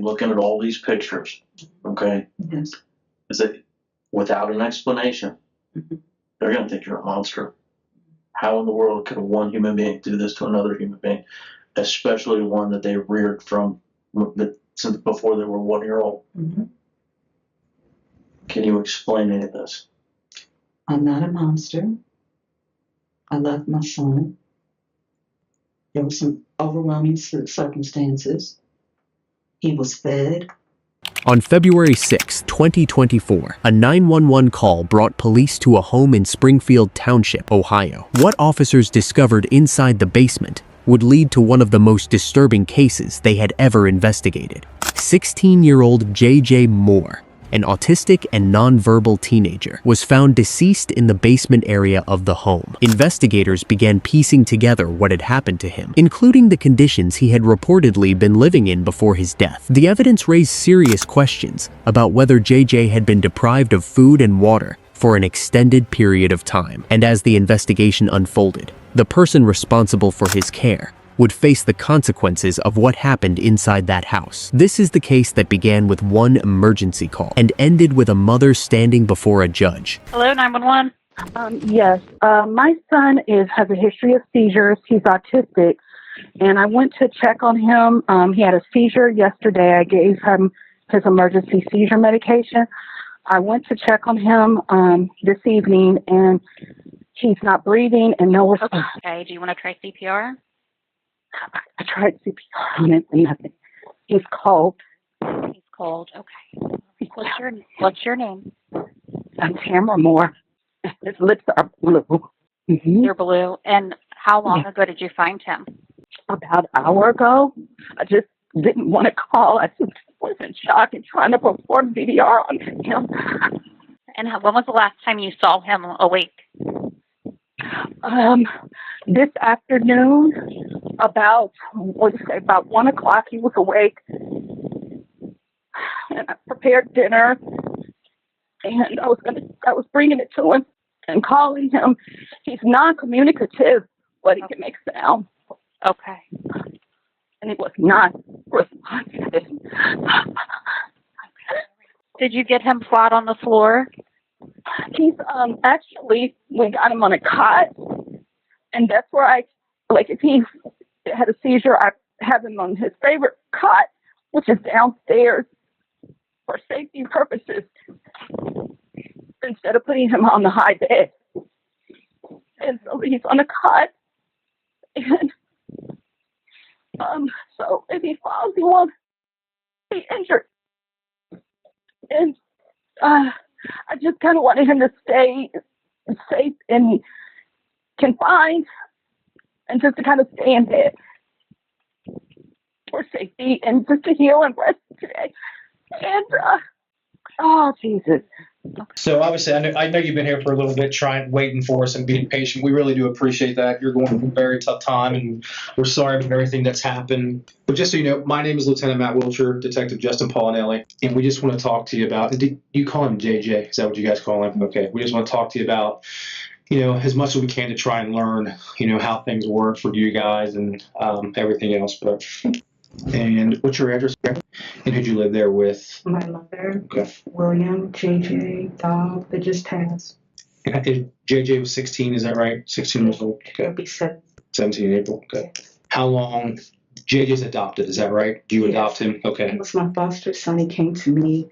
looking at all these pictures, okay, Yes. is that without an explanation, they're going to think you're a monster. How in the world could one human being do this to another human being, especially one that they reared from since before they were 1 year old? Can you explain any of this? I'm not a monster. I love my son. There were some overwhelming circumstances. He was fed. On February 6, 2024, a 911 call brought police to a home in Springfield Township, Ohio. What officers discovered inside the basement would lead to one of the most disturbing cases they had ever investigated. 16-year-old J.J. Moore, an autistic and nonverbal teenager, was found deceased in the basement area of the home. Investigators began piecing together what had happened to him, including the conditions he had reportedly been living in before his death. The evidence raised serious questions about whether JJ had been deprived of food and water for an extended period of time. And as the investigation unfolded, the person responsible for his care would face the consequences of what happened inside that house. This is the case that began with one emergency call and ended with a mother standing before a judge. Hello, 911. Yes, my son has a history of seizures. He's autistic, and I went to check on him. He had a seizure yesterday. I gave him his emergency seizure medication. I went to check on him this evening, and he's not breathing and no response. Okay, do you want to try CPR? I tried CPR on it and nothing. He's cold. He's cold. Okay. What's your name? I'm Tamara Moore. His lips are blue. They're blue. And how long ago did you find him? About an hour ago. I just didn't want to call. I just was in shock and trying to perform CPR on him. And when was the last time you saw him awake? This afternoon, about 1 o'clock, he was awake, and I prepared dinner, and I was bringing it to him and calling him. He's non-communicative, but he can make sound. Okay. And he was not responsive. Did you get him flat on the floor? He's actually, we got him on a cot, and that's where if he had a seizure, I have him on his favorite cot, which is downstairs for safety purposes, instead of putting him on the high bed. And so he's on a cot, and so if he falls, he won't be injured. And I just kind of wanted him to stay safe and confined, and just to kind of stay in bed for safety and just to heal and rest today. And oh Jesus. So obviously, I know you've been here for a little bit, waiting for us and being patient. We really do appreciate that. You're going through a very tough time, and we're sorry about everything that's happened. But just so you know, my name is Lieutenant Matt Wiltshire, Detective Justin Paulinelli, and we just want to talk to you about. You call him JJ? Is that what you guys call him? Okay. We just want to talk to you about, as much as we can to try and learn, how things work for you guys and everything else. But and what's your address? And who'd you live there with? My mother, Okay. William, JJ, dog that just passed. And JJ was 16, is that right? 16 years old? Okay. It'll be 7. 17 in April. Okay. How long? JJ's adopted, is that right? Do you adopt him? Okay. He was my foster son. He came to me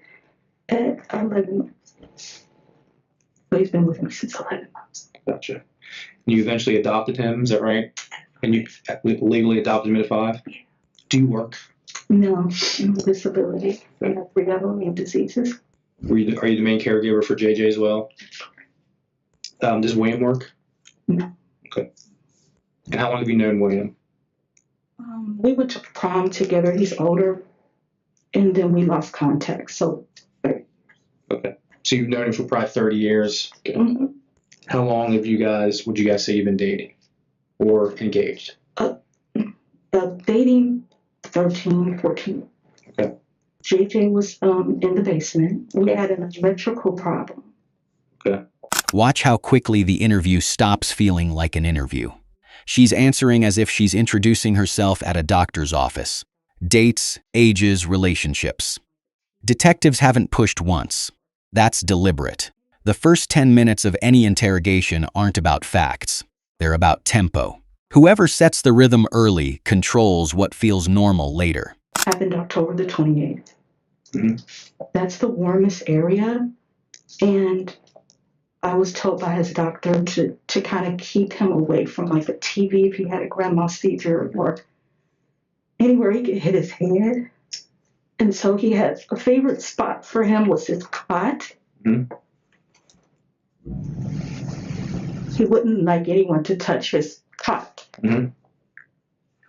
at 11 months. But he's been with me since 11 months. Gotcha. And you eventually adopted him, is that right? And you legally adopted him at 5? Yeah. Do you work? No, disability. I have 3 autoimmune diseases. Are you the main caregiver for JJ as well? Does William work? No. Okay. And how long have you known William? We went to prom together. He's older. And then we lost contact. So, Okay. So you've known him for probably 30 years. Okay. How long would you guys say you've been dating or engaged? Dating 13, 14. Okay. JJ was in the basement. We had an electrical problem. Okay. Watch how quickly the interview stops feeling like an interview. She's answering as if she's introducing herself at a doctor's office. dates, ages, relationships. Detectives haven't pushed once. That's deliberate. The first 10 minutes of any interrogation aren't about facts. They're about tempo. Whoever sets the rhythm early controls what feels normal later. Happened October the 28th. Mm-hmm. That's the warmest area. And I was told by his doctor to kind of keep him away from like the TV if he had a grand mal seizure or anywhere he could hit his head. And so he had a favorite spot for him was his cot. Mm-hmm. He wouldn't like anyone to touch his cot. Mm-hmm.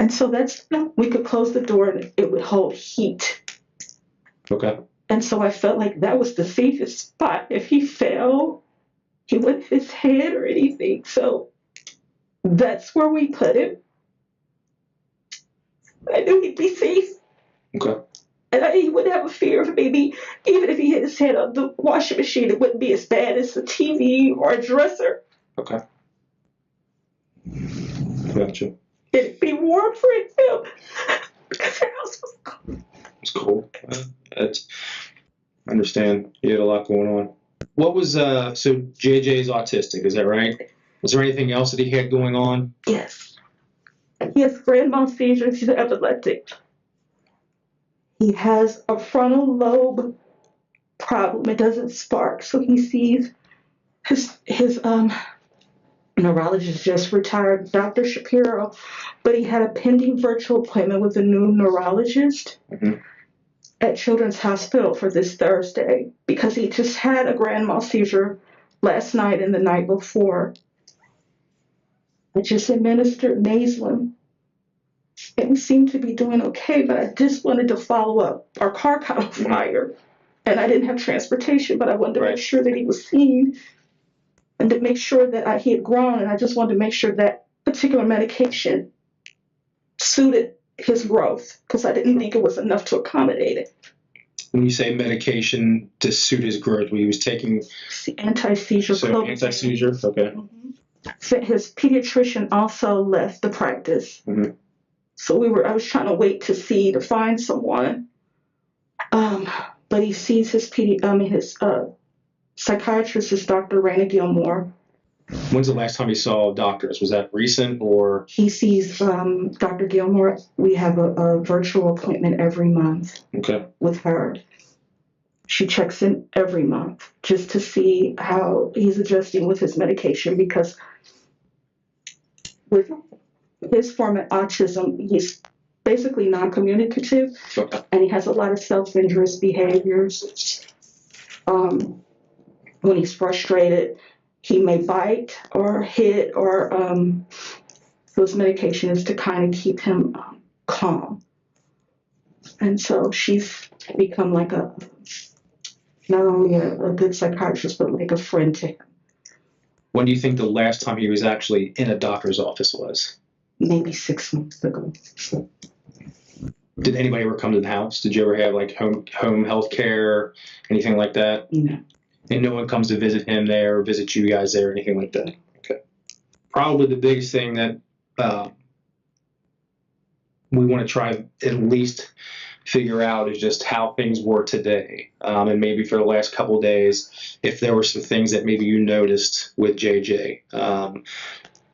And so we could close the door and it would hold heat. Okay. And so I felt like that was the safest spot. If he fell, he wouldn't hit his head or anything. So that's where we put him. I knew he'd be safe. Okay. And he wouldn't have a fear of maybe, even if he hit his head on the washing machine, it wouldn't be as bad as a TV or a dresser. Okay. Gotcha. It'd be warm for him because the house was cold. It's cool. I understand. You had a lot going on. What was so JJ's autistic? Is that right? Was there anything else that he had going on? Yes. He has grand mal seizures. He's epileptic. He has a frontal lobe problem. It doesn't spark, so he sees his neurologist just retired, Dr. Shapiro, but he had a pending virtual appointment with a new neurologist at Children's Hospital for this Thursday because he just had a grand mal seizure last night and the night before. I just administered Naslin, and we seem to be doing okay, but I just wanted to follow up. Our car caught on fire, and I didn't have transportation, but I wanted to make sure that he was seen and to make sure that he had grown, and I just wanted to make sure that particular medication suited his growth because I didn't think it was enough to accommodate it. When you say medication to suit his growth, he was taking Anti-seizure. so anti-seizure. Okay. So his pediatrician also left the practice, so I was trying to wait to find someone, but he sees his psychiatrist is Dr. Raina Gilmore. When's the last time he saw doctors? Was that recent or? He sees Dr. Gilmore. We have a virtual appointment every month with her. She checks in every month just to see how he's adjusting with his medication because with his form of autism, he's basically non-communicative and he has a lot of self-injurious behaviors. When he's frustrated, he may bite or hit or so his medication is to kind of keep him calm. And so she's become like not only a good psychiatrist, but like a friend to him. When do you think the last time he was actually in a doctor's office was? Maybe 6 months ago. Did anybody ever come to the house? Did you ever have like home health care, anything like that? No. And no one comes to visit him there or visit you guys there, anything like that? Okay. Probably the biggest thing that we want to try at least figure out is just how things were today. And maybe for the last couple of days, if there were some things that maybe you noticed with JJ.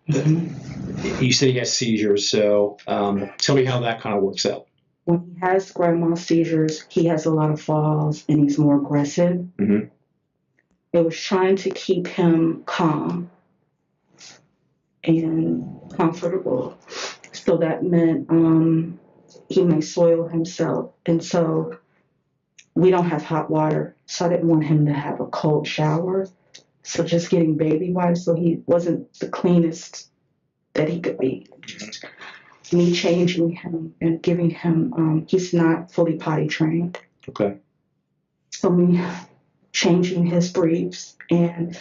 You said he has seizures, so tell me how that kind of works out. When he has grand mal seizures, he has a lot of falls and he's more aggressive. It was trying to keep him calm and comfortable. So that meant he may soil himself. And so we don't have hot water. So I didn't want him to have a cold shower. So just getting baby wipes so he wasn't the cleanest that he could be. Me changing him and giving him, he's not fully potty trained. Okay. So me changing his briefs and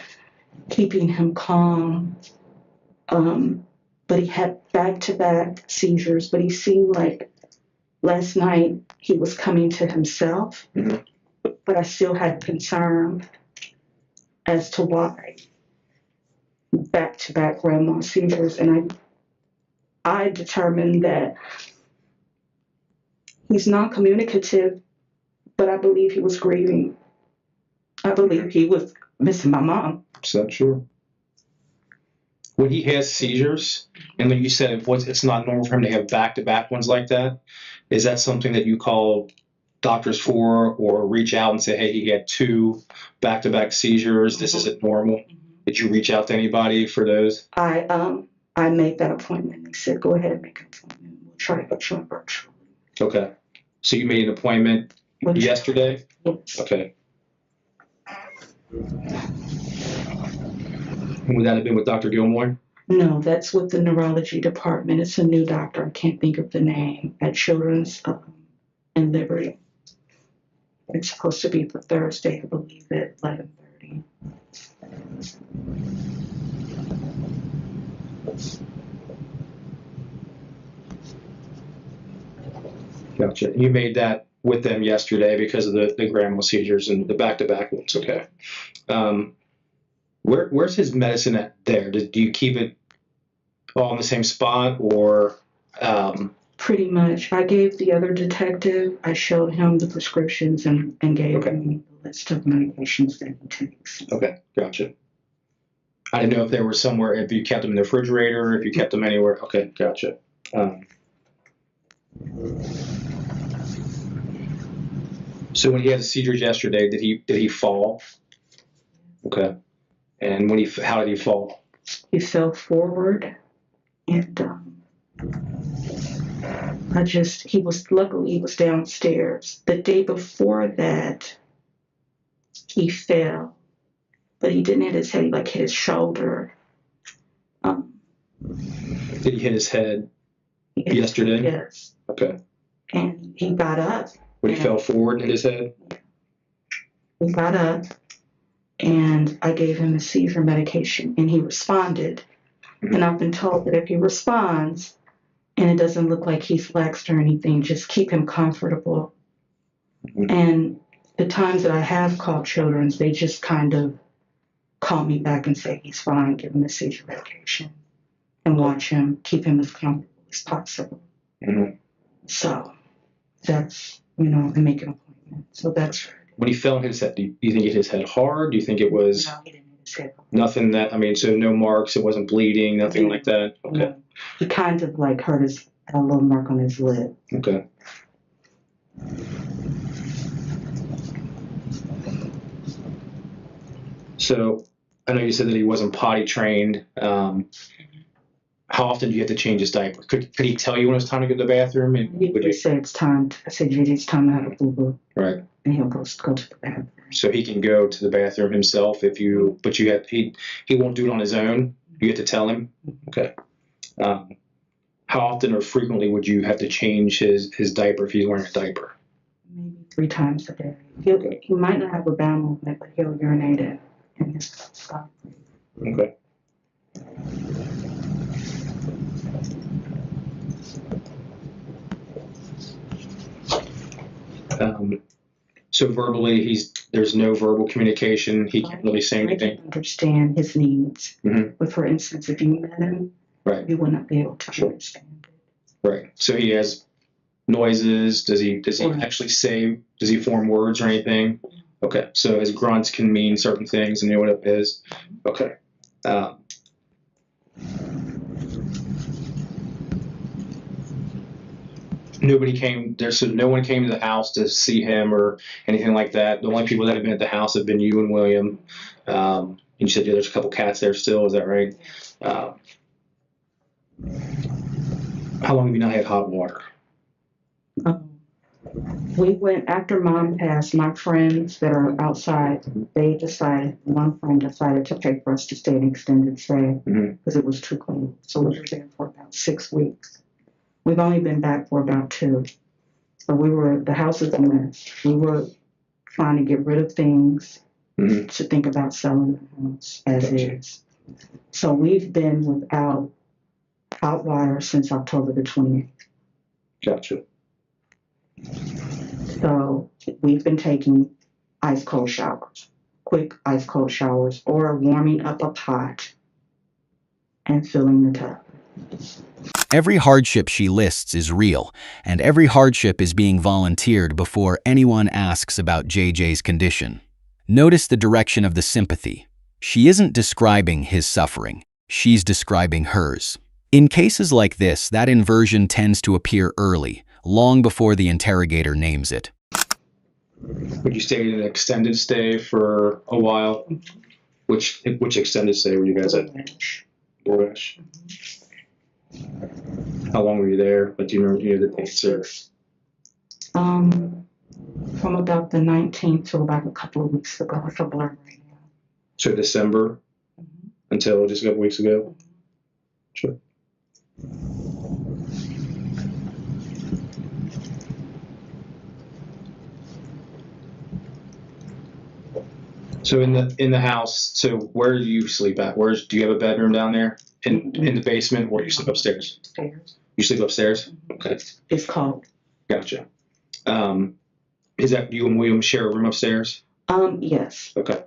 keeping him calm. But he had back-to-back seizures, but he seemed like last night he was coming to himself, but I still had concern as to why back-to-back grand mal seizures, and I determined that He's non-communicative, but I believe he was grieving. I believe he was missing my mom. So sure. When he has seizures, and when you said it's not normal for him to have back-to-back ones like that, is that something that you call doctors for, or reach out and say, hey, he had 2 back-to-back seizures, this isn't normal? Did you reach out to anybody for those? I made that appointment. They said, go ahead and make an appointment. We'll try to get you in virtually. Okay. So you made an appointment yesterday? Yes. Okay. And would that have been with Dr. Gilmore? No, that's with the neurology department. It's a new doctor. I can't think of the name. At Children's in Liberty. It's supposed to be for Thursday, I believe, at 11:30. Gotcha. You made that with them yesterday because of the grand mal seizures and the back-to-back ones. Okay. Where's his medicine at there? Do you keep it all in the same spot, or? Pretty much. I gave the other detective, I showed him the prescriptions and gave him the list of medications that he takes. Okay, gotcha. I didn't know if there were somewhere, if you kept them in the refrigerator, if you kept them anywhere. Okay, gotcha. So when he had the seizures yesterday, did he fall? Okay. And how did he fall? He fell forward, and luckily he was downstairs. The day before that, he fell, but he didn't hit his head, he hit his shoulder. Did he hit his head yesterday? Yes. Okay. And he got up. When he fell forward and hit his head? He got up, and I gave him a seizure medication, and he responded. Mm-hmm. And I've been told that if he responds, and it doesn't look like he's flexed or anything, just keep him comfortable. Mm-hmm. And the times that I have called Children's, they just kind of call me back and say he's fine, give him the seizure medication, and watch him, keep him as comfortable as possible. Mm-hmm. So that's, and make an appointment. So that's. When he fell and hit his head, do you think he hit his head hard? Do you think it was? No, he didn't hit his head hard. Nothing so no marks, it wasn't bleeding, nothing like that? Okay. No. He kind of had a little mark on his lip. Okay. So I know you said that he wasn't potty trained. How often do you have to change his diaper? Could he tell you when it was time to go to the bathroom? And he would say it's time. I said, JJ, it's time to have a boo-boo. Right. And he'll go to the bathroom. So he can go to the bathroom himself he won't do it on his own. You have to tell him. Okay. How often or frequently would you have to change his diaper if he's wearing a diaper? Maybe 3 times a day. He might not have a bowel movement, but he'll urinate in his spot. Okay. So verbally, there's no verbal communication. He can't really say anything. I can understand his needs. Mm-hmm. But for instance, if you met him, right, you would not be able to understand it. Right. So he has noises. Does he actually say? Does he form words or anything? Okay. So his grunts can mean certain things, and you know what it is. Okay. Nobody came there, so no one came to the house to see him or anything like that. The only people that have been at the house have been you and William. You said there's a couple cats there still. Is that right? How long have you not had hot water? We went after Mom passed. My friends that are outside, one friend decided to pay for us to stay an extended stay because it was too cold. So we were there for about 6 weeks. We've only been back for about 2. So the house is a mess. We were trying to get rid of things to think about selling the house as is. So we've been without hot water since October the 28th. Gotcha. So we've been taking ice cold showers, quick ice cold showers, or warming up a pot and filling the tub. Every hardship she lists is real, and every hardship is being volunteered before anyone asks about JJ's condition. Notice the direction of the sympathy. She isn't describing his suffering, she's describing hers. In cases like this, that inversion tends to appear early, long before the interrogator names it. Would you stay in an extended stay for a while? Which extended stay were you guys at? Borash. How long were you there? Like, do you remember the dates? Or? From about the 19th to about a couple of weeks ago. It's a blur right now. So December until just a couple weeks ago? Sure. So in the house, so where do you sleep at? Do you have a bedroom down there in the basement, or you sleep upstairs? Upstairs. You sleep upstairs? Okay. It's cold. Gotcha. Is that you and William share a room upstairs? Yes. Okay.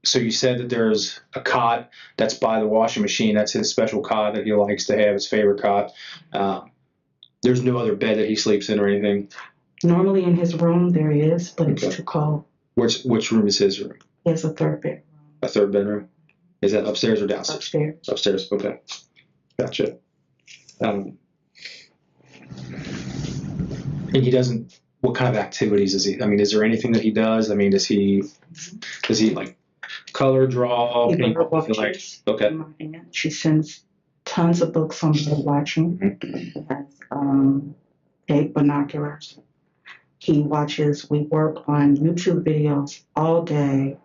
So you said that there's a cot that's by the washing machine. That's his special cot that he likes to have, his favorite cot. There's no other bed that he sleeps in or anything? Normally in his room there is, but it's too cold. Which room is his room? He has a third bedroom. A third bedroom? Is that upstairs or downstairs? Upstairs. Upstairs, okay. Gotcha. And he doesn't, what kind of activities is he, I mean, is there anything that he does? I mean, does he like color, draw? He Okay. She sends tons of books on bird watching. He has big binoculars. He watches, we work on YouTube videos all day.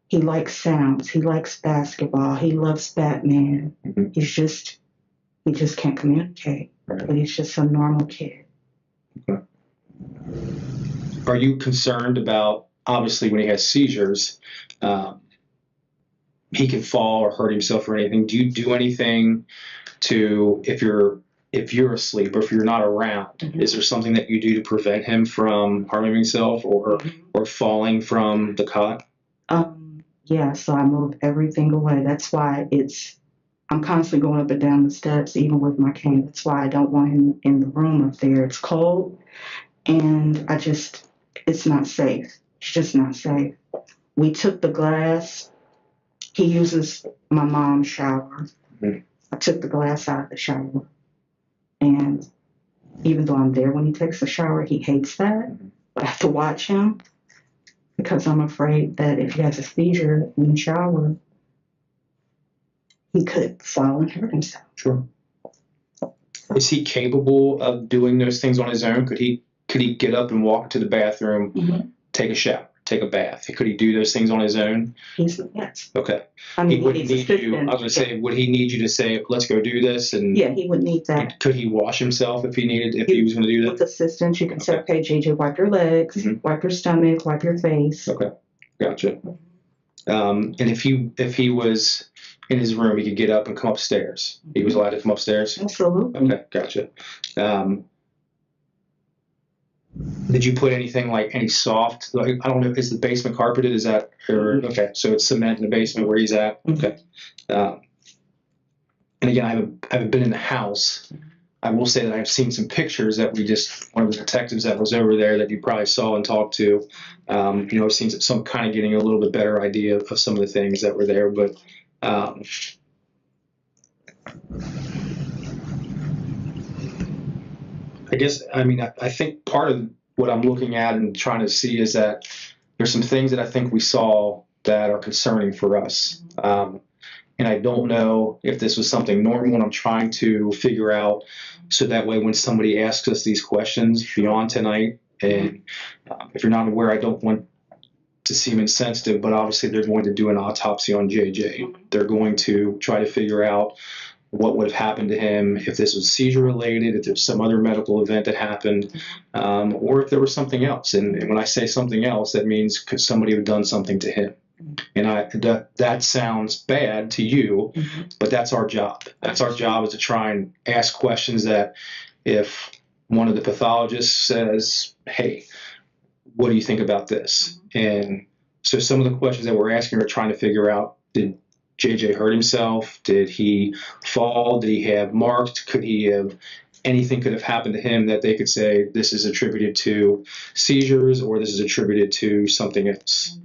He likes sounds. He likes basketball. He loves Batman. He just can't communicate. Right. But he's just a normal kid. Okay. Are you concerned about, obviously when he has seizures, he can fall or hurt himself or anything? Do you do anything to, if you're asleep or if you're not around, is there something that you do to prevent him from harming himself or falling from the cot? Yeah, so I move everything away. That's why I'm constantly going up and down the steps, even with my cane. That's why I don't want him in the room up there. It's cold, and it's not safe. It's just not safe. We took the glass. He uses my mom's shower. I took the glass out of the shower. And even though I'm there when he takes a shower, he hates that. But I have to watch him because I'm afraid that if he has a seizure in the shower, he could fall and hurt himself. Sure. Is he capable of doing those things on his own? Could he get up and walk to the bathroom, take a shower, take a bath? Could he do those things on his own? Yes. Okay. I mean, he wouldn't need you. I was going to say, would he need you to say, "Let's go do this"? And yeah, he would need that. Could he wash himself if he was going to do that? With assistance, you can say, "Okay, JJ, wipe your legs, wipe your stomach, wipe your face." Okay, gotcha. And if he was in his room, he could get up and come upstairs. He was allowed to come upstairs? Absolutely. Okay, gotcha. Did you put anything like any soft, like, I don't know, is the basement carpeted? Is that, okay, so it's cement in the basement where he's at? Okay. And again, I haven't been in the house. I will say that I've seen some pictures that one of the detectives that was over there that you probably saw and talked to, I've seen some kind of getting a little bit better idea of some of the things that were there, but I guess, I think part of what I'm looking at and trying to see is that there's some things that I think we saw that are concerning for us. And I don't know if this was something normal, and I'm trying to figure out so that way when somebody asks us these questions beyond tonight, and if you're not aware, I don't want to seem insensitive, but obviously they're going to do an autopsy on JJ. They're going to try to figure out what would have happened to him, if this was seizure related, if there's some other medical event that happened, or if there was something else. And when I say something else, that means could somebody have done something to him? And that sounds bad to you, but that's our job. That's our job, is to try and ask questions that if one of the pathologists says, "Hey, what do you think about this?" And so some of the questions that we're asking are trying to figure out, did JJ hurt himself? Did he fall? Did he have marks? Anything could have happened to him that they could say this is attributed to seizures or this is attributed to something else?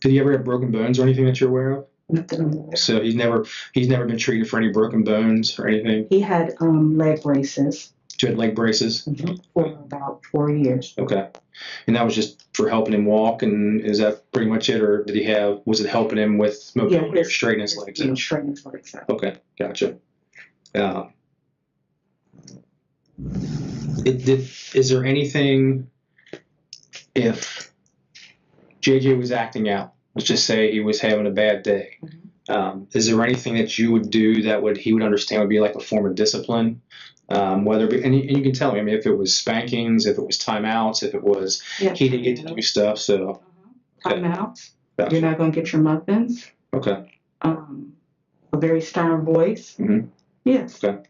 Did he ever have broken bones or anything that you're aware of? Nothing. So he's never been treated for any broken bones or anything? He had leg braces. He had leg braces? For about 4 years. Okay. And that was just for helping him walk, and is that pretty much it, or was it helping him with mobility or straightening his legs out? Straightening his legs out. Okay, gotcha. Is there anything, if JJ was acting out, let's just say he was having a bad day, is there anything that you would do that he would understand would be like a form of discipline? Whether it be, and you can tell me, I mean, if it was spankings, if it was timeouts, if it was he didn't get to do stuff, so. Timeouts. Gotcha. You're not going to get your muffins. Okay. A very stern voice. Mm-hmm. Yes. Okay.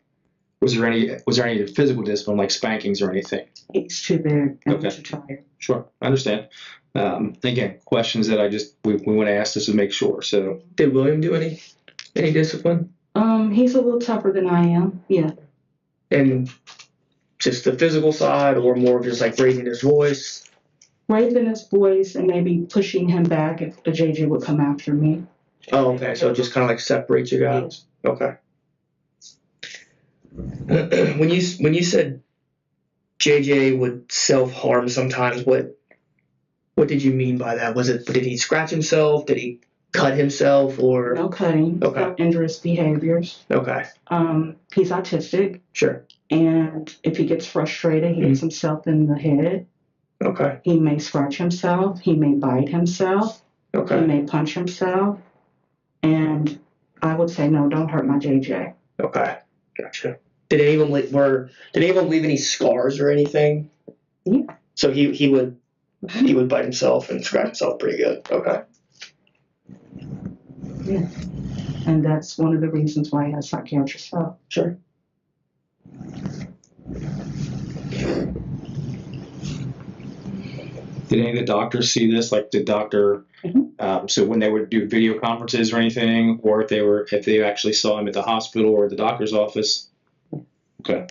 Was there any physical discipline like spankings or anything? He's too big and Okay. too tired. Sure, I understand. Again, questions that we want to ask just to make sure. So, Did William do any discipline? He's a little tougher than I am. Yeah. And just the physical side, or more of just like raising his voice? Raising his voice and maybe pushing him back if the JJ would come after me. Oh, okay. So it just kind of like separates you guys. Okay. When you said JJ would self-harm sometimes, what did you mean by that? Did he scratch himself? Did he cut himself? Or No cutting. Okay. Injurious behaviors. Okay. He's autistic, Sure. and if he gets frustrated, he hits himself in the head. Okay. He may scratch himself. He may bite himself. He Okay. may punch himself. And I would say, no, don't hurt my JJ. Okay. Gotcha. Did any of them leave any scars or anything? Yeah. So he would bite himself and scratch himself pretty good. Okay. Yeah. And that's one of the reasons why he has psychiatric help. Sure. did any of the doctors see this? Like, did doctor? So when they would do video conferences or anything, or if they actually saw him at the hospital or the doctor's office? Okay.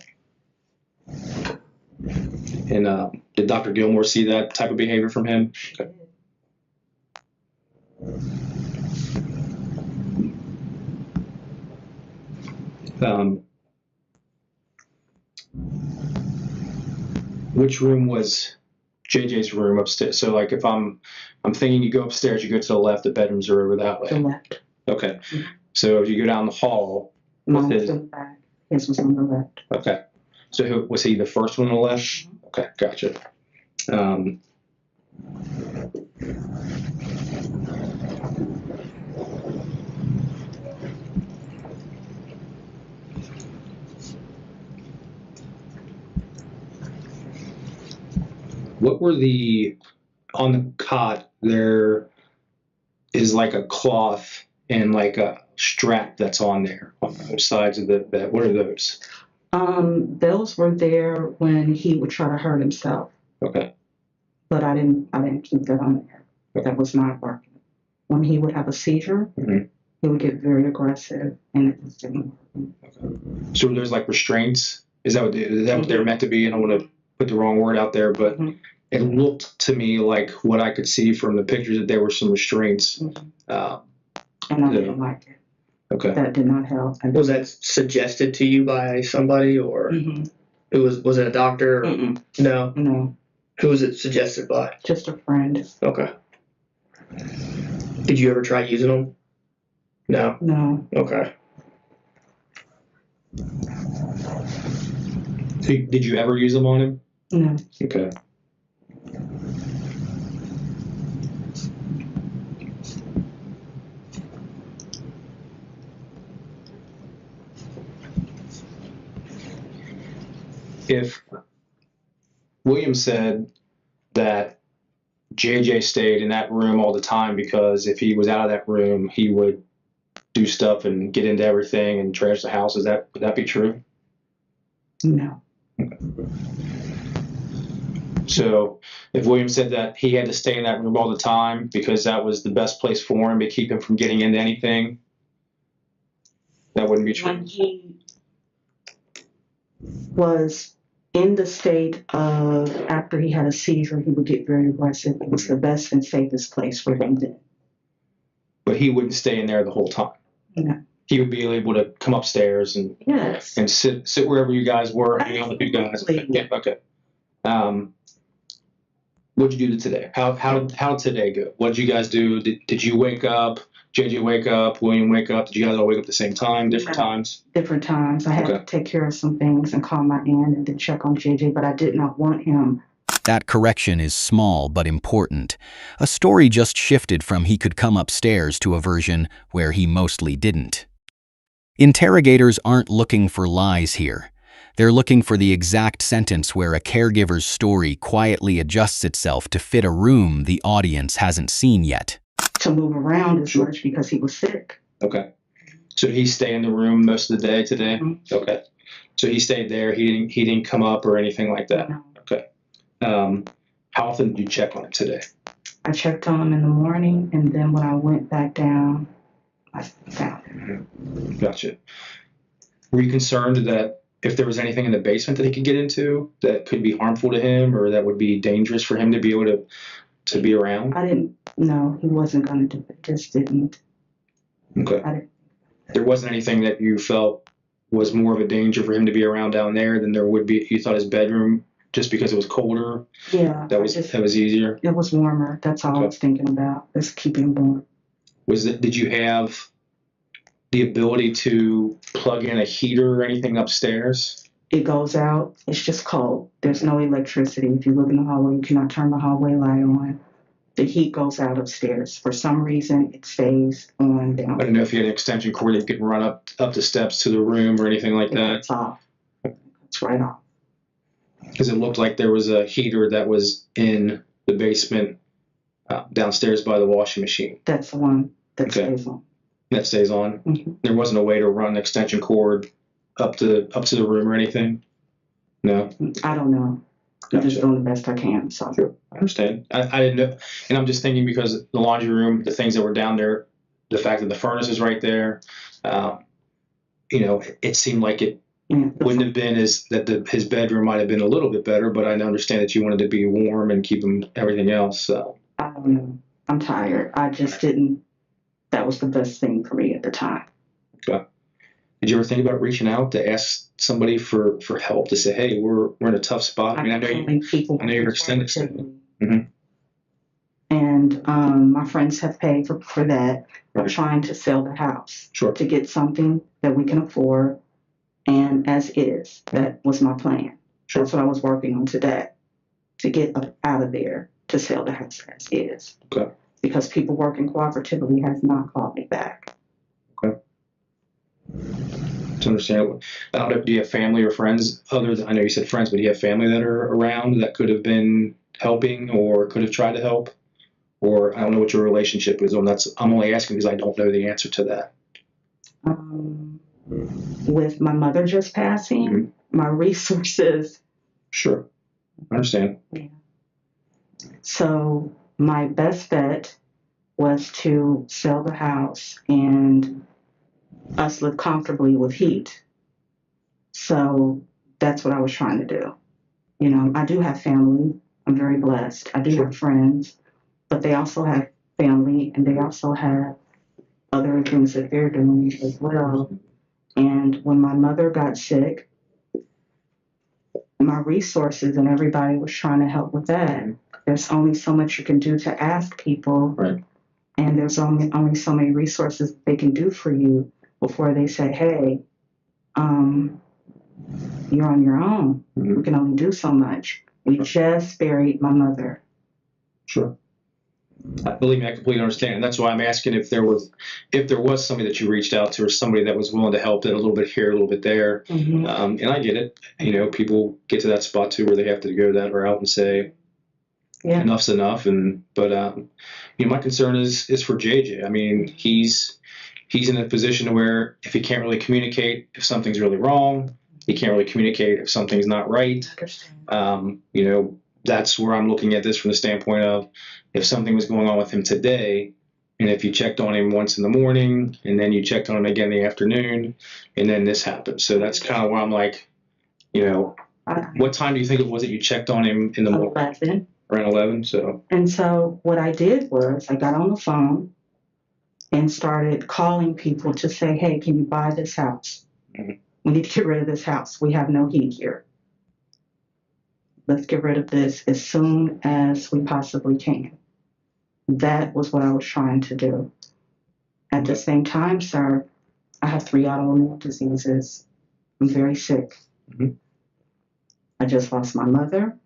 And did Dr. Gilmore see that type of behavior from him? Okay. Which room was JJ's room upstairs? So like if I'm thinking you go upstairs, you go to the left, the bedrooms are over that way. The left. Okay. So if you go down the hall, Mine was in the back. His was on the left. okay. So was he the first one on the left? Okay, gotcha. What were on the cot, there is like a cloth and like a strap that's on there on both sides of the bed. What are those? Those were there when he would try to hurt himself, Okay. but I didn't keep that on there. Okay. That was not working. When he would have a seizure, Mhm. he would get very aggressive, and it just didn't work. So there's like restraints. Is that what they're meant to be? I don't want to put the wrong word out there, but it looked to me like what I could see from the pictures that there were some restraints. And I didn't like it. Okay. That did not help. And Was that suggested to you by somebody, or it was it a doctor? Or? No. No, Who was it suggested by? just a friend. Okay. Did you ever try using them? No. No. Okay. Did you ever use them on him? No. Okay. If William said that JJ stayed in that room all the time because if he was out of that room, he would do stuff and get into everything and trash the house, would that be true? No. So if William said that he had to stay in that room all the time because that was the best place for him to keep him from getting into anything, that wouldn't be true. When he was in the state of, after he had a seizure, he would get very aggressive. It was the best and safest place for him then. But he wouldn't stay in there the whole time. No. He would be able to come upstairs and Yes. and sit wherever you guys were, hang out with you guys. Absolutely. Yeah, okay. What'd you do today? How did today go? What did you guys do? Did you wake up? JJ wake up? William wake up? Did you guys all wake up at the same time? Different times? Different times. I had to take care of some things and call my aunt and then check on JJ, but I did not want him. That correction is small but important. A story just shifted from he could come upstairs to a version where he mostly didn't. Interrogators aren't looking for lies here. They're looking for the exact sentence where a caregiver's story quietly adjusts itself to fit a room the audience hasn't seen yet. To move around as much because he was sick. Okay. So did he stay in the room most of the day today? Mm-hmm. Okay. So he stayed there. He didn't come up or anything like that. No. Okay. How often did you check on him today? I checked on him in the morning, and then when I went back down, I found him. Mm-hmm. Gotcha. Were you concerned that if there was anything in the basement that he could get into that could be harmful to him or that would be dangerous for him to be able to be around? I didn't know he wasn't going to do it. Just didn't. Okay. There wasn't anything that you felt was more of a danger for him to be around down there than there would be. You thought his bedroom, just because it was colder, Yeah. that was easier? It was warmer. That's all I was thinking about, is keeping him warm. Did you have the ability to plug in a heater or anything upstairs? It goes out. It's just cold. There's no electricity. If you look in the hallway, you cannot turn the hallway light on. The heat goes out upstairs. For some reason, it stays on down. I don't know if you had an extension cord that you could run up the steps to the room or anything like that. It's off. It's right off. Because it looked like there was a heater that was in the basement downstairs by the washing machine. That's the one that stays on. That stays on. Mm-hmm. There wasn't a way to run an extension cord up to the room or anything? No? I don't know. I'm just doing the best I can. So. Sure. I understand. I didn't know. And I'm just thinking because the laundry room, the things that were down there, the fact that the furnace is right there, it seemed like it wouldn't have been his bedroom might have been a little bit better, but I understand that you wanted to be warm and keep him everything else. So. I don't know. I'm tired. I just didn't. That was the best thing for me at the time. Okay. Did you ever think about reaching out to ask somebody for help, to say, hey, we're in a tough spot? I mean, I know you're extended. Mm-hmm. And my friends have paid for that. I'm trying to sell the house to get something that we can afford, and as is. That was my plan. That's what I was working on today, to get out of there, to sell the house as is. Okay. Because people working cooperatively has not called me back. Okay. It's understandable. Do you have family or friends I know you said friends, but do you have family that are around that could have been helping or could have tried to help? Or I don't know what your relationship is on. I'm only asking because I don't know the answer to that. With my mother just passing, my resources. Sure. I understand. Yeah. So my best bet was to sell the house and us live comfortably with heat. So that's what I was trying to do. I do have family. I'm very blessed. I do have friends, but they also have family and they also have other things that they're doing as well. And when my mother got sick, my resources and everybody was trying to help with that. There's only so much you can do to ask people. Right. And there's only so many resources they can do for you before they say, hey, you're on your own. You can only do so much. We just buried my mother. Sure. Believe me, I completely understand. And that's why I'm asking if there was somebody that you reached out to or somebody that was willing to help, that a little bit here, a little bit there. Mm-hmm. And I get it. People get to that spot too where they have to go that route and say, enough's enough. But my concern is for JJ. I mean, he's in a position where if he can't really communicate if something's really wrong, he can't really communicate if something's not right. that's where I'm looking at this from the standpoint of if something was going on with him today, and if you checked on him once in the morning, and then you checked on him again in the afternoon, and then this happened. So that's kind of where I'm like, what time do you think it was that you checked on him in the morning? 11. Around 11. So. And so what I did was I got on the phone and started calling people to say, hey, can you buy this house? Mm-hmm. We need to get rid of this house. We have no heat here. Let's get rid of this as soon as we possibly can. That was what I was trying to do. At the same time, sir, I have 3 autoimmune diseases. I'm very sick. Mm-hmm. I just lost my mother.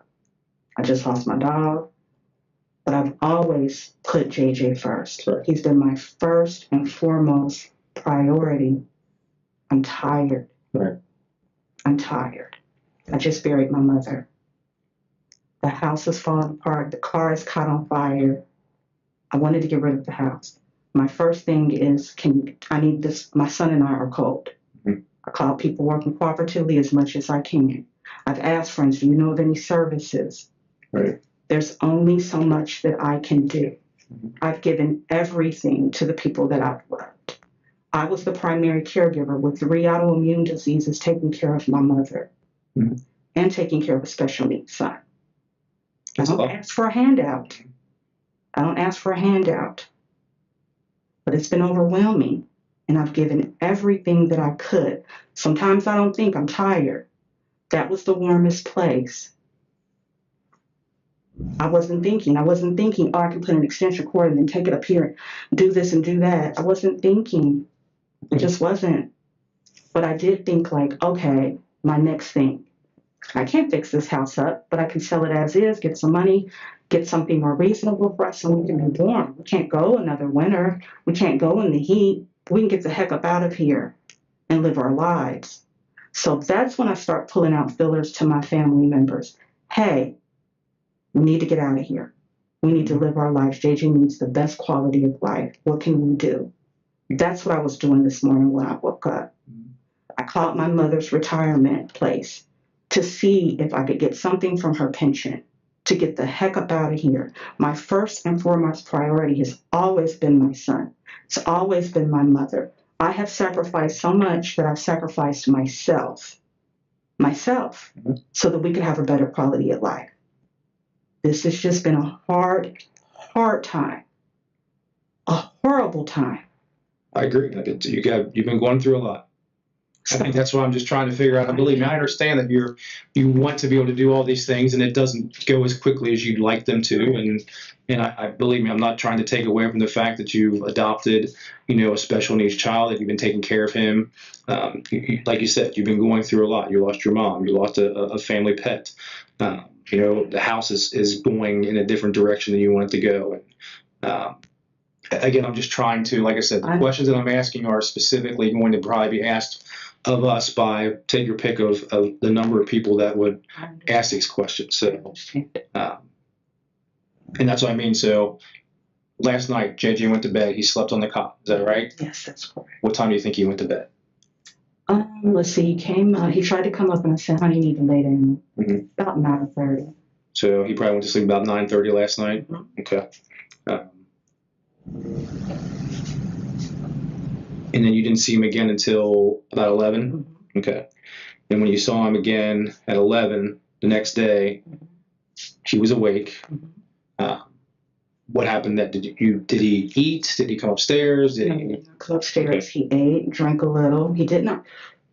I just lost my dog. But I've always put JJ first. Right. He's been my first and foremost priority. I'm tired. Right. I'm tired. I just buried my mother. The house is falling apart. The car is caught on fire. I wanted to get rid of the house. My first thing is, I need this. My son and I are cold. Mm-hmm. I call people working cooperatively as much as I can. I've asked friends, do you know of any services? Right. There's only so much that I can do. Mm-hmm. I've given everything to the people that I've loved. I was the primary caregiver with 3 autoimmune diseases, taking care of my mother and taking care of a special needs son. I don't ask for a handout. I don't ask for a handout. But it's been overwhelming, and I've given everything that I could. Sometimes I don't think I'm tired. That was the warmest place. I wasn't thinking, oh, I can put an extension cord and then take it up here and do this and do that. I wasn't thinking. It just wasn't. But I did think like, okay, my next thing. I can't fix this house up, but I can sell it as is, get some money, get something more reasonable for us, so we can be warm. We can't go another winter. We can't go in the heat. We can get the heck up out of here and live our lives. So that's when I start pulling out fillers to my family members. Hey, we need to get out of here. We need to live our lives. JJ needs the best quality of life. What can we do? That's what I was doing this morning when I woke up. I called my mother's retirement place to see if I could get something from her pension to get the heck up out of here. My first and foremost priority has always been my son. It's always been my mother. I have sacrificed so much that I've sacrificed myself, so that we could have a better quality of life. This has just been a hard time, a horrible time. I agree. You've been going through a lot. I think that's what I'm just trying to figure out. I believe me, I understand that you want to be able to do all these things, and it doesn't go as quickly as you'd like them to. And I believe me, I'm not trying to take away from the fact that you've adopted, a special needs child, that you've been taking care of him. Like you said, you've been going through a lot. You lost your mom. You lost a family pet. The house is going in a different direction than you want it to go. And again, I'm just trying to, like I said, the questions that I'm asking are specifically going to probably be asked of us by, take your pick of the number of people that would ask these questions. So, and that's what I mean. So last night, JJ went to bed. He slept on the cot. Is that right? Yes, that's correct. What time do you think he went to bed? Let's see. He came. He tried to come up, and I said, "Honey, you need to lay down." About 9:30. So he probably went to sleep about 9:30 last night. Mm-hmm. Okay. And then you didn't see him again until about 11? Mm-hmm. Okay. And when you saw him again at 11 the next day, he was awake. Mm-hmm. What happened? Did he eat? Did he come upstairs? He did not come upstairs. Okay. He ate, drank a little. He did not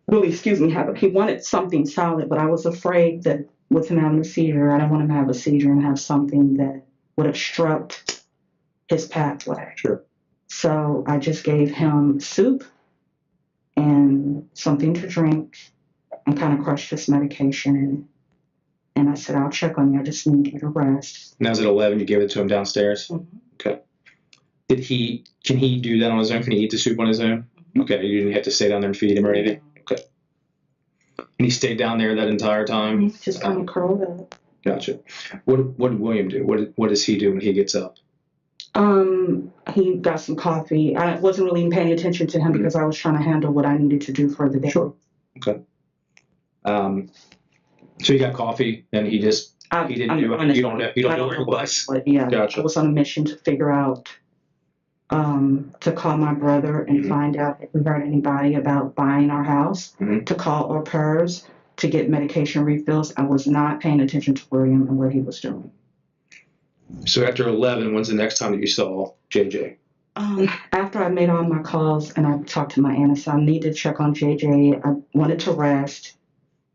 really, he wanted something solid, but I was afraid that with him having a seizure, I don't want him to have a seizure and have something that would obstruct his pathway. Sure. So I just gave him soup and something to drink and kind of crushed his medication. And I said, I'll check on you. I just need you to rest. And that was at 11. You gave it to him downstairs? Mm-hmm. Okay. Can he do that on his own? Can he eat the soup on his own? Mm-hmm. Okay. You didn't have to stay down there and feed him or anything? Okay. And he stayed down there that entire time? Mm-hmm. Just kind of curled up. Gotcha. What did William do? What does he do when he gets up? He got some coffee. I wasn't really paying attention to him because I was trying to handle what I needed to do for the day. Sure. Okay. So he got coffee and he just He didn't do it. You don't know where he was. But yeah, Gotcha. I was on a mission to figure out, to call my brother and find out if we heard anybody about buying our house, to call au pairs, to get medication refills. I was not paying attention to William and what he was doing. So after 11, when's the next time that you saw JJ? After I made all my calls and I talked to my aunt, I said I need to check on JJ. I wanted him to rest.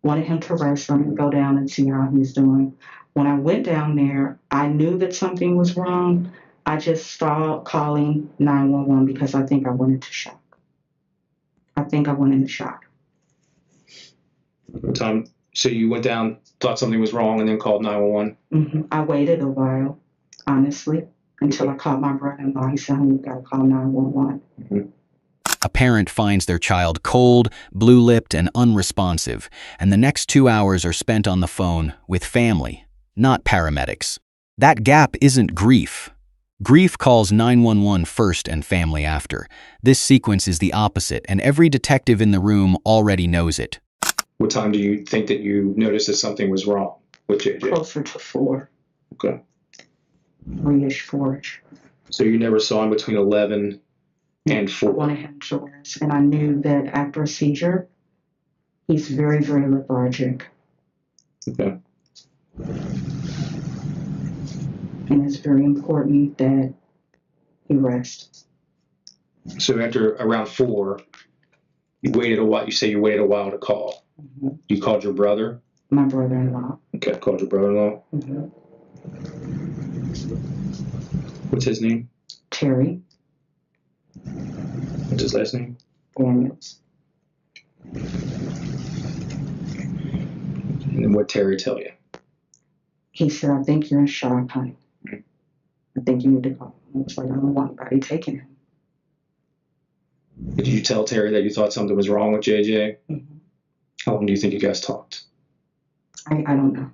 So I'm going to go down and see how he's doing. When I went down there, I knew that something was wrong. I just stopped calling 911 because I think I went into shock. What time? So you went down, thought something was wrong, and then called 911? I waited a while, honestly, until I called my brother-in-law. He said, "You got to call 911." A parent finds their child cold, blue-lipped, and unresponsive, and the next 2 hours are spent on the phone with family, not paramedics. That gap isn't grief. Grief calls 911 first and family after. This sequence is the opposite, and every detective in the room already knows it. What time do you think that you noticed that something was wrong with JJ? Closer to 4. Okay. 3-ish, 4-ish. So you never saw him between 11 and 4? I wanted him to rest, and I knew that after a seizure, he's very, very lethargic. Okay. And it's very important that he rest. So after around 4, you waited a while. You say you waited a while to call. You called your brother? My brother-in-law. Okay, called your brother-in-law. What's his name? Terry What's his last name? Daniels. And then what Terry tell you? He said, "I think you're in shock, honey. I think you need to call." I was like, "I don't want anybody taking him." Did you tell Terry that you thought something was wrong with JJ? How long do you think you guys talked? I don't know,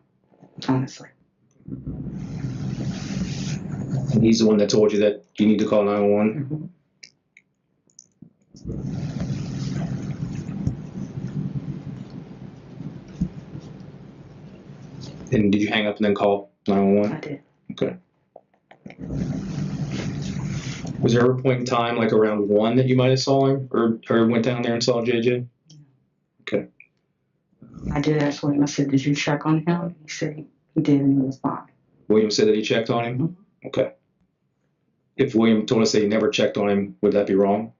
honestly. And he's the one that told you that you need to call 911? And did you hang up and then call 911? I did. Okay. Was there ever a point in time, like around 1, that you might have saw him or went down there and saw JJ? Okay. I did ask William. I said, "Did you check on him?" He said he did, and he was fine. William said that he checked on him? Okay. If William told us that he never checked on him, would that be wrong?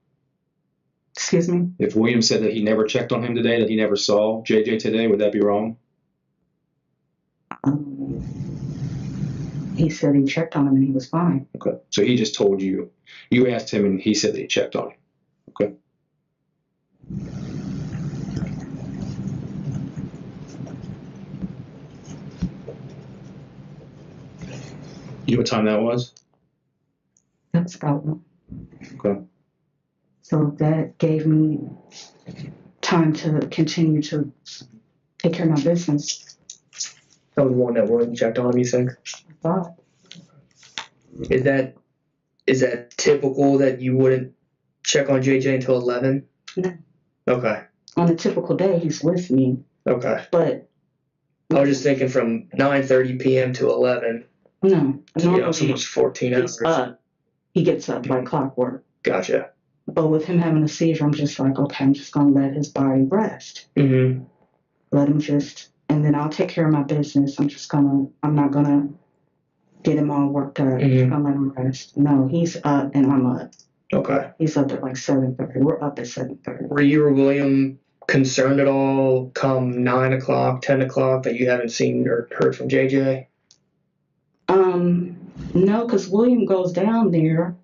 Excuse me? If William said that he never checked on him today, that he never saw JJ today, would that be wrong? He said he checked on him and he was fine. Okay. So he just told you. You asked him and he said that he checked on him. Okay. You know what time that was? That's about one. Okay. So that gave me time to continue to take care of my business. That was one that William checked on him, you think? I thought. Is that typical that you wouldn't check on JJ until 11? No. Okay. On a typical day, he's with me. Okay. But I was just thinking from 9:30 p.m. to 11. no. It's almost 14 hours. He gets up like clockwork. Gotcha. But with him having a seizure, I'm just like, okay, I'm just going to let his body rest. Mm-hmm. Let him just, and then I'll take care of my business. I'm not going to get him all worked up. I'm just going to let him rest. No, he's up and I'm up. Okay. He's up at like 7:30. We're up at 7:30. Were you or William concerned at all come 9 o'clock, 10 o'clock that you haven't seen or heard from JJ? No, because William goes down there.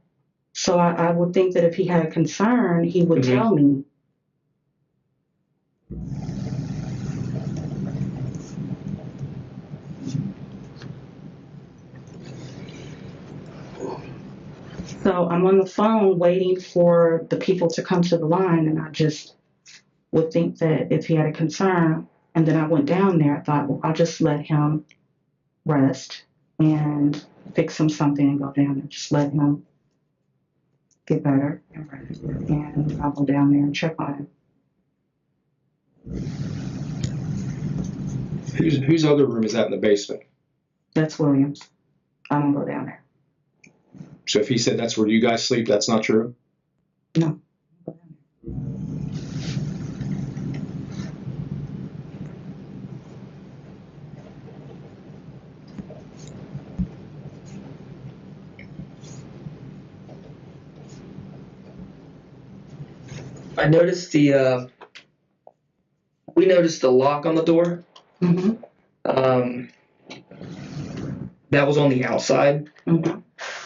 So I would think that if he had a concern, he would tell me. So I'm on the phone waiting for the people to come to the line, and I just would think that if he had a concern, and then I went down there, I thought, well, I'll just let him rest and fix him something and go down and just let him get better and rest. And I'll go down there and check on him. Whose other room is that in the basement? That's Williams. I don't go down there. So if he said that's where you guys sleep, that's not true? No. I noticed we noticed the lock on the door. Mm-hmm. That was on the outside. Mm-hmm.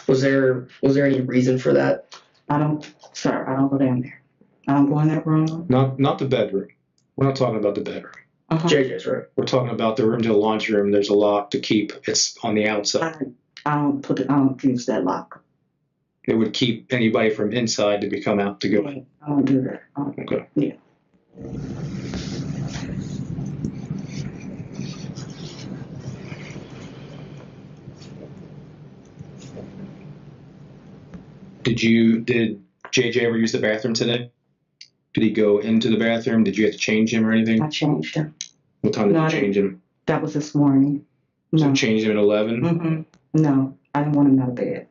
Was there any reason for that? I don't go down there. I don't go in that room. Not the bedroom. We're not talking about the bedroom. Uh-huh. JJ's right. We're talking about the room to the laundry room. There's a lock to keep. It's on the outside. I don't use that lock. It would keep anybody from inside to come out to go in. I don't do that. Okay. Yeah. Did JJ ever use the bathroom today? Did he go into the bathroom? Did you have to change him or anything? I changed him. What time did No, you I change him? That was this morning. So No. you changed him at 11? Mm-hmm. No, I didn't want him out of bed.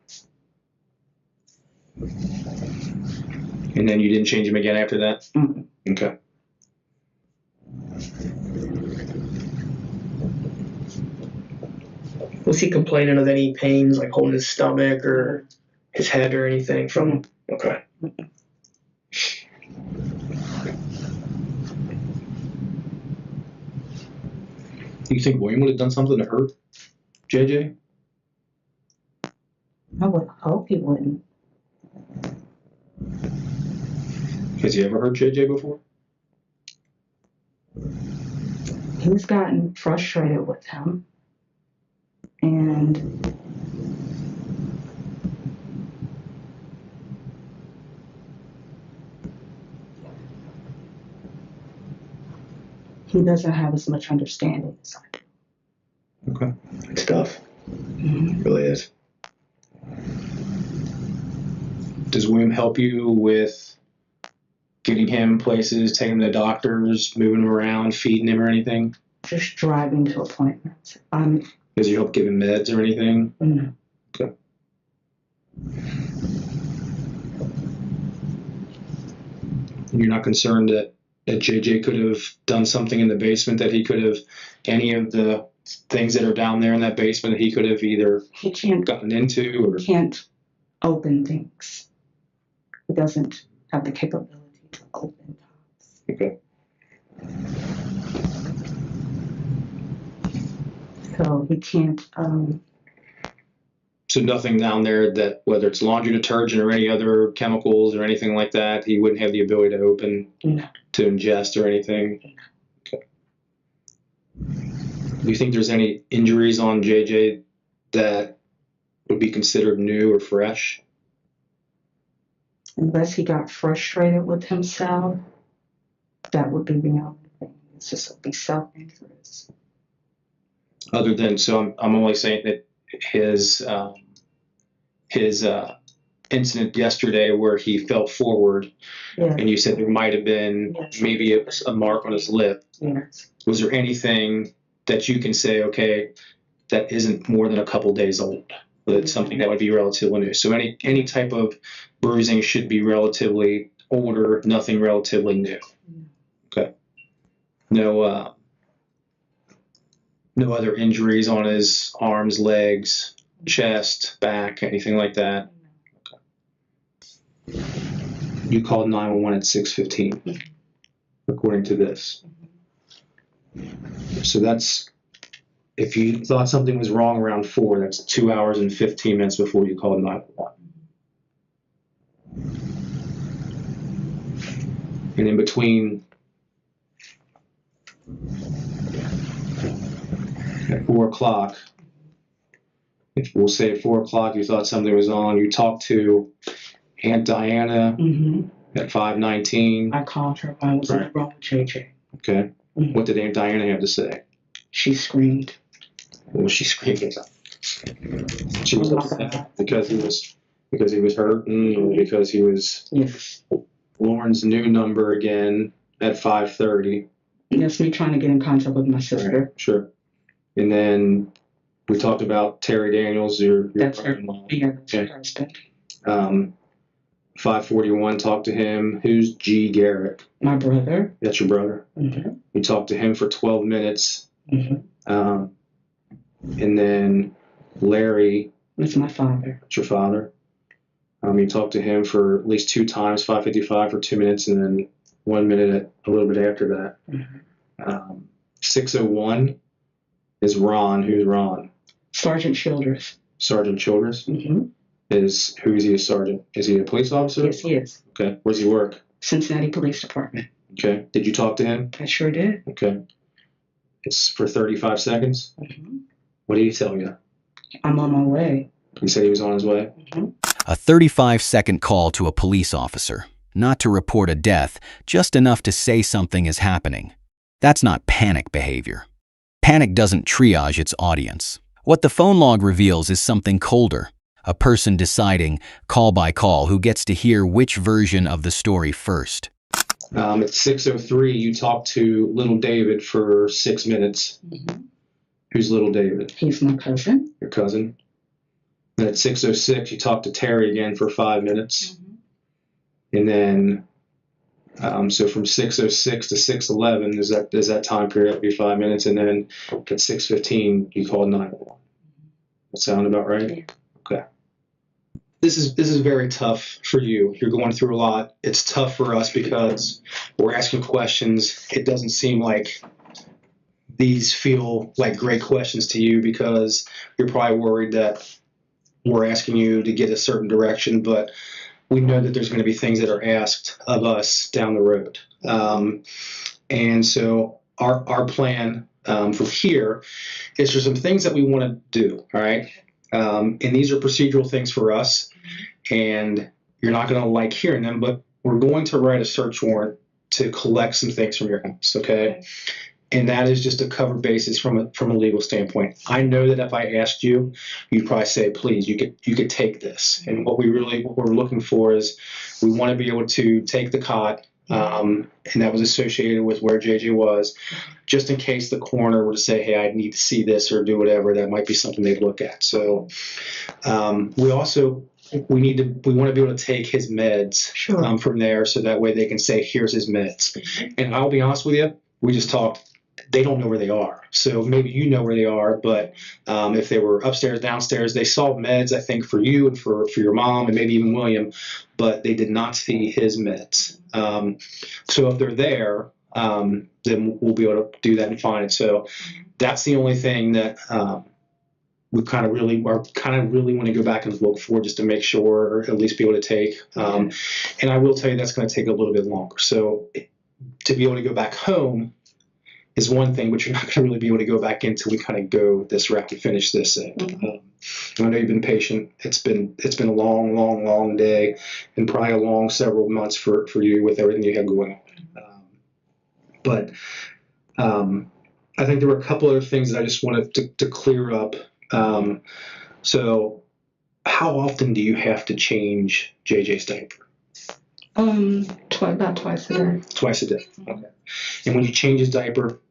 And then you didn't change him again after that? Mm-hmm. Okay. Was he complaining of any pains, like holding his stomach or his head or anything from? Okay. Do you think William would have done something to hurt JJ? I would hope he wouldn't. Has he ever hurt JJ before? He's gotten frustrated with him. And he doesn't have as much understanding as I do. Okay. It's tough. Mm-hmm. It really is. Does William help you with getting him places, taking him to doctors, moving him around, feeding him or anything? Just driving to appointments. Does he help give him meds or anything? No. Okay. You're not concerned that JJ could have done something in the basement, that he could have, any of the things that are down there in that basement, that he could have either He can't gotten into or? can't open things. He doesn't have the capability to open things. Okay. So he can't. So nothing down there that, whether it's laundry detergent or any other chemicals or anything like that, he wouldn't have the ability to open, No. to ingest or anything? Okay. Do you think there's any injuries on JJ that would be considered new or fresh? Unless he got frustrated with himself, that would be the only thing. It's just would be self-interest. Other than, so I'm only saying that his incident yesterday where he fell forward, Yes. and you said there might have been, Yes. maybe it was a mark on his lip. Yes. Was there anything that you can say, okay, that isn't more than a couple days old? That's something that would be relatively new. So any type of bruising should be relatively older, nothing relatively new. Okay. No other injuries on his arms, legs, chest, back, anything like that? Okay. You called 911 at 6:15, according to this. So that's, if you thought something was wrong around 4, that's 2 hours and 15 minutes before you called 911. And in between, at 4 o'clock, if we'll say at 4 o'clock you thought something was on, you talked to Aunt Diana at 5:19. I called her when I was on the road with JJ. Okay. Mhm. What did Aunt Diana have to say? She screamed. What was she screaming about? She was Oh my upset God. because he was hurting, or because he was Yes. Lauren's new number again at 5:30. That's me trying to get in contact with my sister. Right, sure. And then We talked about Terry Daniels, your That's her. brother-in-law. Yeah, that's her Okay. husband. 541, talked to him. Who's G. Garrett? My brother. That's your brother? Mm-hmm. You talked to him for 12 minutes. Mm-hmm. And then Larry. That's my father. That's your father. You talked to him for at least 2 times, 5:55 for 2 minutes, and then 1 minute a little bit after that. Mm-hmm. 601 is Ron. Who's Ron? Sergeant Childress. Sergeant Childress? Mm-hmm. Who is he a sergeant? Is he a police officer? Yes, he is. Okay. Where does he work? Cincinnati Police Department. Okay. Did you talk to him? I sure did. Okay. It's for 35 seconds? Mm-hmm. What did he tell you? I'm on my way. He said he was on his way? Mm-hmm. A 35-second call to a police officer, not to report a death, just enough to say something is happening. That's not panic behavior. Panic doesn't triage its audience. What the phone log reveals is something colder, a person deciding, call by call, who gets to hear which version of the story first. At 6:03, you talked to little David for 6 minutes. Mm-hmm. Who's little David? He's my cousin. Your cousin. Then at 6:06, you talked to Terry again for 5 minutes. Mm-hmm. And then, so from 6:06 to 6:11, is that time period, that'd be 5 minutes. And then at 6:15, you called 911. That sound about right? Yeah. Okay. This is very tough for you. You're going through a lot. It's tough for us because we're asking questions. It doesn't seem like these feel like great questions to you because you're probably worried that we're asking you to get a certain direction, but we know that there's going to be things that are asked of us down the road. And so our plan from here is there's some things that we want to do, all right? And these are procedural things for us, and you're not going to like hearing them, but we're going to write a search warrant to collect some things from your house, okay? And that is just to cover bases from a legal standpoint. I know that if I asked you, you'd probably say, please, you could take this. And what we're looking for is we want to be able to take the cot, and that was associated with where JJ was, just in case the coroner were to say, hey, I need to see this or do whatever, that might be something they'd look at. So we want to be able to take his meds from there, so that way they can say, here's his meds. And I'll be honest with you, we just talked. They don't know where they are. So maybe you know where they are, but if they were upstairs, downstairs, they saw meds, I think, for you and for your mom and maybe even William, but they did not see his meds. So if they're there, then we'll be able to do that and find it. So that's the only thing that we kind of really want to go back and look for, just to make sure, or at least be able to take. And I will tell you that's going to take a little bit longer. So to be able to go back home is one thing, but you're not going to really be able to go back until we kind of go this route and finish this. I know you've been patient. It's been a long day, and probably a long several months for you with everything you have going on. But I think there were a couple other things that I just wanted to clear up. So how often do you have to change JJ's diaper? About twice a day. Twice a day. Okay. And when you change his diaper,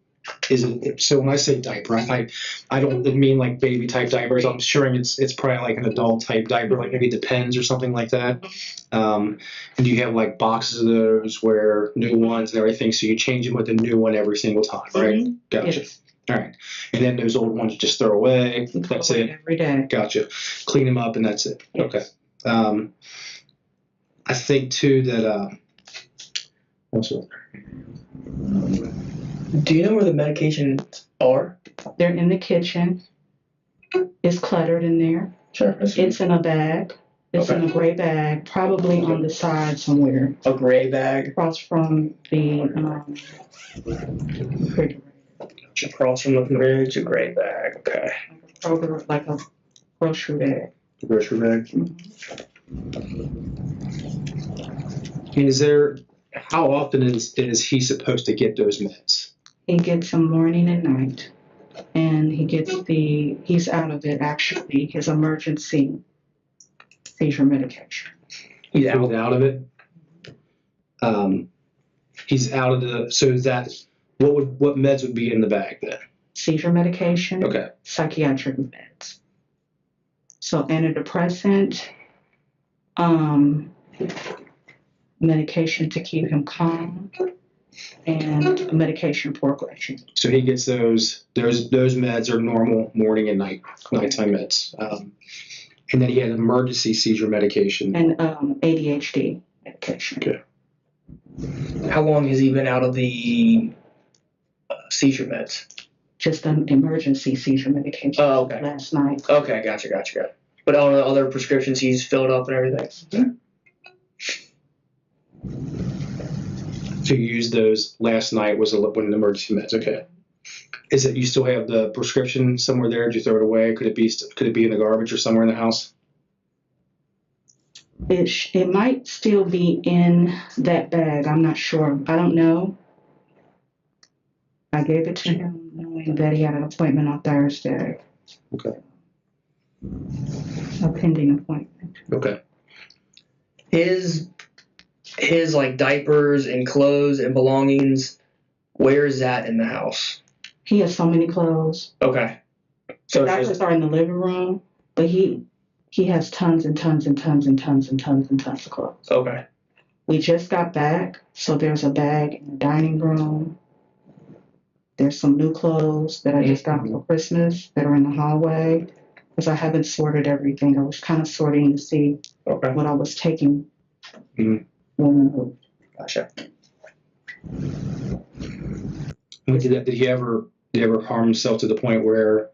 is it, so when I say diaper, I don't mean like baby type diapers. I'm sure it's probably like an adult type diaper, like maybe Depends or something like that. And do you have like boxes of those where new ones and everything, so you change them with a new one every single time, right? Mm-hmm. Gotcha. Yes. All right. And then those old ones you just throw away. That's it. Every day. Gotcha. Clean them up and that's it. Okay. I think too that also. Do you know where the medications are? They're in the kitchen. It's cluttered in there. Sure. It's in a bag. It's in a gray bag, probably on the side somewhere. A gray bag? Across from the refrigerator. Across from the fridge, a gray bag. Okay. Like a grocery bag. Grocery bag. Mm-hmm. And is there, how often is he supposed to get those meds? He gets them morning and night. And he's out of it actually, his emergency seizure medication. He's out of it? He's out of the, so is that, what meds would be in the bag then? seizure medication, Okay. psychiatric meds. So antidepressant, medication to keep him calm, and medication for aggression. So he gets those meds are normal morning and nighttime meds. And then he had emergency seizure medication. And ADHD medication. Okay. How long has he been out of the seizure meds? Just an emergency seizure medication. Oh, okay. Last night. Okay, gotcha. But all the other prescriptions he's filled up and everything? So you used those last night was when an emergency meds. Okay. Is it you still have the prescription somewhere there? Did you throw it away? Could it be in the garbage or somewhere in the house? It might still be in that bag. I'm not sure. I don't know. I gave it to him knowing that he had an appointment on Thursday. Okay. A pending appointment. Okay. His like diapers and clothes and belongings, where is that in the house? He has so many clothes. Okay. So Diapers are in the living room, but he has tons and tons and tons and tons and tons and tons of clothes. okay. We just got back, so there's a bag in the dining room. There's some new clothes that I just got for Christmas that are in the hallway because I haven't sorted everything. I was kind of sorting to see Okay. what I was taking Mhm. when we moved. Gotcha. Did he ever harm himself to the point where,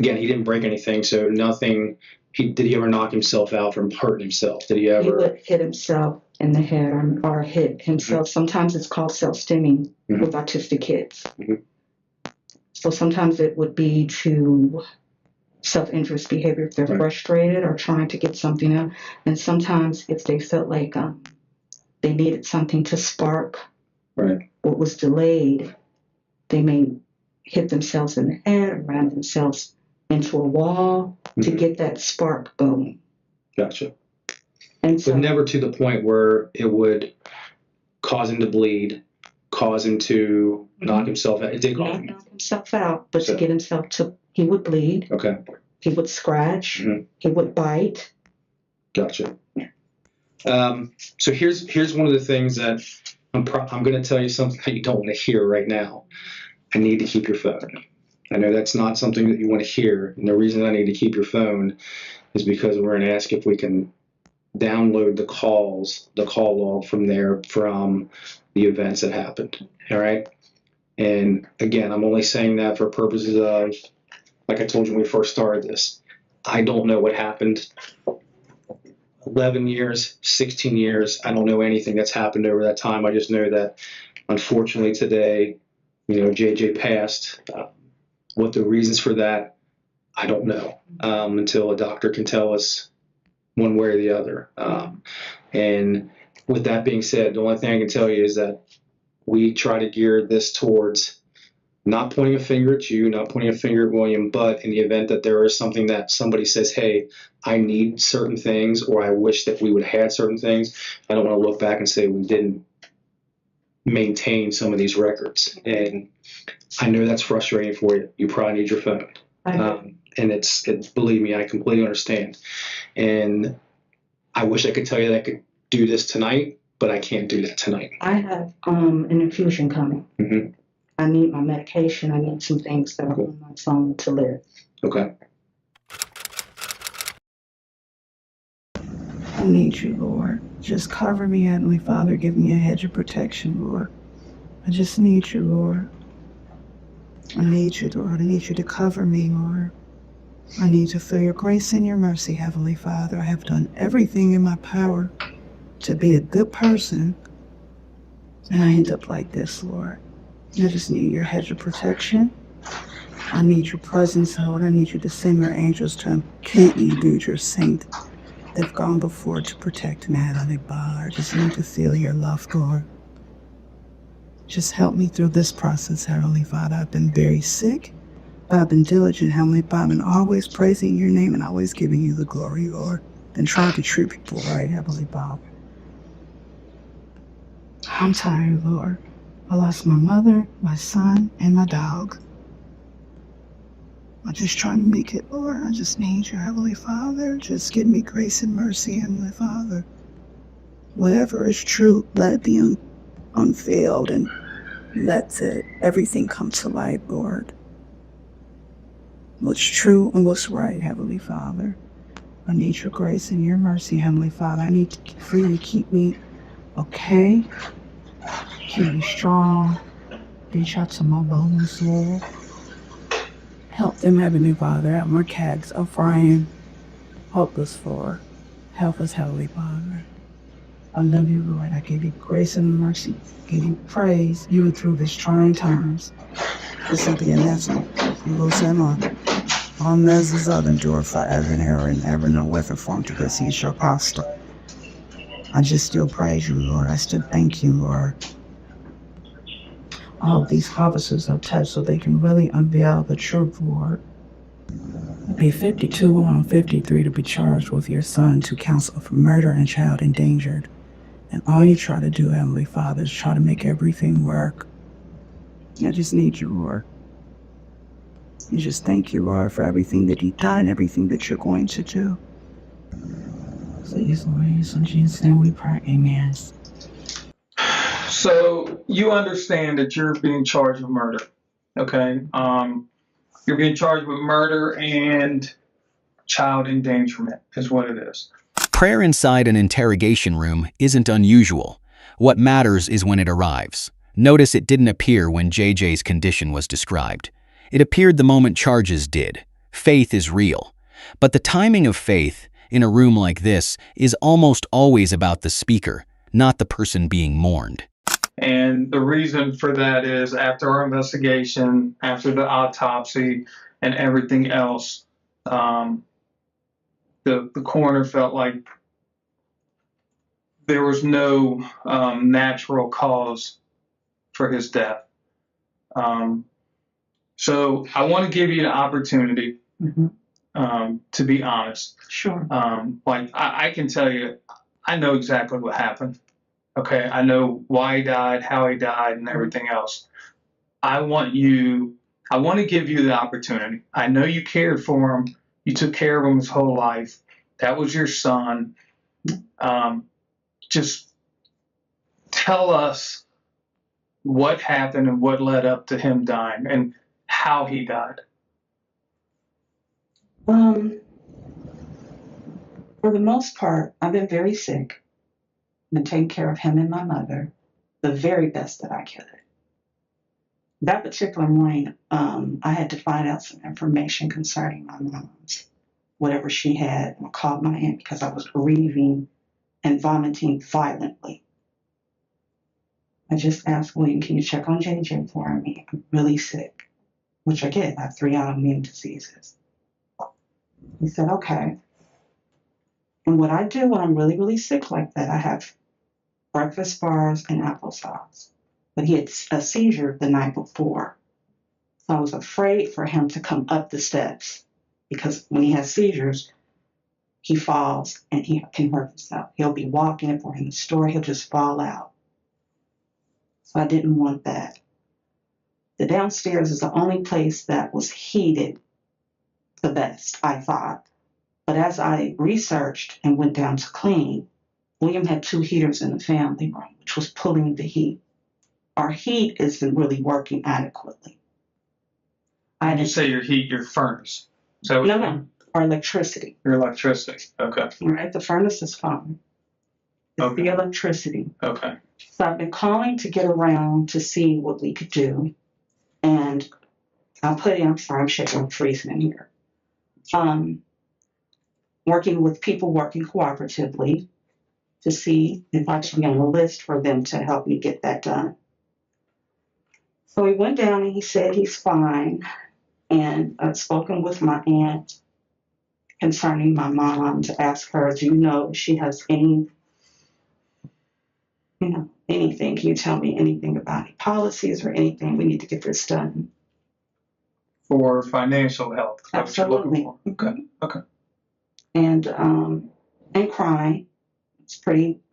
again, he didn't break anything, so nothing. Did he ever knock himself out from hurting himself? Did he ever? He would hit himself in the head or hit himself. Sometimes it's called self-stimming with autistic kids. So sometimes it would be to self-interest behavior if they're frustrated or trying to get something out. And sometimes if they felt like they needed something to spark what was delayed, they may hit themselves in the head or ram themselves into a wall to get that spark going. Gotcha. And so But never to the point where it would cause him to bleed, cause him to knock himself out. It did not knock himself out, but to get himself to, he would bleed. Okay. He would scratch. He would bite. Gotcha. So here's one of the things that I'm going to tell you something that you don't want to hear right now. I need to keep your phone. I know that's not something that you want to hear, and the reason I need to keep your phone is because we're going to ask if we can download the call log from there from the events that happened. All right. And again, I'm only saying that for purposes of, like I told you when we first started this, I don't know what happened 11 years, 16 years. I don't know anything that's happened over that time. I just know that unfortunately today, JJ passed. What the reasons for that, I don't know until a doctor can tell us one way or the other. And with that being said, the only thing I can tell you is that we try to gear this towards not pointing a finger at you, not pointing a finger at William, but in the event that there is something that somebody says, hey, I need certain things, or I wish that we would have had certain things, I don't want to look back and say we didn't maintain some of these records. And I know that's frustrating for you. You probably need your phone. And believe me, I completely understand. And I wish I could tell you that I could do this tonight, but I can't do that tonight. I have an infusion coming. I need my medication. I need some things that are on my phone to live. Okay. I need you, Lord. Just cover me, Heavenly Father. Give me a hedge of protection, Lord. I just need you, Lord. I need you, Lord. I need you to cover me, Lord. I need to feel your grace and your mercy, Heavenly Father. I have done everything in my power to be a good person, and I end up like this, Lord. I just need your hedge of protection. I need your presence, Lord. I need you to send your angels to encamp me, dude, your saint. They've gone before to protect Natalie Barr. I just need to feel your love, Lord. Just help me through this process, Heavenly Father. I've been very sick, but I've been diligent, Heavenly Father, and always praising your name and always giving you the glory, Lord, and trying to treat people right, Heavenly Father. I'm tired, Lord. I lost my mother, my son, and my dog. I'm just trying to make it, Lord. I just need you, Heavenly Father. Just give me grace and mercy, Heavenly Father. Whatever is true, let it be unveiled and let everything come to light, Lord. What's true and what's right, Heavenly Father. I need your grace and your mercy, Heavenly Father. I need for you to keep me okay, keep me strong, reach out to my bones, Lord. Help them, Heavenly Father, at my cags of Ryan. Help us, Lord. Help us, Heavenly Father. I love you, Lord. I give you grace and mercy. I give you praise, even through these trying times. This will be a lesson. You will send on measures of endure forever and ever and ever, no weapon formed against you shall prosper. I just still praise you, Lord. I still thank you, Lord. All of these officers are touched so they can really unveil the truth, Lord. Be 52 on 53 to be charged with your son to counsel for murder and child endangered. And all you try to do, Heavenly Father, is try to make everything work. I just need you, Lord. You just thank you, Lord, for everything that you've done and everything that you're going to do. Please, Lord, in Jesus' name we pray. Amen. So you understand that you're being charged with murder, okay? You're being charged with murder and child endangerment is what it is. Prayer inside an interrogation room isn't unusual. What matters is when it arrives. Notice it didn't appear when JJ's condition was described. It appeared the moment charges did. Faith is real. But the timing of faith in a room like this is almost always about the speaker, not the person being mourned. And the reason for that is after our investigation, after the autopsy and everything else, the coroner felt like there was no natural cause for his death. So I want to give you an opportunity to be honest. Sure. Like I can tell you, I know exactly what happened. Okay, I know why he died, how he died, and everything else. I want to give you the opportunity. I know you cared for him. You took care of him his whole life. That was your son. Just tell us what happened and what led up to him dying and how he died. For the most part, I've been very sick. I've been taking care of him and my mother the very best that I could. That particular morning, I had to find out some information concerning my mom's, whatever she had. I called my aunt because I was grieving and vomiting violently. I just asked William, can you check on JJ for me? I'm really sick, which I did. I have 3 autoimmune diseases. He said, okay. And what I do when I'm really, really sick like that, I have breakfast bars and applesauce. But he had a seizure the night before. So I was afraid for him to come up the steps because when he has seizures, he falls and he can hurt himself. He'll be walking if we're in the store, he'll just fall out. So I didn't want that. The downstairs is the only place that was heated the best, I thought. But as I researched and went down to clean, William had 2 heaters in the family room, which was pulling the heat. Our heat isn't really working adequately. When you say your heat, your furnace. So No, our electricity. Your electricity. Okay. All right, the furnace is fine. It's the electricity. Okay. So I've been calling to get around to see what we could do. And I'm sorry, I'm shaking, I'm freezing in here. Working with people working cooperatively to see if I should be on the list for them to help me get that done. So he went down and he said he's fine. And I've spoken with my aunt concerning my mom to ask her, do you know if she has any, anything? Can you tell me anything about any policies or anything? We need to get this done. For financial help. Absolutely. Okay. And crying. It's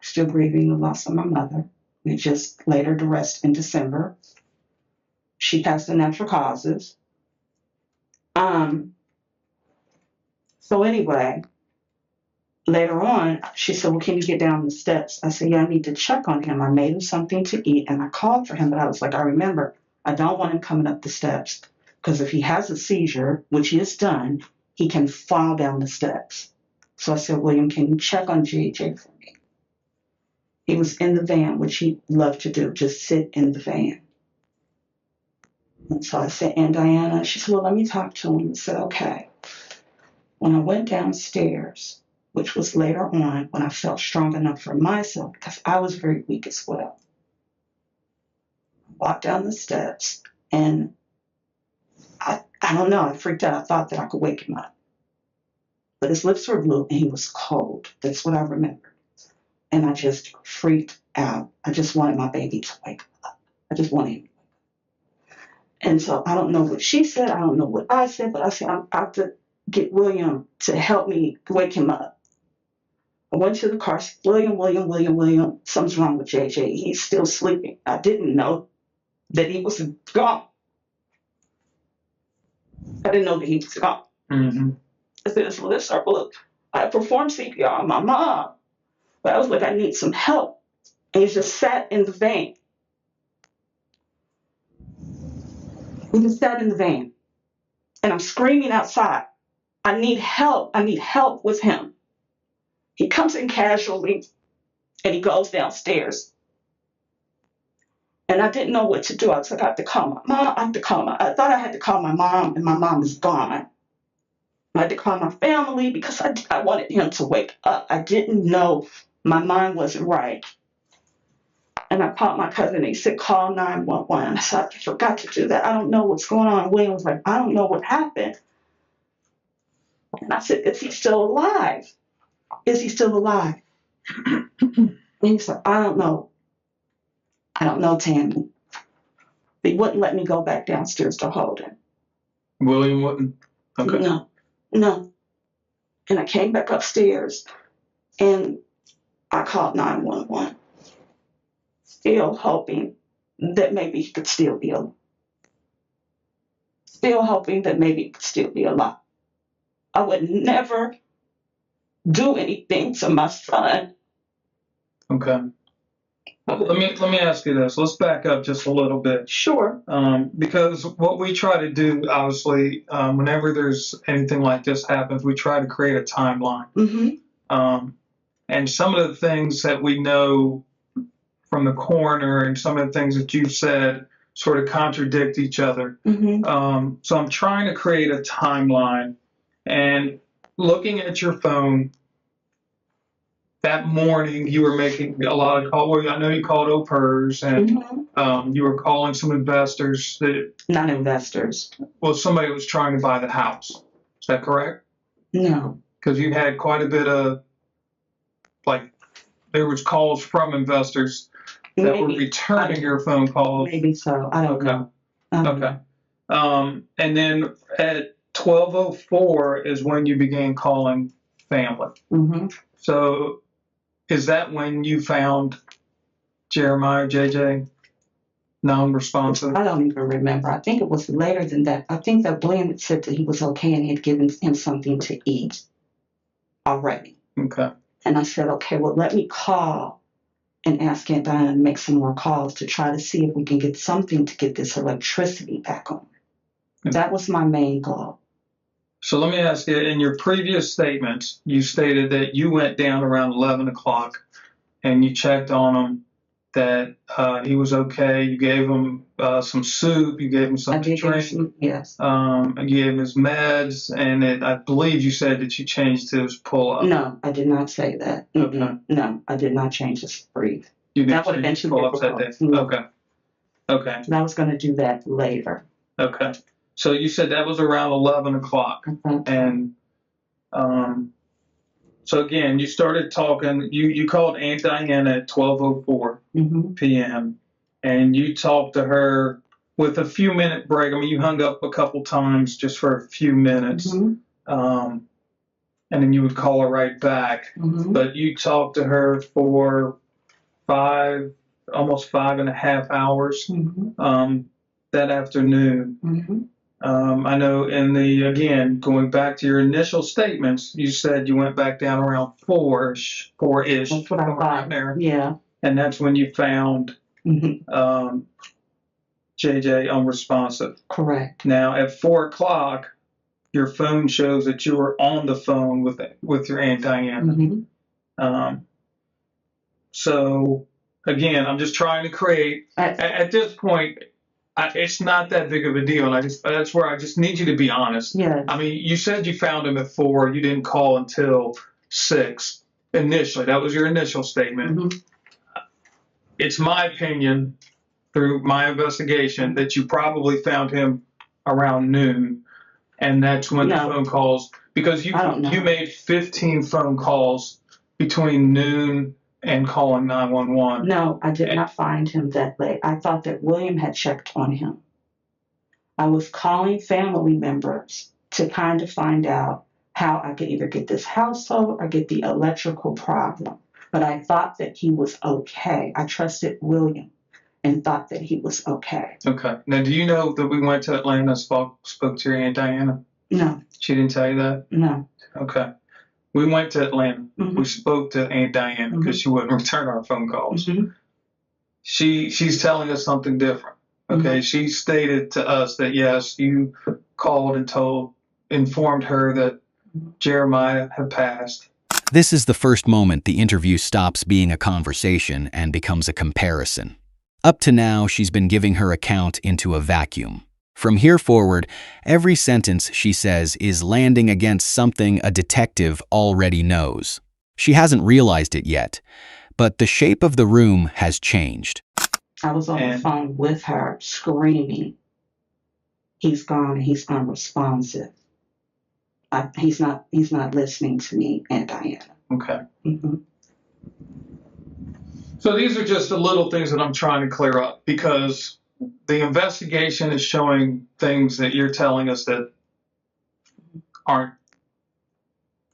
still grieving the loss of my mother. We just laid her to rest in December. She passed the natural causes. So anyway, later on, she said, well, can you get down the steps? I said, yeah, I need to check on him. I made him something to eat and I called for him, but I was like, I remember, I don't want him coming up the steps because if he has a seizure, which he has done, he can fall down the steps. So I said, William, can you check on JJ for me? He was in the van, which he loved to do, just sit in the van. And so I said, and Diana, she said, well, let me talk to him. I said, okay. When I went downstairs, which was later on when I felt strong enough for myself, because I was very weak as well, I walked down the steps and I don't know, I freaked out. I thought that I could wake him up. But his lips were blue and he was cold. That's what I remember. And I just freaked out. I just wanted my baby to wake up. I just wanted him. And so I don't know what she said. I don't know what I said, but I said, I have to get William to help me wake him up. I went to the car, said, William, something's wrong with JJ. He's still sleeping. I didn't know that he was gone. I didn't know that he was gone. Mm-hmm. I said, his lips are blue. I performed CPR on my mom, but I was like, I need some help. And he just sat in the van. He just sat in the van. And I'm screaming outside. I need help. I need help with him. He comes in casually and he goes downstairs. And I didn't know what to do. I was like, I have to call my mom. I thought I had to call my mom, and my mom is gone. I had to call my family because I wanted him to wake up. I didn't know. My mind wasn't right. And I called my cousin and he said, call 911. I said, I forgot to do that. I don't know what's going on. William was like, I don't know what happened. And I said, is he still alive? Is he still alive? And he said, I don't know. I don't know, Tammy. They wouldn't let me go back downstairs to hold him. William wouldn't? Okay. No. And I came back upstairs and I called 911. Still hoping that maybe he could still be alive. Still hoping that maybe he could still be alive. I would never do anything to my son. Okay. Let me ask you this. Let's back up just a little bit. Sure. Because what we try to do, obviously, whenever there's anything like this happens, we try to create a timeline. Mm-hmm. And some of the things that we know from the coroner and some of the things that you've said sort of contradict each other. Mm-hmm. So I'm trying to create a timeline. And looking at your phone, that morning you were making a lot of calls. I know you called au pairs and you were calling some investors that. Not investors. Well, somebody was trying to buy the house. Is that correct? No. Because you had quite a bit of, like, there was calls from investors that were returning your phone calls. Maybe so. I don't know. Okay. And then at 12:04 is when you began calling family. Mm-hmm. So is that when you found Jeremiah, JJ, non-responsive? I don't even remember. I think it was later than that. I think that William had said that he was okay and he had given him something to eat already. Okay. And I said, okay, well, let me call and ask Aunt Diana to make some more calls to try to see if we can get something to get this electricity back on. Okay. That was my main goal. So let me ask you, in your previous statements, you stated that you went down around 11 o'clock and you checked on him, that he was okay. You gave him some soup. You gave him something to drink. Yes. And you gave him his meds. And I believe you said that you changed his pull-up. No, I did not say that. Okay. No, I did not change his breathe. That would have been too difficult. Okay. Okay. And I was going to do that later. Okay. So you said that was around 11 o'clock. And so again, you started talking, you called Aunt Diana at 12:04 p.m. and you talked to her with a few minute break. I mean, you hung up a couple times just for a few minutes. And then you would call her right back. But you talked to her for almost 5.5 hours that afternoon. I know again, going back to your initial statements, you said you went back down around four-ish. That's what I thought. There. Yeah. And that's when you found JJ unresponsive. Correct. Now at 4 o'clock, your phone shows that you were on the phone with your Aunt Diana. So again, I'm just trying to create. At this point, it's not that big of a deal, and that's where I just need you to be honest. Yeah. I mean, you said you found him at 4. You didn't call until 6 initially. That was your initial statement. It's my opinion, through my investigation, that you probably found him around noon, and that's when the phone calls, because you made 15 phone calls between noon and calling 911. No, I did not find him that late. I thought that William had checked on him. I was calling family members to kind of find out how I could either get this household or get the electrical problem. But I thought that he was okay. I trusted William and thought that he was okay. Okay. Now, do you know that we went to Atlanta and spoke to your Aunt Diana? No. She didn't tell you that? No. Okay. We went to Atlanta. We spoke to Aunt Diana because she wouldn't return our phone calls. She's telling us something different. Okay. She stated to us that, yes, you called and informed her that Jeremiah had passed. This is the first moment the interview stops being a conversation and becomes a comparison. Up to now, she's been giving her account into a vacuum. From here forward, every sentence she says is landing against something a detective already knows. She hasn't realized it yet, but the shape of the room has changed. I was on the phone with her, screaming, "He's gone and he's unresponsive. He's not listening to me, Aunt Diana." Okay. So these are just the little things that I'm trying to clear up, because the investigation is showing things that you're telling us that aren't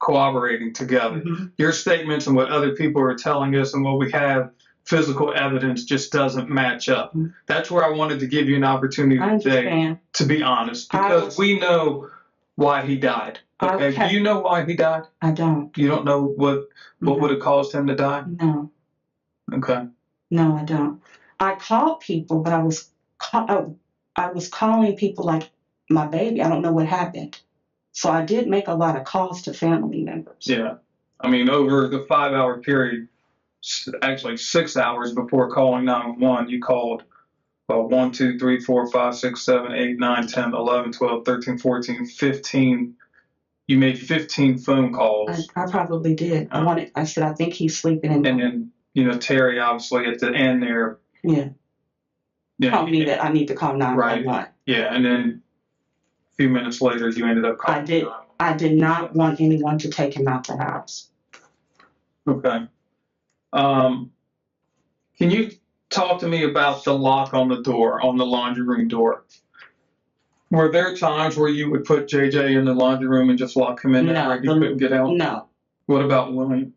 corroborating together. Your statements and what other people are telling us and what we have physical evidence just doesn't match up. That's where I wanted to give you an opportunity today to be honest, because we know why he died. Okay. Do you know why he died? I don't. You don't know what would have caused him to die? No. Okay. No, I don't. I called people, but I was calling people like my baby. I don't know what happened. So I did make a lot of calls to family members. Yeah. I mean, over the 5-hour period, actually 6 hours before calling 911, you called 1, 2, 3, 4, 5, 6, 7, 8, 9, 10, 11, 12, 13, 14, 15. You made 15 phone calls. I probably did. I said, I think he's sleeping in. And then, Terry, obviously, at the end there. Yeah. Told me that I need to call 911. Right. Yeah. And then a few minutes later, you ended up calling. I did not want anyone to take him out the house. Okay. Can you talk to me about the lock on the door, on the laundry room door? Were there times where you would put JJ in the laundry room and just lock him in there where he couldn't get out? No. What about William?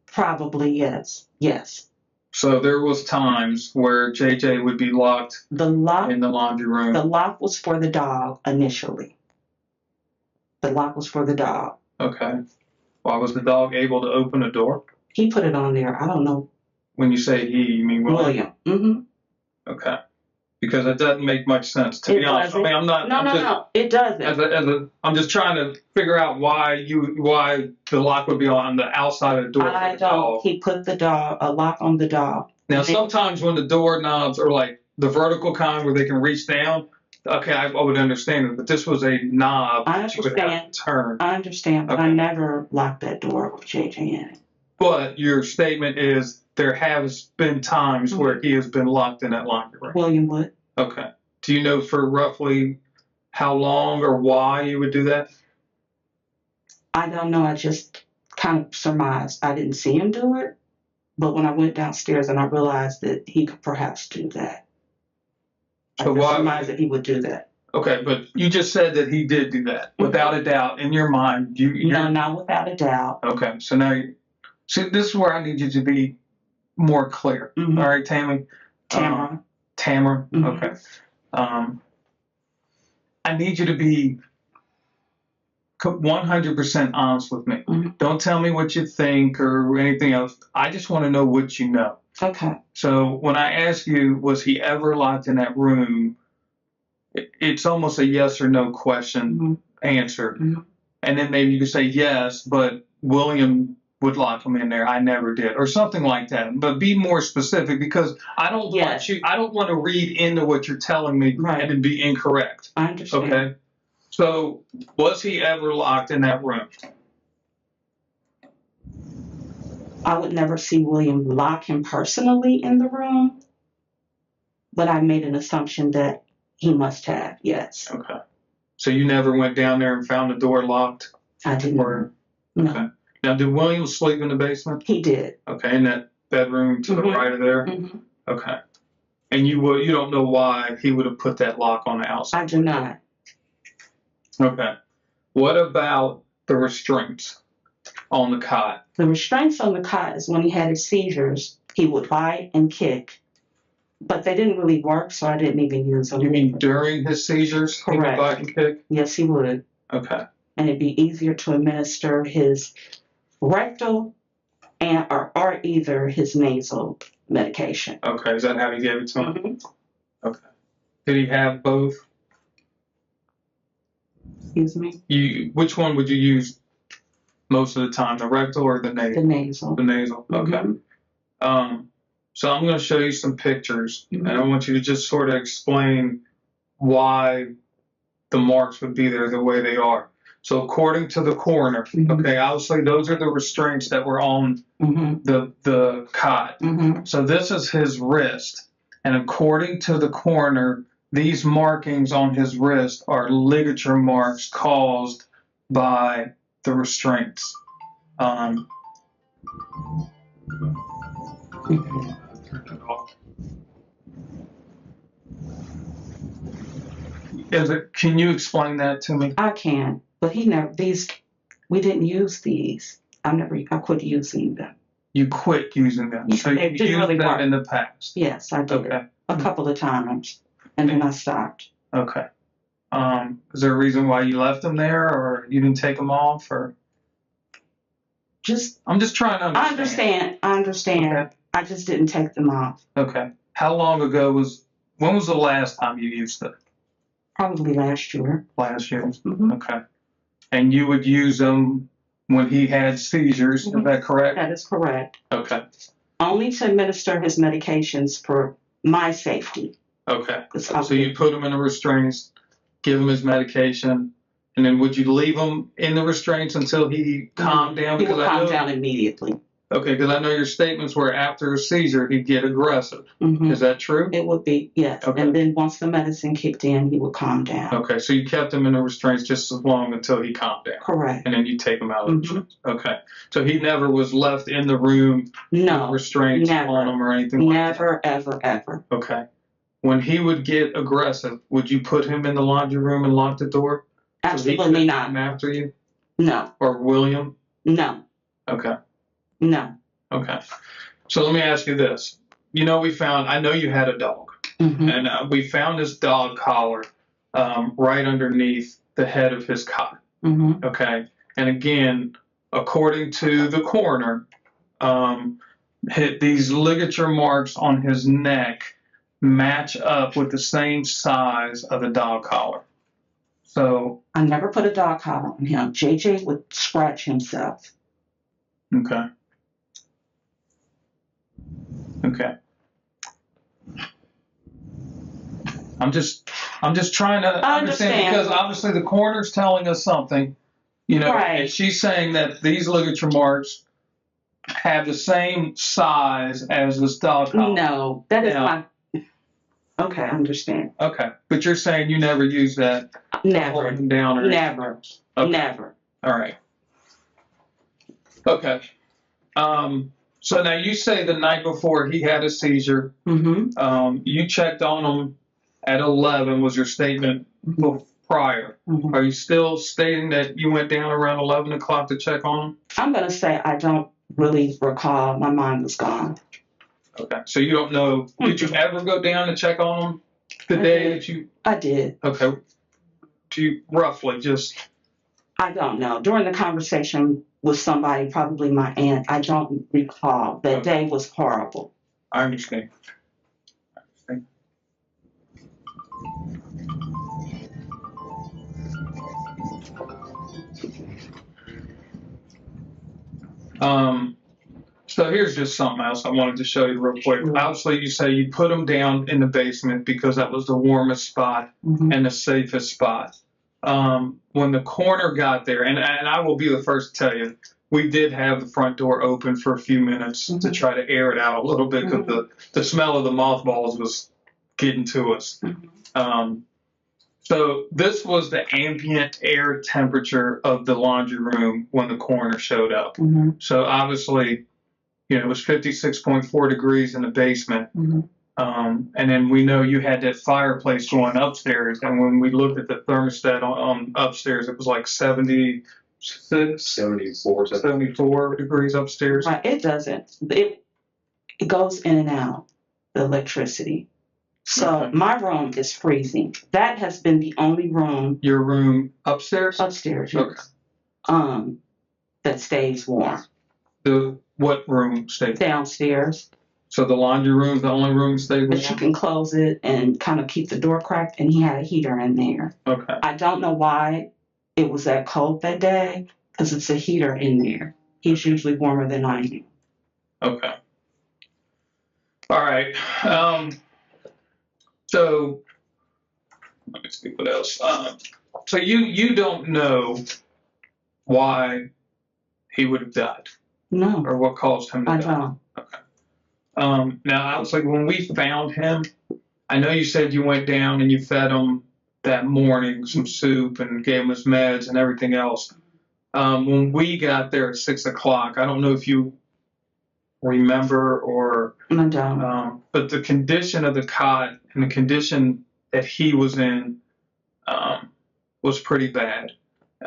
Probably yes. Yes. So there was times where JJ would be locked in the laundry room. The lock was for the dog initially. The lock was for the dog. Okay. Why was the dog able to open a door? He put it on there. I don't know. When you say he, you mean William? Mm-hmm. Okay. Because it doesn't make much sense, to be honest. I mean, I'm not. No, it doesn't. I'm just trying to figure out why the lock would be on the outside of the door. I don't. He put a lock on the dog. Now, sometimes when the door knobs are like the vertical kind where they can reach down, okay, I would understand it. But this was a knob that you would have to turn. I understand, but I never locked that door with JJ in it. But your statement is there has been times where he has been locked in that laundry room. William would. Okay. Do you know for roughly how long or why you would do that? I don't know. I just kind of surmised. I didn't see him do it, but when I went downstairs and I realized that he could perhaps do that, so I surmised that he would do that. Okay, but you just said that he did do that without a doubt in your mind. No, not without a doubt. Okay, so now, this is where I need you to be more clear. All right, Tammy? Tamara. Tamara. Okay. I need you to be 100% honest with me. Mm-hmm. Don't tell me what you think or anything else. I just want to know what you know. Okay. So when I ask you, was he ever locked in that room? It's almost a yes or no question answer. Mm-hmm. And then maybe you could say yes, but William would lock him in there. I never did, or something like that. But be more specific, because I don't want to read into what you're telling me and then be incorrect. I understand. Okay. So was he ever locked in that room? I would never see William lock him personally in the room, but I made an assumption that he must have, yes. Okay. So you never went down there and found the door locked? I didn't. Or, no. Okay. Now, did William sleep in the basement? He did. Okay, in that bedroom to the right of there? Mm-hmm. Okay. And you don't know why he would have put that lock on the outside? I do not. Okay. What about the restraints on the cot? The restraints on the cot is when he had his seizures, he would bite and kick, but they didn't really work, so I didn't even use them. You mean during his seizures? Correct. He would bite and kick? Yes, he would. Okay. And it'd be easier to administer his rectal or either his nasal medication. Okay. Is that how you gave it to him? Mm-hmm. Okay. Did he have both? Excuse me? Which one would you use most of the time, the rectal or the nasal? The nasal. The nasal. Okay. Mm-hmm. So I'm going to show you some pictures, and I want you to just sort of explain why the marks would be there the way they are. So according to the coroner, okay, obviously those are the restraints that were on the cot. So this is his wrist, and according to the coroner, these markings on his wrist are ligature marks caused by the restraints. Can you explain that to me? I can, but we didn't use these. I quit using them. You quit using them. So you used really them work. in the past? Yes, I did. Okay. A couple of times, and then I stopped. Okay. Is there a reason why you left them there, or you didn't take them off, or? I'm just trying to understand. I understand. Okay. I just didn't take them off. Okay. How long ago when was the last time you used them? Probably last year. Last year? Okay. And you would use them when he had seizures, is that correct? That is correct. Okay. Only to administer his medications for my safety. Okay. So you put him in the restraints, give him his medication, and then would you leave him in the restraints until he calmed down? He would calm down immediately. Okay, because I know your statements were after a seizure, he'd get aggressive. Is that true? It would be, yes. Okay. And then once the medicine kicked in, he would calm down. Okay, so you kept him in the restraints just as long until he calmed down. Correct. And then you take him out of the restraints. Okay. So he never was left in the room with restraints on him or anything like that? Never, ever, ever. Okay. When he would get aggressive, would you put him in the laundry room and lock the door? Absolutely not. Come after you? No. Or William? No. Okay. No. Okay. So let me ask you this. I know you had a dog, and we found this dog collar right underneath the head of his cot. Okay. And again, according to the coroner, these ligature marks on his neck match up with the same size of the dog collar. So I never put a dog collar on him. JJ would scratch himself. Okay. Okay. I'm just trying to understand, because obviously the coroner's telling us something, right. And she's saying that these ligature marks have the same size as this dog collar. No, that is not. Okay, I understand. Okay, but you're saying you never used that? Never. Hold him down or never. Okay. Never. All right. Okay. So now you say the night before he had a seizure, you checked on him at 11 was your statement prior. Are you still stating that you went down around 11 o'clock to check on him? I'm going to say I don't really recall. My mind was gone. Okay. So you don't know, did you ever go down to check on him the day that you? I did. Okay. do you roughly just? I don't know. During the conversation with somebody, probably my aunt, I don't recall. That day was horrible. I understand. So here's just something else I wanted to show you real quick. Obviously, you say you put him down in the basement because that was the warmest spot and the safest spot. When the coroner got there, and I will be the first to tell you, we did have the front door open for a few minutes to try to air it out a little bit because the smell of the mothballs was getting to us. So this was the ambient air temperature of the laundry room when the coroner showed up. So obviously, it was 56.4 degrees in the basement. And then we know you had that fireplace going upstairs. And when we looked at the thermostat on upstairs, it was like 74 degrees upstairs. Right. It doesn't. It goes in and out, the electricity. So my room is freezing. That has been the only room. Your room upstairs? Upstairs, yes. That stays warm. What room stays? Downstairs. So the laundry room is the only room that stays warm? But you can close it and kind of keep the door cracked, and he had a heater in there. Okay. I don't know why it was that cold that day, because it's a heater in there. He's usually warmer than I am. Okay. All right. So let me see what else. So you don't know why he would have died? No. Or what caused him to die? I don't. Okay. Now, I was like, when we found him, I know you said you went down and you fed him that morning some soup and gave him his meds and everything else. When we got there at 6 o'clock, I don't know if you remember or. I don't. But the condition of the cot and the condition that he was in was pretty bad.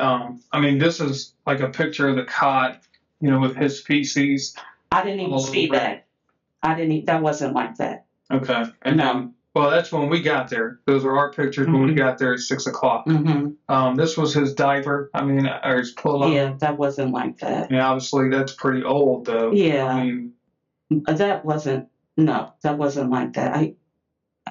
I mean, this is like a picture of the cot, with his feces. I didn't even see that. That wasn't like that. Okay. And then, well, that's when we got there. Those are our pictures when we got there at 6 o'clock. This was his diaper. I mean, or his pull-up. Yeah, that wasn't like that. Yeah, obviously that's pretty old, though. Yeah. I mean, that wasn't like that.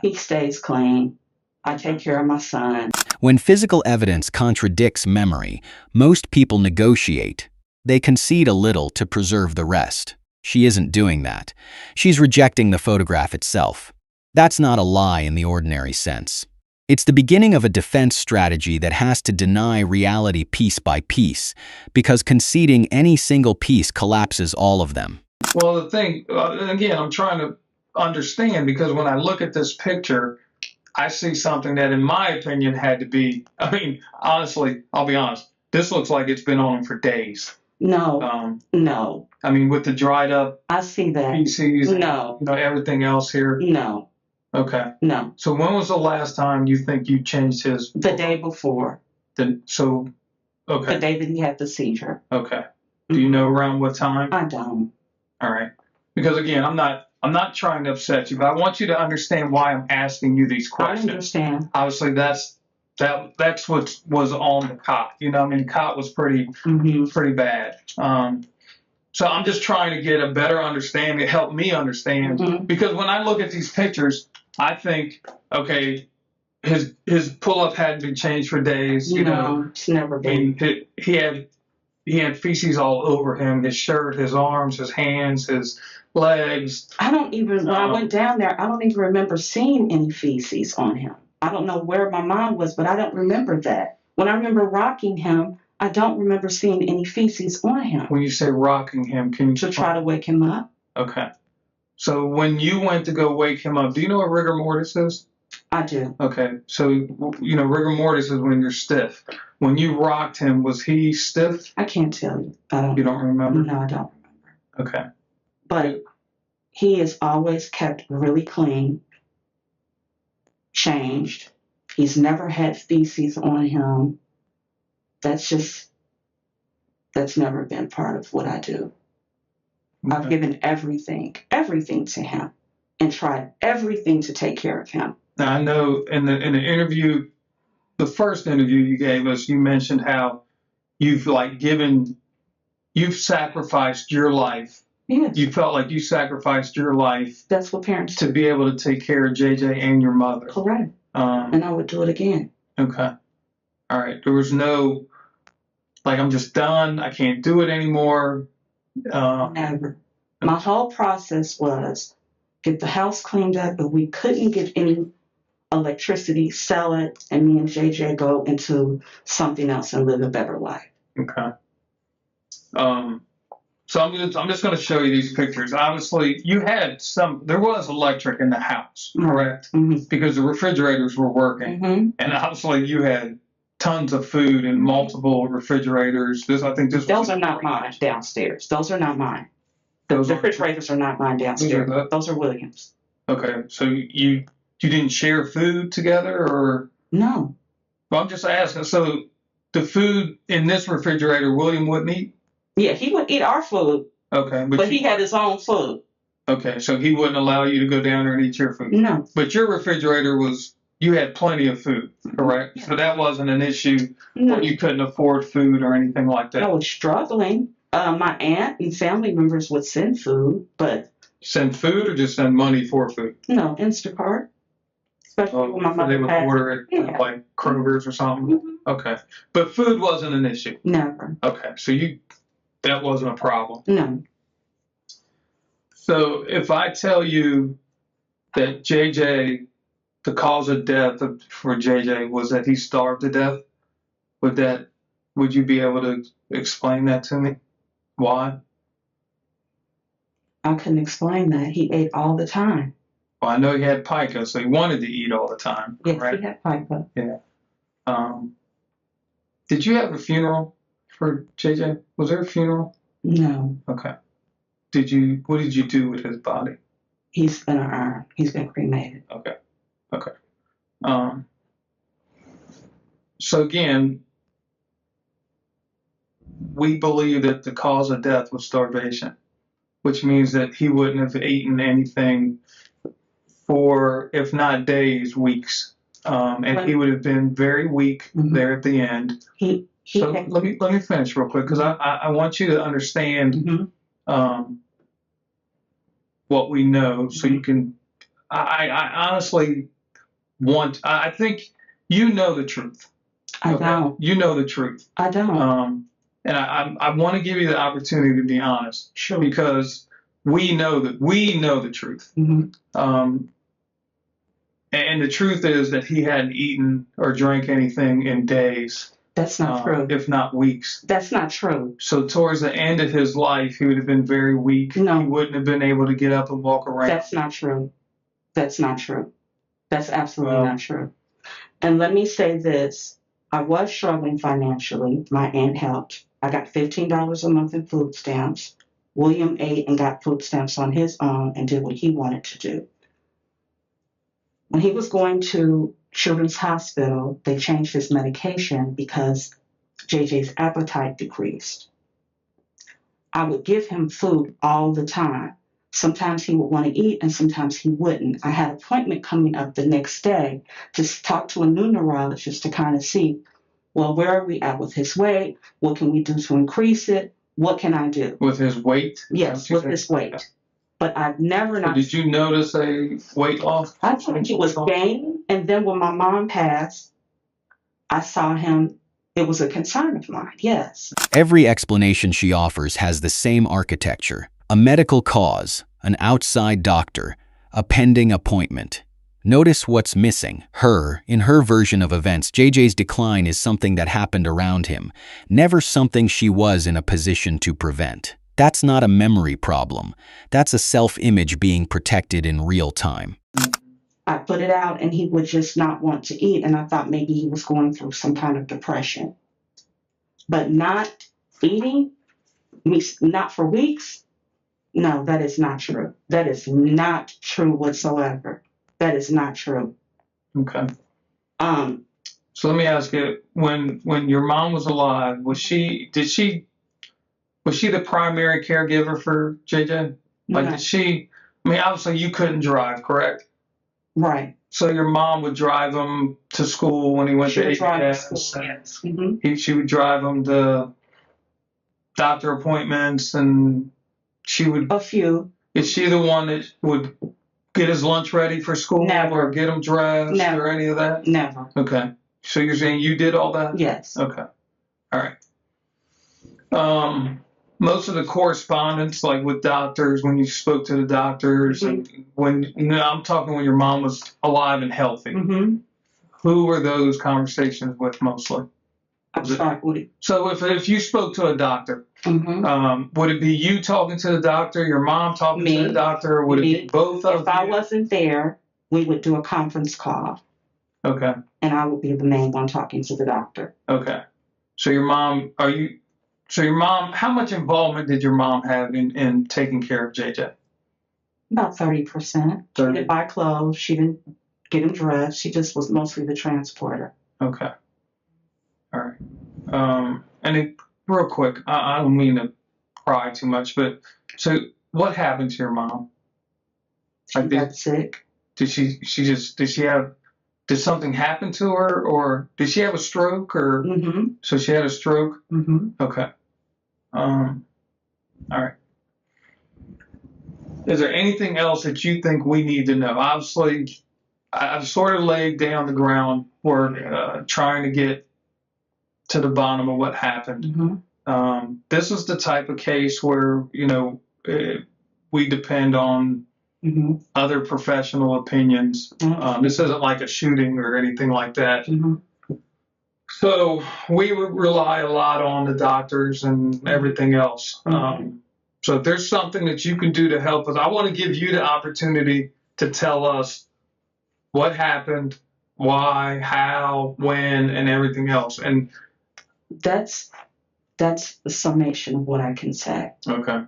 He stays clean. I take care of my son. When physical evidence contradicts memory, most people negotiate. They concede a little to preserve the rest. She isn't doing that. She's rejecting the photograph itself. That's not a lie in the ordinary sense. It's the beginning of a defense strategy that has to deny reality piece by piece, because conceding any single piece collapses all of them. Well, the thing, again, I'm trying to understand, because when I look at this picture, I see something that, in my opinion, had to be, I mean, honestly, I'll be honest, this looks like it's been on him for days. No, no. I mean, with the dried up I see that. feces, No. Everything else here. No. Okay. No. So when was the last time you think you changed his? The day before. Okay. The day that he had the seizure. Okay. Do you know around what time? I don't. All right. Because again, I'm not trying to upset you, but I want you to understand why I'm asking you these questions. I understand. Obviously, that's what was on the cot. I mean, the cot was pretty bad. So I'm just trying to get a better understanding, help me understand. Because when I look at these pictures, I think, okay, his pull-up hadn't been changed for days. It's never been. I mean, he had feces all over him, his shirt, his arms, his hands, his legs. When I went down there, I don't even remember seeing any feces on him. I don't know where my mom was, but I don't remember that. When I remember rocking him, I don't remember seeing any feces on him. When you say rocking him, can you try to wake him up? Okay. So when you went to go wake him up, do you know what rigor mortis is? I do. Okay. So, rigor mortis is when you're stiff. When you rocked him, was he stiff? I can't tell you. You don't remember? No, I don't remember. Okay. But he is always kept really clean, changed. He's never had feces on him. That's never been part of what I do. Okay. I've given everything to him, and tried everything to take care of him. Now, I know in the interview the first interview you gave us, you mentioned how you've you've sacrificed your life. Yes. You felt like you sacrificed your life. That's what parents do. To be able to take care of JJ and your mother. Correct. And I would do it again. Okay. All right. There was no, I'm just done. I can't do it anymore. Never. My whole process was get the house cleaned up, but we couldn't get any electricity, sell it, and me and JJ go into something else and live a better life. Okay. So I'm just going to show you these pictures. Obviously, there was electric in the house, correct? Mm-hmm. Because the refrigerators were working. Mm-hmm. And obviously you had tons of food in multiple refrigerators. Those are not mine downstairs. Those are not mine. The refrigerators are not mine downstairs. Those are Williams. Okay. So you didn't share food together, or? No. Well, I'm just asking. So the food in this refrigerator, William wouldn't eat? Yeah, he would eat our food. Okay. But he had his own food. Okay. So he wouldn't allow you to go down there and eat your food? No. But your refrigerator you had plenty of food, correct? Yeah. So that wasn't an issue when you couldn't afford food or anything like that? I was struggling. My aunt and family members would send food, but... Send food or just send money for food? No, Instacart. Especially when my mother they would order it like Kroger's or something? Mm-hmm. Okay. But food wasn't an issue? Never. Okay. So that wasn't a problem? No. So if I tell you that JJ, the cause of death for JJ was that he starved to death, would you be able to explain that to me? Why? I couldn't explain that. He ate all the time. Well, I know he had pica, so he wanted to eat all the time. Yes, right? He had pica. Yeah. Did you have a funeral for JJ? Was there a funeral? No. Okay. What did you do with his body? He's been urn. He's been cremated. Okay. So again, we believe that the cause of death was starvation, which means that he wouldn't have eaten anything for, if not days, weeks. And he would have been very weak there at the end. Let me finish real quick, because I want you to understand what we know, so you can. I honestly I think you know the truth. I don't. You know the truth. I don't. And I want to give you the opportunity to be honest. Sure. Because we know the truth. Mm-hmm. And the truth is that he hadn't eaten or drank anything in days. That's not true. If not weeks. That's not true. So towards the end of his life, he would have been very weak. No. He wouldn't have been able to get up and walk around. That's not true. That's not true. That's absolutely not true. And let me say this. I was struggling financially. My aunt helped. I got $15 a month in food stamps. William ate and got food stamps on his own and did what he wanted to do. When he was going to Children's Hospital, they changed his medication because JJ's appetite decreased. I would give him food all the time. Sometimes he would want to eat and sometimes he wouldn't. I had an appointment coming up the next day to talk to a new neurologist to kind of see, well, where are we at with his weight? What can we do to increase it? What can I do? With his weight? Yes, with his weight. But I've never So did you notice a weight loss? I think he was gaining, and then when my mom passed, I saw him. It was a concern of mine, yes. Every explanation she offers has the same architecture: a medical cause, an outside doctor, a pending appointment. Notice what's missing. In her version of events, JJ's decline is something that happened around him, never something she was in a position to prevent. That's not a memory problem. That's a self-image being protected in real time. I put it out and he would just not want to eat, and I thought maybe he was going through some kind of depression. But not eating, not for weeks, no, that is not true. That is not true whatsoever. That is not true. Okay. So let me ask you, when your mom was alive, was she the primary caregiver for JJ? Like, No. obviously you couldn't drive, correct? Right. So your mom would drive him to school when he went She to would drive to ABS. school, yes. Mm-hmm. She would drive him to doctor appointments, and she would. A few. Is she the one that would get his lunch ready for school? Never. Or get him dressed? Never. Or any of that? Never. Okay. So you're saying you did all that? Yes. Okay. All right. Most of the correspondence, like with doctors, when you spoke to the doctors, and I'm talking when your mom was alive and healthy. Mm-hmm. Who were those conversations with mostly? I'm sorry, Woody. So if you spoke to a doctor, Mm-hmm. would it be you talking to the doctor, your mom talking Me. to the doctor, or would it be both of you? If I wasn't there, we would do a conference call. Okay. And I would be the main one talking to the doctor. Okay. So your mom, how much involvement did your mom have in taking care of JJ? About 30%. She didn't buy clothes. She didn't get him dressed. She just was mostly the transporter. Okay. All right. And it, real quick, I don't mean to pry too much, but so what happened to your mom? She got sick. Did something happen to her, or did she have a stroke, or? Mm-hmm. So she had a stroke? Mm-hmm. Okay. All right. Is there anything else that you think we need to know? Obviously, I've sort of laid down the groundwork trying to get to the bottom of what happened. Mm-hmm. This is the type of case where, we depend on other professional opinions. This isn't like a shooting or anything like that. Mm-hmm. So we rely a lot on the doctors and everything else. So if there's something that you can do to help us, I want to give you the opportunity to tell us what happened, why, how, when, and everything else. And that's the summation of what I can say. Okay.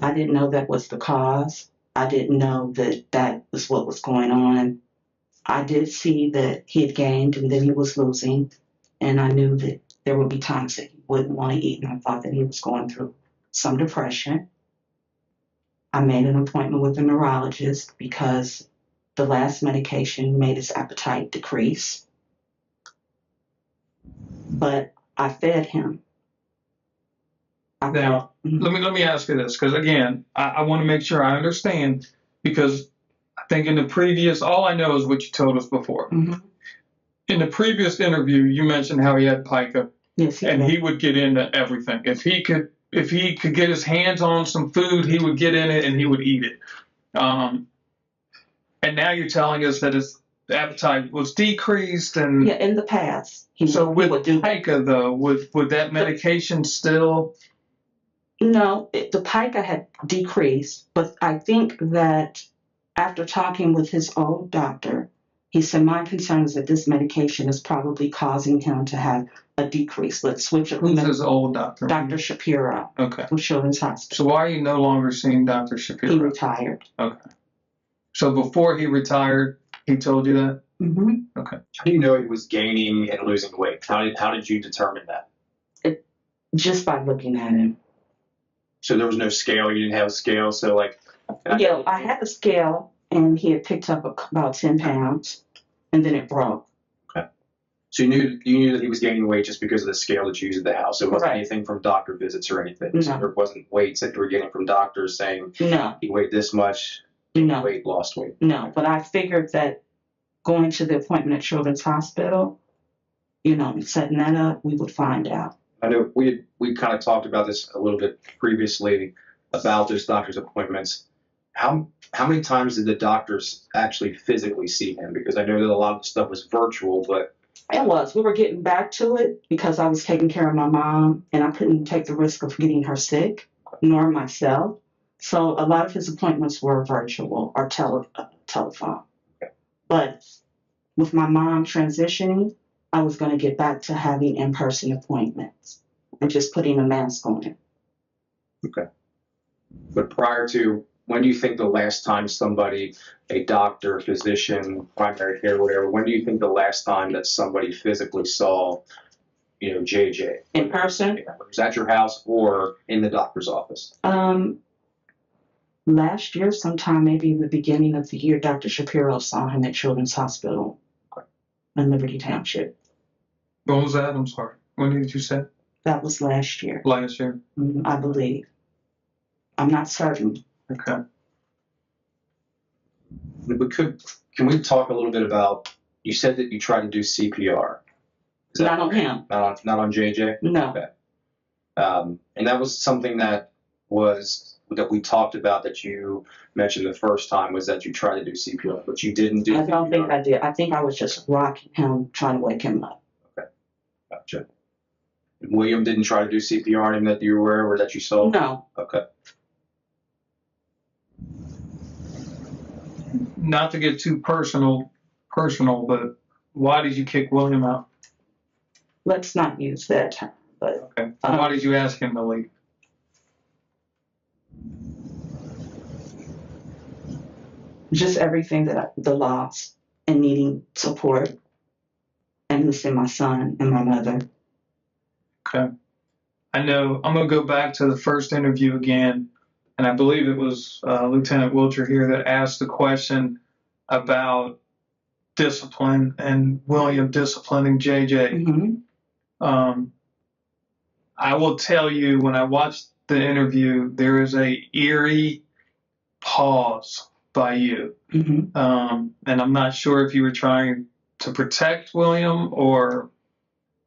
I didn't know that was the cause. I didn't know that was what was going on. I did see that he had gained and then he was losing, and I knew that there would be times that he wouldn't want to eat, and I thought that he was going through some depression. I made an appointment with a neurologist because the last medication made his appetite decrease. But I fed him. Now, let me ask you this, because again, I want to make sure I understand, because I think in the previous, all I know is what you told us before. Mm-hmm. In the previous interview, you mentioned how he had pica. Yes, he would get into everything. If he could get his hands on some food, he would get in it and he would eat it. And now you're telling us that his appetite was decreased, and in the past. With pica though, would that medication still? No, the pica had decreased, but I think that after talking with his old doctor, he said, my concern is that this medication is probably causing him to have a decrease. Let's switch it. Who's his old doctor? Dr. Shapiro. Okay. From Children's Hospital. So why are you no longer seeing Dr. Shapiro? He retired. Okay. So before he retired, he told you that? Mm-hmm. Okay. How do you know he was gaining and losing weight? How did you determine that? Just by looking at him. So there was no scale. You didn't have a scale. So I had a scale, and he had picked up about 10 pounds, and then it broke. Okay. So you knew that he was gaining weight just because of the scale that you used at the house. It wasn't anything from doctor visits or anything. No. So there wasn't weights that you were getting from doctors saying he weighed this much. Weight, lost weight. No, but I figured that going to the appointment at Children's Hospital, setting that up, we would find out. I know we kind of talked about this a little bit previously about those doctor's appointments. How many times did the doctors actually physically see him? Because I know that a lot of the stuff was virtual, but it was. We were getting back to it because I was taking care of my mom, and I couldn't take the risk of getting her sick, nor myself. So a lot of his appointments were virtual or telephone. But with my mom transitioning, I was going to get back to having in-person appointments and just putting a mask on him. Okay. But prior to, when do you think the last time somebody, a doctor, physician, primary care, whatever, when do you think the last time that somebody physically saw, JJ? In person? Yeah, was at your house or in the doctor's office? Last year, sometime maybe in the beginning of the year, Dr. Shapiro saw him at Children's Hospital in Liberty Township. When was that? I'm sorry. When did you say? That was last year, Last year. I believe. I'm not certain. Okay. Can we talk a little bit about, you said that you tried to do CPR. Not on him. Not on JJ? No. Okay. And that was something that we talked about, that you mentioned the first time, was that you tried to do CPR, but you didn't do I don't CPR. think I did. I think I was just rocking him, trying to wake him up. Okay. Gotcha. And William didn't try to do CPR on him that you were aware of, or that you saw? No. Okay. Not to get too personal, but why did you kick William out? Let's not use that term. But Okay. Why did you ask him to leave? just everything the loss and needing support and missing my son and my mother. Okay. I know I'm going to go back to the first interview again, and I believe it was Lieutenant Wiltshire here that asked the question about discipline and William disciplining JJ. Mm-hmm. I will tell you, when I watched the interview, there is a eerie pause by you. Mm-hmm. And I'm not sure if you were trying to protect William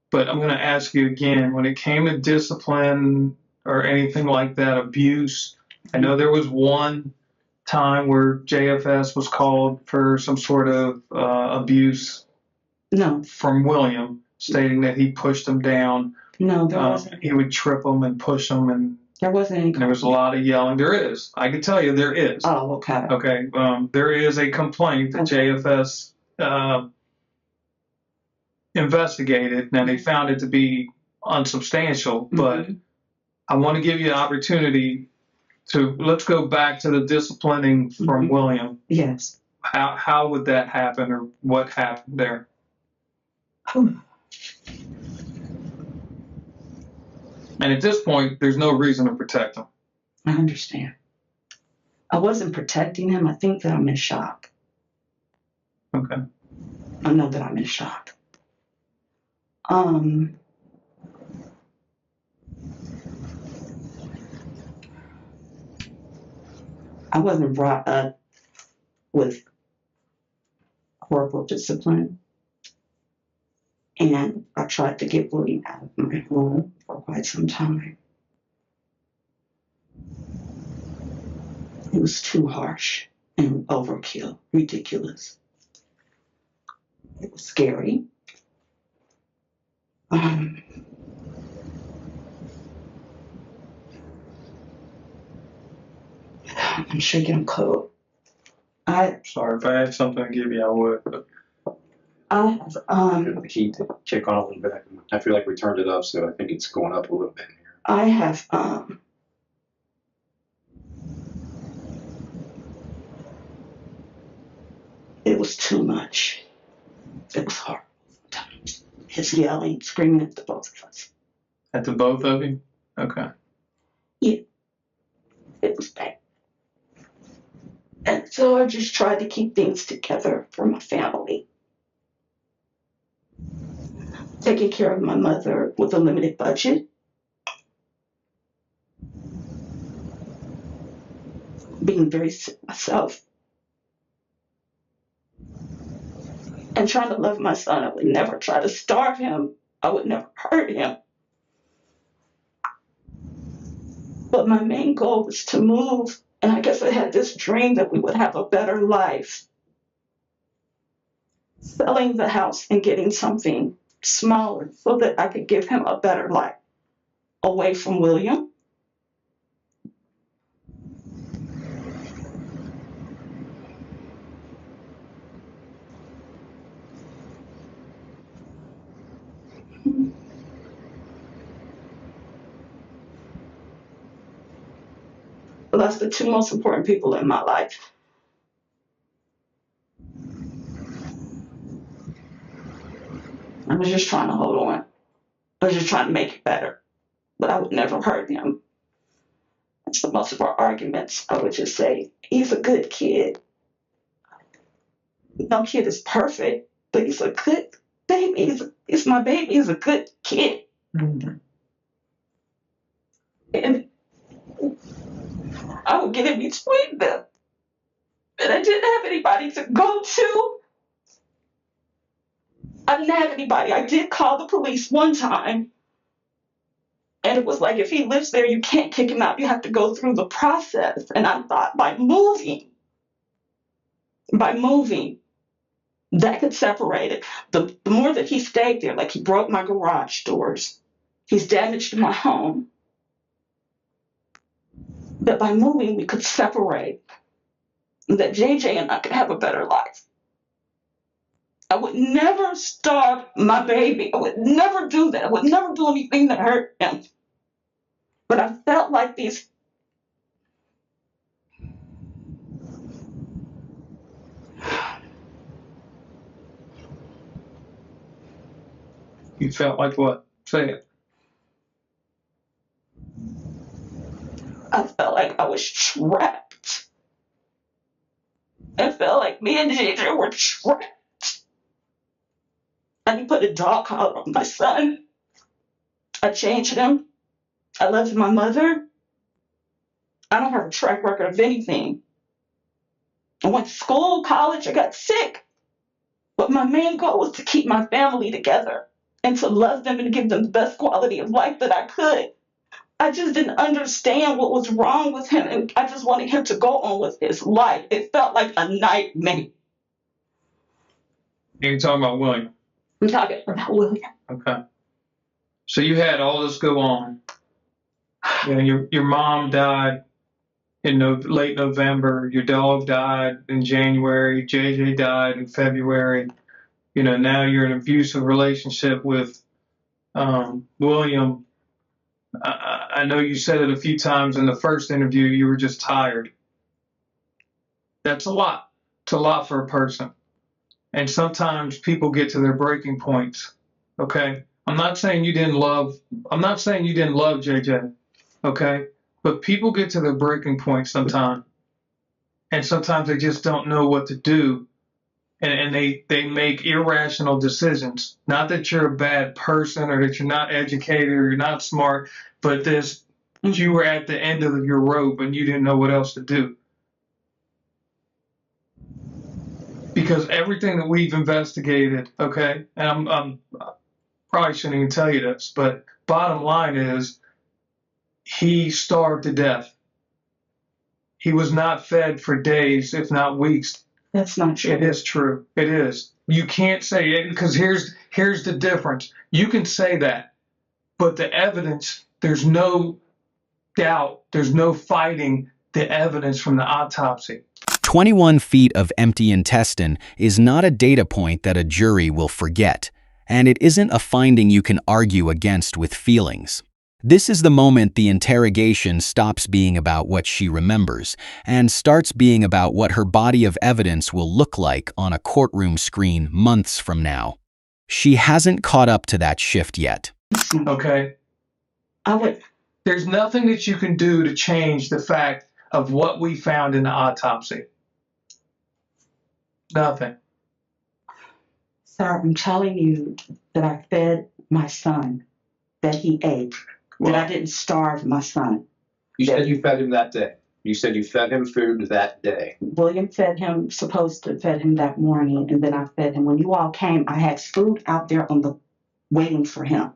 but I'm going to ask you again, when it came to discipline or anything like that, abuse, I know there was one time where JFS was called for some sort of abuse. No. From William, stating that he pushed him down. No, there wasn't. He would trip him and push him, and there wasn't any. There was a lot of yelling. There is. I can tell you there is. Oh, okay. Okay. There is a complaint that JFS investigated. Now, they found it to be unsubstantial, but I want to give you an opportunity let's go back to the disciplining from William. Yes. How would that happen, or what happened there? And at this point, there's no reason to protect him. I understand. I wasn't protecting him. I think that I'm in shock. Okay. I know that I'm in shock. I wasn't brought up with horrible discipline. And I tried to get William out of my home for quite some time. It was too harsh and overkill, ridiculous. It was scary. I'm shaking, I'm cold. Sorry, if I had something to give you, I would. But I have the heat to kick on a little bit. I feel like we turned it up, so I think it's going up a little bit here. I have it was too much. It was horrible sometimes. His yelling, screaming at the both of us. At the both of you? Okay. Yeah. It was bad. And so I just tried to keep things together for my family. Taking care of my mother with a limited budget. Being very sick myself. And trying to love my son. I would never try to starve him. I would never hurt him. But my main goal was to move. And I guess I had this dream that we would have a better life. Selling the house and getting something smaller so that I could give him a better life. Away from William. But that's the two most important people in my life. I was just trying to hold on. I was just trying to make it better. But I would never hurt him. So most of our arguments, I would just say, he's a good kid. No kid is perfect, but he's a good baby. He's my baby. He's a good kid. Mhm. And I would get in between them. And I didn't have anybody to go to. I didn't have anybody. I did call the police one time. And it was like, if he lives there, you can't kick him out. You have to go through the process. And I thought by moving, that could separate it. The more that he stayed there, like he broke my garage doors, he's damaged my home, that by moving, we could separate, that JJ and I could have a better life. I would never starve my baby. I would never do that. I would never do anything that hurt him. But I felt like these. You felt like what? Say it. I felt like I was trapped. I felt like me and JJ were trapped. I put a dog collar on my son. I changed him. I left my mother. I don't have a track record of anything. I went to school, college, I got sick. But my main goal was to keep my family together and to love them and give them the best quality of life that I could. I just didn't understand what was wrong with him, and I just wanted him to go on with his life. It felt like a nightmare. You're talking about William. I'm talking about William. Okay. So you had all this go on. You know, your mom died in late November. Your dog died in January. JJ died in February. You know, now you're in an abusive relationship with William. I know you said it a few times in the first interview. You were just tired. That's a lot. It's a lot for a person. And sometimes people get to their breaking points. Okay. I'm not saying you didn't love JJ. Okay. But people get to their breaking point sometimes. And sometimes they just don't know what to do. And they make irrational decisions. Not that you're a bad person or that you're not educated or you're not smart, but you were at the end of your rope and you didn't know what else to do. Because everything that we've investigated, okay, and I'm probably shouldn't even tell you this, but bottom line is he starved to death. He was not fed for days, if not weeks. That's not true. It is true. It is. You can't say it because here's the difference. You can say that, but the evidence, there's no doubt, there's no fighting the evidence from the autopsy. 21 feet of empty intestine is not a data point that a jury will forget, and it isn't a finding you can argue against with feelings. This is the moment the interrogation stops being about what she remembers and starts being about what her body of evidence will look like on a courtroom screen months from now. She hasn't caught up to that shift yet. Okay? There's nothing that you can do to change the fact of what we found in the autopsy. Nothing. Sir, I'm telling you that I fed my son, that he ate, that I didn't starve my son. You said you fed him that day. You said you fed him food that day. William fed him, supposed to fed him that morning, and then I fed him. When you all came, I had food out there waiting for him.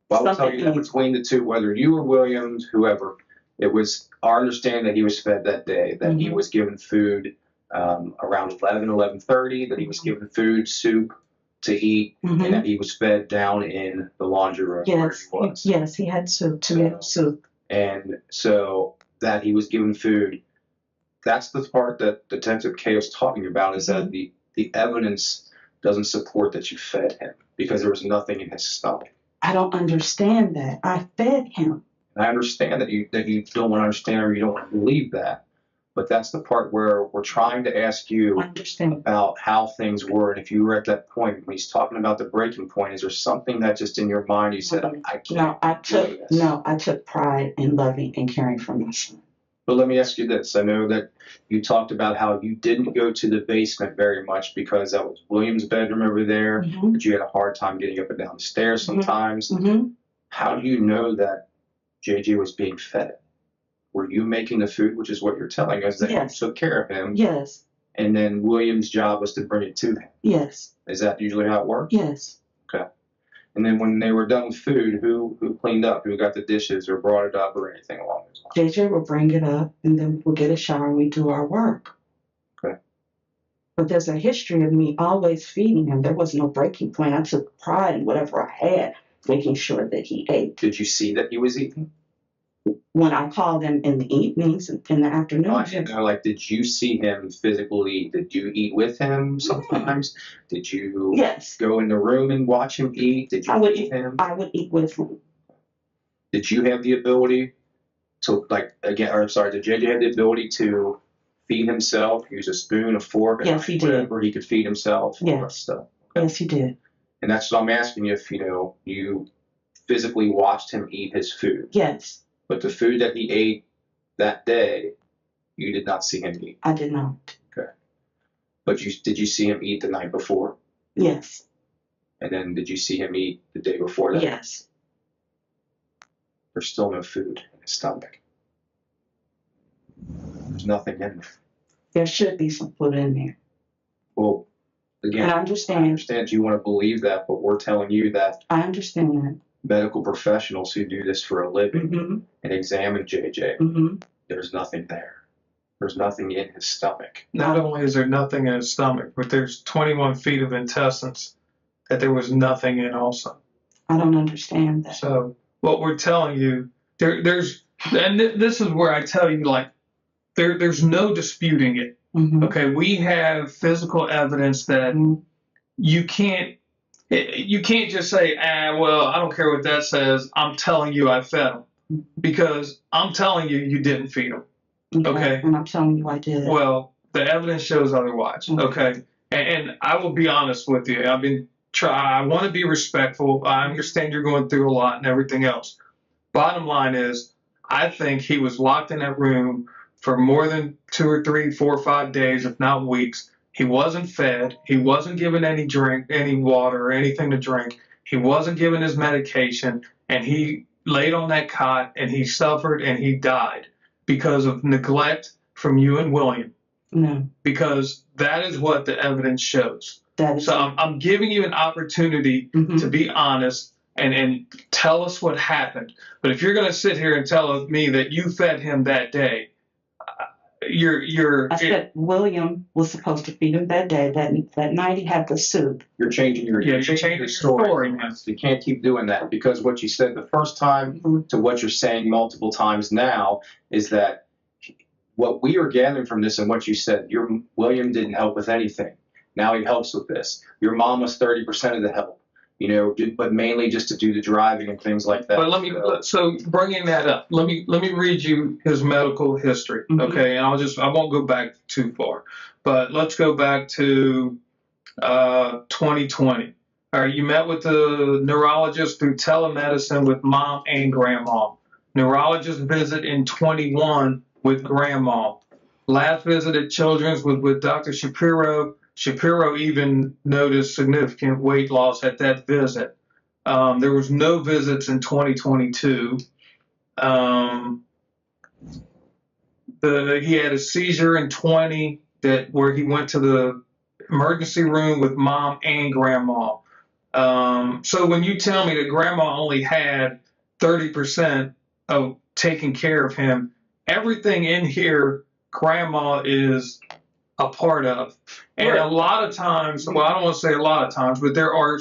Well, I'll tell you that between the two, whether you or Williams, whoever, it was our understanding that he was fed that day, that he was given food around 11:30, that he was given food, soup to eat, and that he was fed down in the laundry room where he was. Yes, he had soup, tomato soup. And so that he was given food, that's the part that Detective K was talking about, is that the evidence doesn't support that you fed him because there was nothing in his stomach. I don't understand that. I fed him. And I understand that you don't want to understand or you don't want to believe that. But that's the part where we're trying to ask you I understand. about how things were. And if you were at that point, when he's talking about the breaking point, is there something that just in your mind you said, I can't do this? I took pride in loving and caring for my son. But let me ask you this. I know that you talked about how you didn't go to the basement very much because that was William's bedroom over there, that you had a hard time getting up and down the stairs sometimes. How do you know that JJ was being fed? Were you making the food, which is what you're telling us, that you took care of him? Yes. And then William's job was to bring it to him? Yes. Is that usually how it works? Yes. Okay. And then when they were done with food, who cleaned up? Who got the dishes or brought it up or anything along those lines? JJ will bring it up, and then we'll get a shower and we do our work. Okay. But there's a history of me always feeding him. There was no breaking point. I took pride in whatever I had, making sure that he ate. Did you see that he was eating? When I called him in the evenings, in the afternoon. I didn't know, like, did you see him physically eat? Did you eat with him sometimes? Did you go in the room and watch him eat? Did you feed him? I would eat with him. Did you have the ability to, like, again, or I'm sorry, did JJ have the ability to feed himself, use a spoon, a fork, yes, he did. Whatever he could feed himself? All that stuff. Okay. Yes, he did. And that's what I'm asking you, if, you know, you physically watched him eat his food. Yes. But the food that he ate that day, you did not see him eat. I did not. Okay. But did you see him eat the night before? Yes. And then did you see him eat the day before that? Yes. There's still no food in his stomach. There's nothing in there. There should be some food in there. Well, again, I understand you want to believe that, but we're telling you that. I understand that. Medical professionals who do this for a living and examine JJ, there's nothing there. There's nothing in his stomach. Not only is there nothing in his stomach, but there's 21 feet of intestines that there was nothing in also. I don't understand that. So what we're telling you, this is where I tell you, like, there's no disputing it. Okay, we have physical evidence that you can't just say, well, I don't care what that says. I'm telling you I fed him. Because I'm telling you you didn't feed him. Okay? And I'm telling you I did. Well, the evidence shows otherwise. Okay? And I will be honest with you. I want to be respectful. I understand you're going through a lot and everything else. Bottom line is, I think he was locked in that room for more than 2 or 3, 4 or 5 days, if not weeks. He wasn't fed. He wasn't given any drink, any water or anything to drink. He wasn't given his medication. And he laid on that cot and he suffered and he died because of neglect from you and William. No. Because that is what the evidence shows. So I'm giving you an opportunity to be honest and tell us what happened. But if you're going to sit here and tell me that you fed him that day, I said William was supposed to feed him that day. That night he had the soup. You're changing your story. You can't keep doing that, because what you said the first time to what you're saying multiple times now is that what we are gathering from this and what you said, William didn't help with anything. Now he helps with this. Your mom was 30% of the help, you know, but mainly just to do the driving and things like that. But so bringing that up, let me read you his medical history, okay? And I won't go back too far, but let's go back to 2020. All right, you met with the neurologist through telemedicine with mom and grandma. Neurologist visit in 21 with grandma. Last visit at Children's with Dr. Shapiro. Shapiro even noticed significant weight loss at that visit. There was no visits in 2022. He had a seizure in 20 where he went to the emergency room with mom and grandma. So when you tell me that grandma only had 30% of taking care of him, everything in here, grandma is a part of. And a lot of times, well, I don't want to say a lot of times, but there are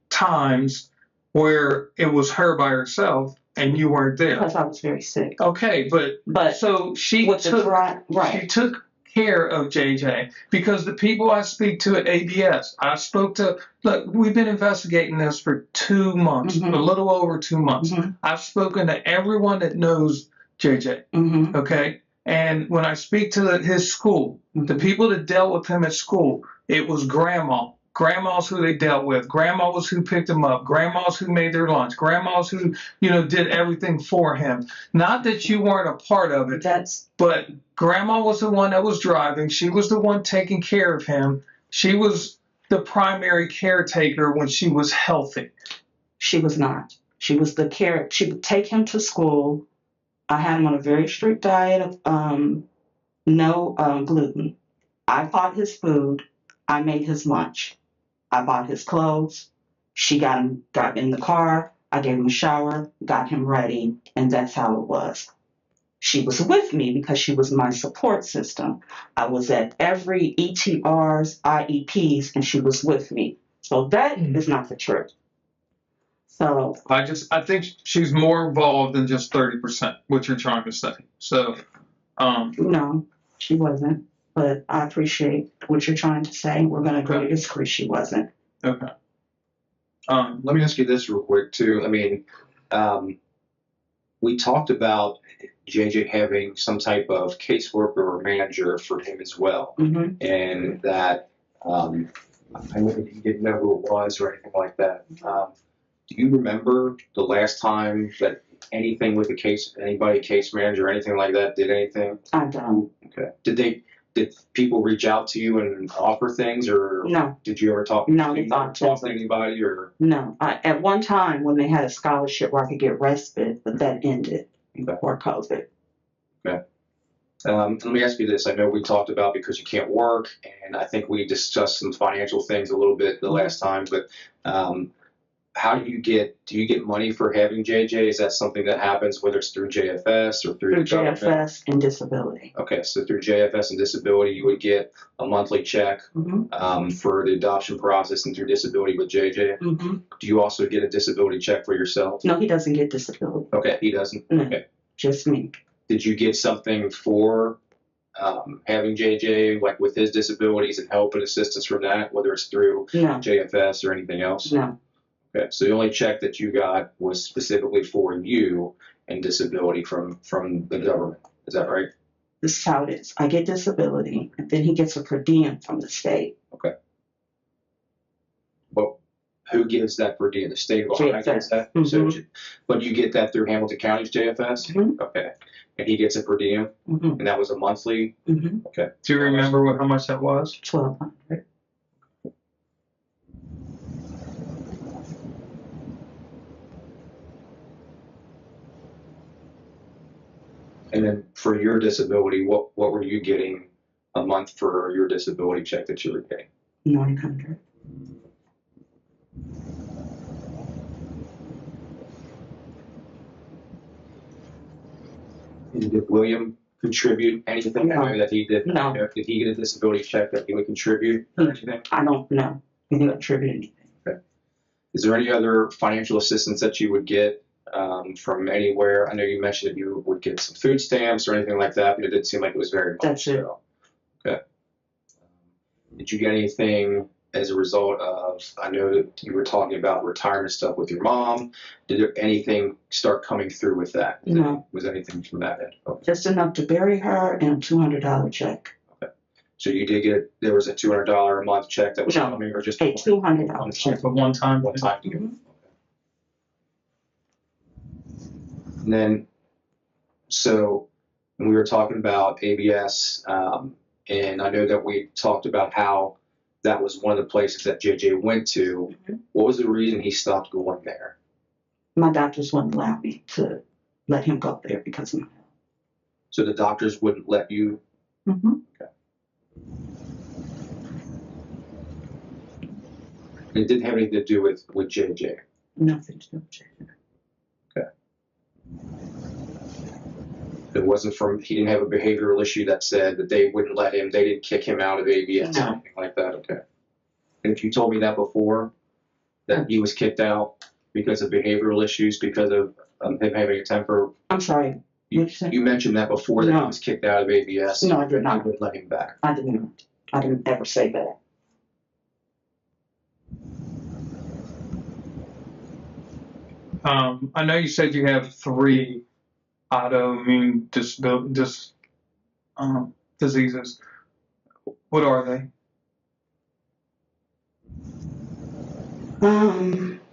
times where it was her by herself and you weren't there. Because I was very sick. Okay, but so she took care of JJ, because the people I speak to at ABS, look, we've been investigating this for 2 months, a little over 2 months. I've spoken to everyone that knows JJ, okay? And when I speak to his school, the people that dealt with him at school, it was grandma. Grandma's who they dealt with. Grandma was who picked him up. Grandma's who made their lunch. Grandma's who, did everything for him. Not that you weren't a part of it, but grandma was the one that was driving. She was the one taking care of him. She was the primary caretaker when she was healthy. She was not. She was the care. She would take him to school. I had him on a very strict diet of no gluten. I bought his food. I made his lunch. I bought his clothes. She got in the car. I gave him a shower, got him ready, and that's how it was. She was with me because she was my support system. I was at every ETRs, IEPs, and she was with me. So that is not the truth. So I think she's more involved than just 30%, what you're trying to say. So, no, she wasn't. But I appreciate what you're trying to say. We're going to agree to disagree. She wasn't. Okay. Let me ask you this real quick too. I mean, we talked about JJ having some type of caseworker or manager for him as well, and that I know you didn't know who it was or anything like that. Do you remember the last time that anything with the case, anybody, case manager or anything like that, did anything? I don't. Okay. Did people reach out to you and offer things, or no? Did you ever talk? No, did you talk to anybody, or no? At one time when they had a scholarship where I could get respite, but that ended before COVID. Okay. Let me ask you this. I know we talked about because you can't work, and I think we discussed some financial things a little bit the last time, but how do you get money for having JJ? Is that something that happens, whether it's through JFS or through the government? JFS and disability. Okay, so through JFS and disability, you would get a monthly check for the adoption process, and through disability with JJ. Do you also get a disability check for yourself? No, he doesn't get disability. Okay, he doesn't? No, okay. Just me. Did you get something for having JJ, like with his disabilities and help and assistance from that, whether it's through JFS or anything else? No. Okay, so the only check that you got was specifically for you and disability from the government. Is that right? This is how it is. I get disability, and then he gets a per diem from the state. Okay. Well, who gives that per diem? The state of Ohio gets that? So, but you get that through Hamilton County's JFS? Okay. And he gets a per diem? And that was a monthly? Okay. Do you remember how much that was? $1,200. And then for your disability, what were you getting a month for your disability check that you were getting? $900. And did William contribute anything? No. I know that he did. No. Did he get a disability check that he would contribute or anything? I don't know. He didn't contribute anything. Okay. Is there any other financial assistance that you would get from anywhere? I know you mentioned that you would get some food stamps or anything like that, but it didn't seem like it was very much. That's it. Okay. Did you get anything as a result of, I know that you were talking about retirement stuff with your mom. Did there anything start coming through with that? No. Was anything from that end? Okay. Just enough to bury her and a $200 check. Okay. So you did get, there was a $200 a month check that was coming, or just a $200 check. For one time? One time to give. Okay. And then, so when we were talking about ABS, and I know that we talked about how that was one of the places that JJ went to. What was the reason he stopped going there? My doctors wouldn't allow me to let him go there because of my health. So the doctors wouldn't let you? Okay. It didn't have anything to do with JJ? Nothing to do with JJ. Okay. It wasn't from, he didn't have a behavioral issue that said that they wouldn't let him, they didn't kick him out of ABS or anything like that? Okay. And if you told me that before, that he was kicked out because of behavioral issues, because of him having a temper. I'm sorry. You mentioned that before, that he was kicked out of ABS. No, I did not. You wouldn't let him back. I did not. I didn't ever say that. I know you said you have 3 autoimmune diseases. What are they?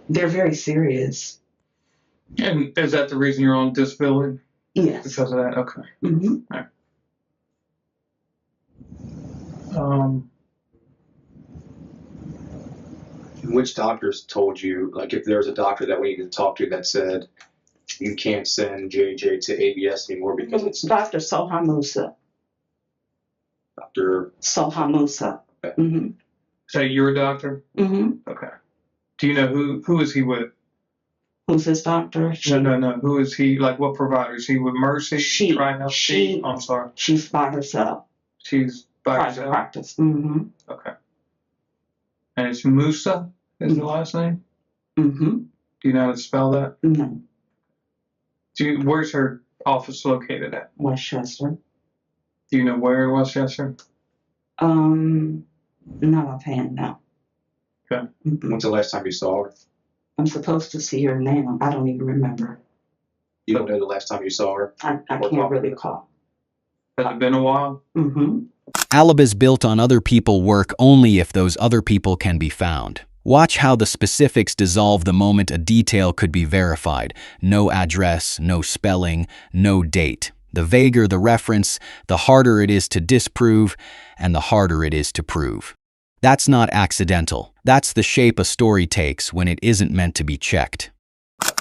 They're very serious. And is that the reason you're on disability? Yes. Because of that? Okay. Mm-hmm. All right. Which doctors told you, like, if there's a doctor that we need to talk to that said you can't send JJ to ABS anymore because it's Dr. Sohamusa. Dr. Sohamusa. Okay. Mm-hmm. So you're a doctor? Mm-hmm. Okay. Do you know who is he with? Who's his doctor? No. Who is he? Like, what provider? Is he with Mercy? She. I'm sorry. She's by herself. She's by Private herself? practice. Mm-hmm. Okay. And it's Musa is the last name? Mm-hmm. Do you know how to spell that? No. Where's her office located at? Westchester. Do you know where in Westchester? Not offhand, no. Okay. Mm-hmm. When's the last time you saw her? I'm supposed to see her now. I don't even remember. You don't know the last time you saw her? I can't really call. Has it been a while? Mm-hmm. Alibis built on other people work only if those other people can be found. Watch how the specifics dissolve the moment a detail could be verified. No address, no spelling, no date. The vaguer the reference, the harder it is to disprove, and the harder it is to prove. That's not accidental. That's the shape a story takes when it isn't meant to be checked. A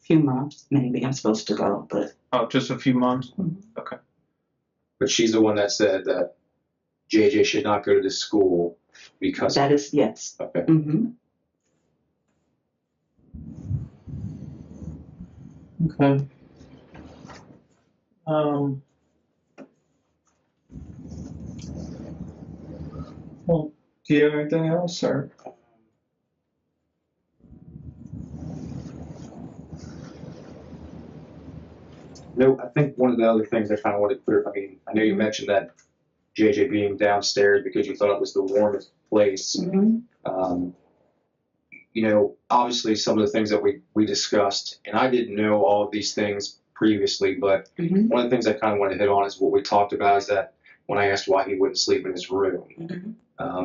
few months, maybe. I'm supposed to go, but... Oh, just a few months? Mm-hmm. Okay. But she's the one that said that JJ should not go to this school because... That is, yes. Okay. Mm-hmm. Okay. Well, do you have anything else, or? No, I think one of the other things I kind of wanted to clear, I mean, I know you mentioned that JJ being downstairs because you thought it was the warmest place. Mm-hmm. You know, obviously some of the things that we discussed, and I didn't know all of these things previously, but one of the things I kind of want to hit on is what we talked about is that when I asked why he wouldn't sleep in his room,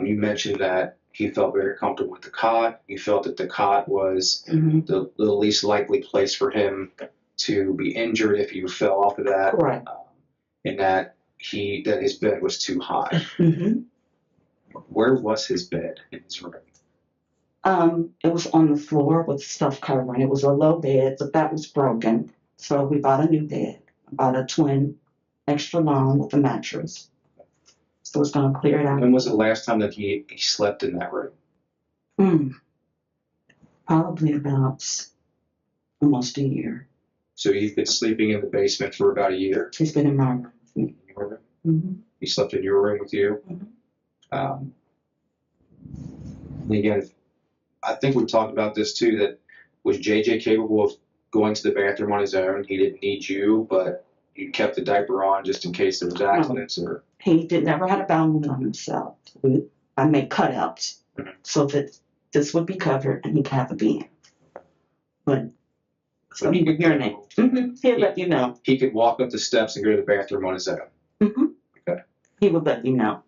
you mentioned that he felt very comfortable with the cot. You felt that the cot was the least likely place for him to be injured if you fell off of that. Correct. And that his bed was too high. Mm-hmm. Where was his bed in his room? It was on the floor with stuff covering. It was a low bed, but that was broken. So we bought a new bed, bought a twin, extra long with a mattress. So it's going to clear it out. When was the last time that he slept in that room? Probably about almost a year. So you've been sleeping in the basement for about a year? He's been in my room with me. Your room? Mm-hmm. He slept in your room with you? Mm-hmm. And again, I think we talked about this too, that was JJ capable of going to the bathroom on his own? He didn't need you, but you kept the diaper on just in case there was accidents? Or he never had a bowel movement on himself. I made cutouts so that this would be covered and he could have a being. But so he could urinate. He'd let you know. He could walk up the steps and go to the bathroom on his own? Okay. He would let you know.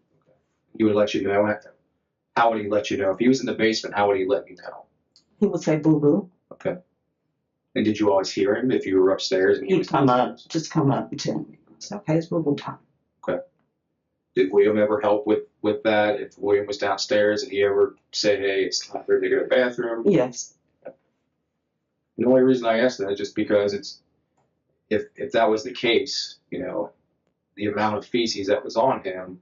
He would let you know? How would he let you know? If he was in the basement, how would he let you know? He would say boo-boo. Okay. And did you always hear him if you were upstairs? And He'd come up and tell me. It's okay, it's boo-boo time. Okay. Did William ever help with that? If William was downstairs, did he ever say, hey, it's time for him to go to the bathroom? Yes. The only reason I ask that is just because it's if that was the case, you know, the amount of feces that was on him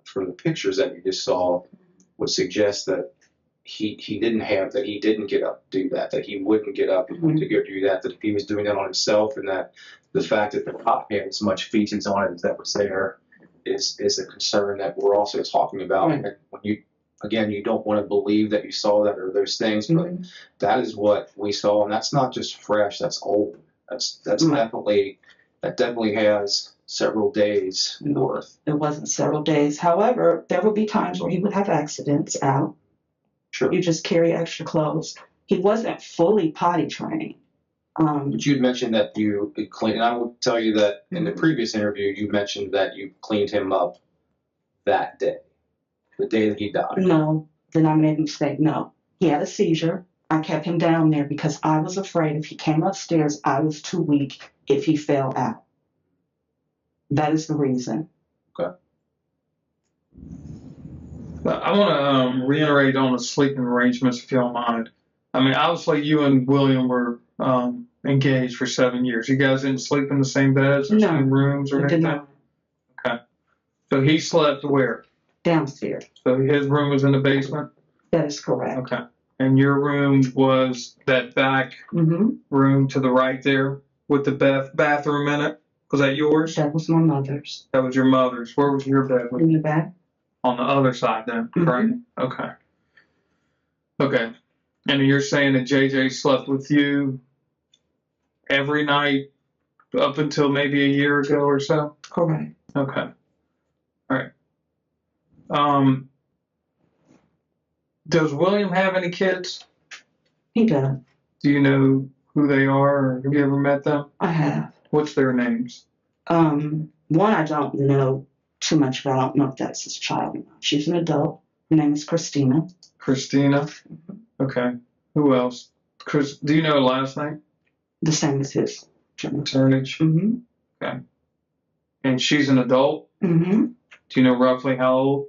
from the pictures that you just saw would suggest that he didn't get up to do that he wouldn't get up to go do that if he was doing that on himself, and that the fact that the cot had as much feces on it as that was there is a concern that we're also talking about. Right. And when you don't want to believe that you saw that or those things, but that is what we saw, and that's not just fresh, that's old. That's definitely has several days worth. It wasn't several days. However, there would be times where he would have accidents out. Sure. You just carry extra clothes. He wasn't fully potty trained. But you'd mentioned that you could clean, and I will tell you that in the previous interview, you mentioned that you cleaned him up that day, the day that he died. No, then I made a mistake. No, he had a seizure. I kept him down there because I was afraid if he came upstairs, I was too weak if he fell out. That is the reason. Okay. But I want to reiterate on the sleeping arrangements, if you don't mind. I mean, obviously, you and William were engaged for 7 years. You guys didn't sleep in the same beds or No, same rooms or we anything? did not. Okay. So he slept where? Downstairs. So his room was in the basement? That is correct. Okay. And your room was that back room to the right there with the bathroom in it? Was that yours? That was my mother's. That was your mother's. Where was your bed? In the back. On the other side then, right? Okay. Okay. And you're saying that JJ slept with you every night up until maybe a year ago or so? Correct. Okay. All right. Does William have any kids? He does. Do you know who they are, or have you ever met them? I have. What's their names? One I don't know too much about. I don't know if that's his child or not. She's an adult. Her name is Christina. Christina? Okay. Who else? Chris, do you know her last name? The same as his. Turnage? Okay. And she's an adult? Mm-hmm. Do you know roughly how old?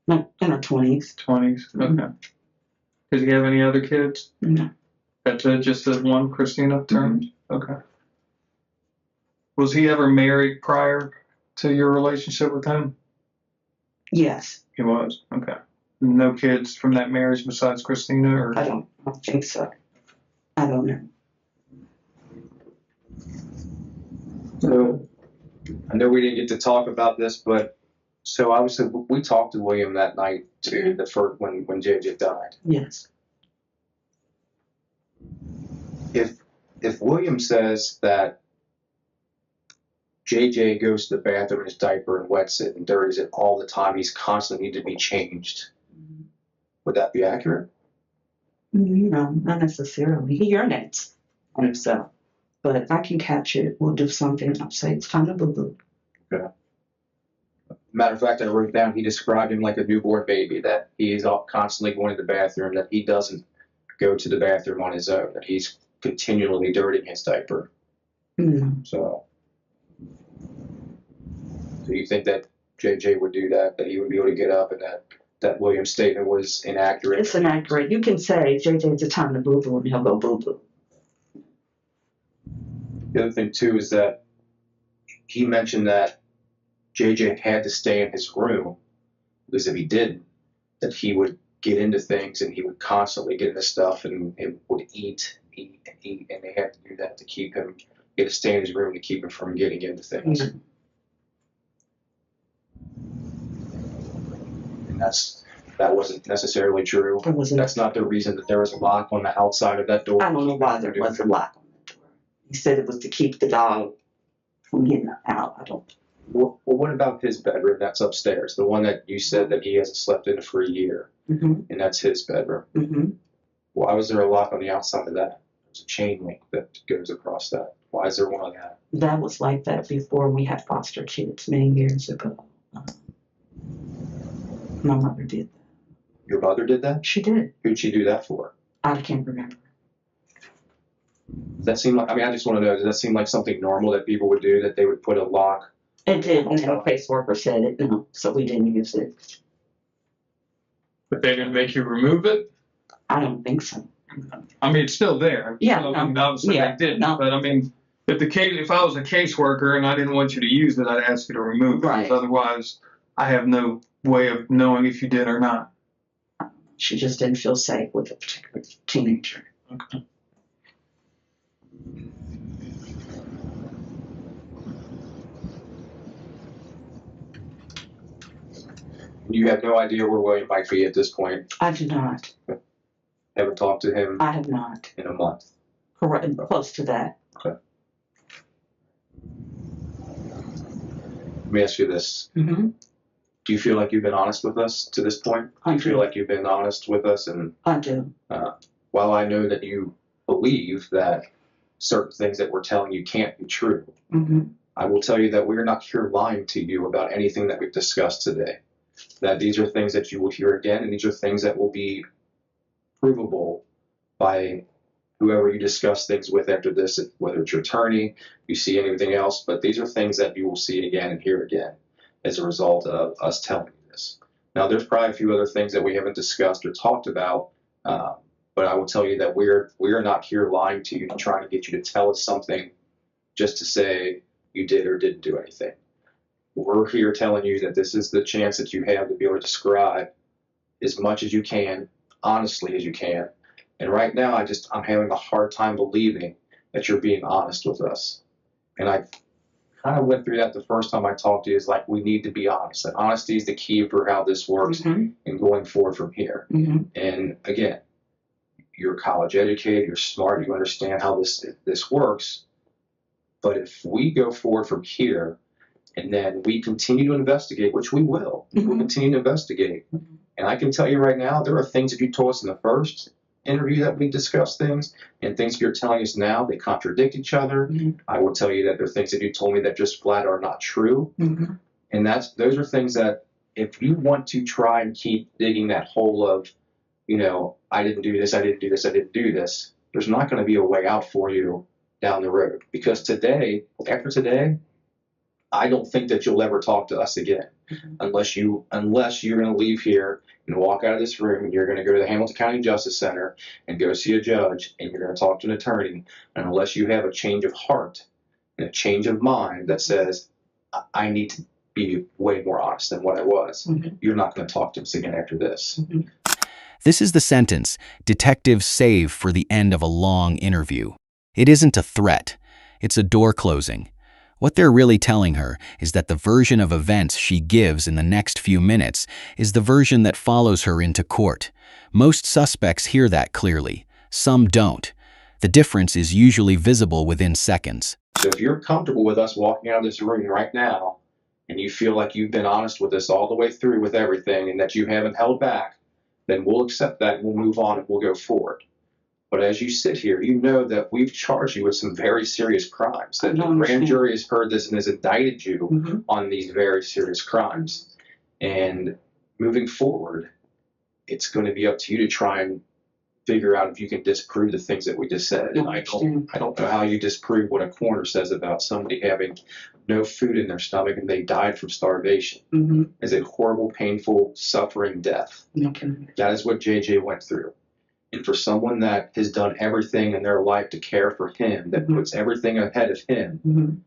In her 20s. 20s? Okay. Does he have any other kids? No. That's it? Just the one, Christina Turnage? Okay. Was he ever married prior to your relationship with him? Yes. He was? Okay. No kids from that marriage besides Christina? Or? I don't think so. I don't know. So, I know we didn't get to talk about this, but so obviously we talked to William that night too, the first when JJ died. Yes. If William says that JJ goes to the bathroom in his diaper and wets it and dirties it all the time, he's constantly need to be changed, would that be accurate? No, not necessarily. He urinates on himself. But if I can catch it, we'll do something. I'll say it's time to boo-boo. Okay. Matter of fact, I wrote down he described him like a newborn baby, that he is constantly going to the bathroom, that he doesn't go to the bathroom on his own, that he's continually dirtying his diaper. So you think that JJ would do that, that he would be able to get up, and that William's statement was inaccurate? It's inaccurate. You can say, JJ, it's time to boo-boo, and he'll go boo-boo. The other thing, too, is that he mentioned that JJ had to stay in his room because if he didn't, that he would get into things and he would constantly get into stuff and would eat, and they had to do that to keep him, he had to stay in his room to keep him from getting into things. And that wasn't necessarily true. That's not the reason that there was a lock on the outside of that door. I don't know why there was a lock on the door. He said it was to keep the dog from getting out. I don't. Well, what about his bedroom that's upstairs? The one that you said that he hasn't slept in for a year, and that's his bedroom. Why was there a lock on the outside of that? There's a chain link that goes across that. Why is there one on that? That was like that before we had foster kids many years ago. My mother did that. Your mother did that? She did. Who'd she do that for? I can't remember. Does that seem like, I mean, I just want to know, does that seem like something normal that people would do, that they would put a lock? It did, and the caseworker said it, no, so we didn't use it. But they didn't make you remove it? I don't think so. I mean, it's still there. Yeah, So, I mean, obviously they didn't. But I mean, if I was a caseworker and I didn't want you to use it, I'd ask you to remove it. Right. Because otherwise, I have no way of knowing if you did or not. She just didn't feel safe with a particular teenager. Okay. You have no idea where William might be at this point? I do not. Haven't talked to him? I have not. In a month? Correct, close to that. Okay. Let me ask you this. Do you feel like you've been honest with us to this point? Do you feel like you've been honest with us? And I do. while I know that you believe that certain things that we're telling you can't be true. Mm-hmm. I will tell you that we're not here lying to you about anything that we've discussed today. That these are things that you will hear again, and these are things that will be provable by whoever you discuss things with after this, whether it's your attorney, you see anything else, but these are things that you will see again and hear again as a result of us telling you this. Now, there's probably a few other things that we haven't discussed or talked about, but I will tell you that we are not here lying to you and trying to get you to tell us something just to say you did or didn't do anything. We're here telling you that this is the chance that you have to be able to describe as much as you can, honestly as you can. And right now, I'm having a hard time believing that you're being honest with us. And I kind of went through that the first time I talked to you, is like, we need to be honest. And honesty is the key for how this works and going forward from here. And again, you're college educated, you're smart, you understand how this works. But if we go forward from here, and then we continue to investigate, which we will, we'll continue to investigate. And I can tell you right now, there are things that you told us in the first interview that we discussed things, and things you're telling us now, they contradict each other. I will tell you that there are things that you told me that just flat are not true. And those are things that, if you want to try and keep digging that hole of, I didn't do this, I didn't do this, I didn't do this, there's not going to be a way out for you down the road. Because after today, I don't think that you'll ever talk to us again, unless you're going to leave here and walk out of this room, and you're going to go to the Hamilton County Justice Center and go see a judge, and you're going to talk to an attorney. And unless you have a change of heart and a change of mind that says, I need to be way more honest than what I was, you're not going to talk to us again after this. This is the sentence detectives save for the end of a long interview. It isn't a threat. It's a door closing. What they're really telling her is that the version of events she gives in the next few minutes is the version that follows her into court. Most suspects hear that clearly. Some don't. The difference is usually visible within seconds. So if you're comfortable with us walking out of this room right now, and you feel like you've been honest with us all the way through with everything, and that you haven't held back, then we'll accept that, and we'll move on, and we'll go forward. But as you sit here, you know that we've charged you with some very serious crimes, that the grand jury has heard this and has indicted you on these very serious crimes. And moving forward, it's going to be up to you to try and figure out if you can disprove the things that we just said. And I don't know how you disprove what a coroner says about somebody having no food in their stomach and they died from starvation. Is a horrible, painful, suffering death. That is what JJ went through. And for someone that has done everything in their life to care for him, that puts everything ahead of him,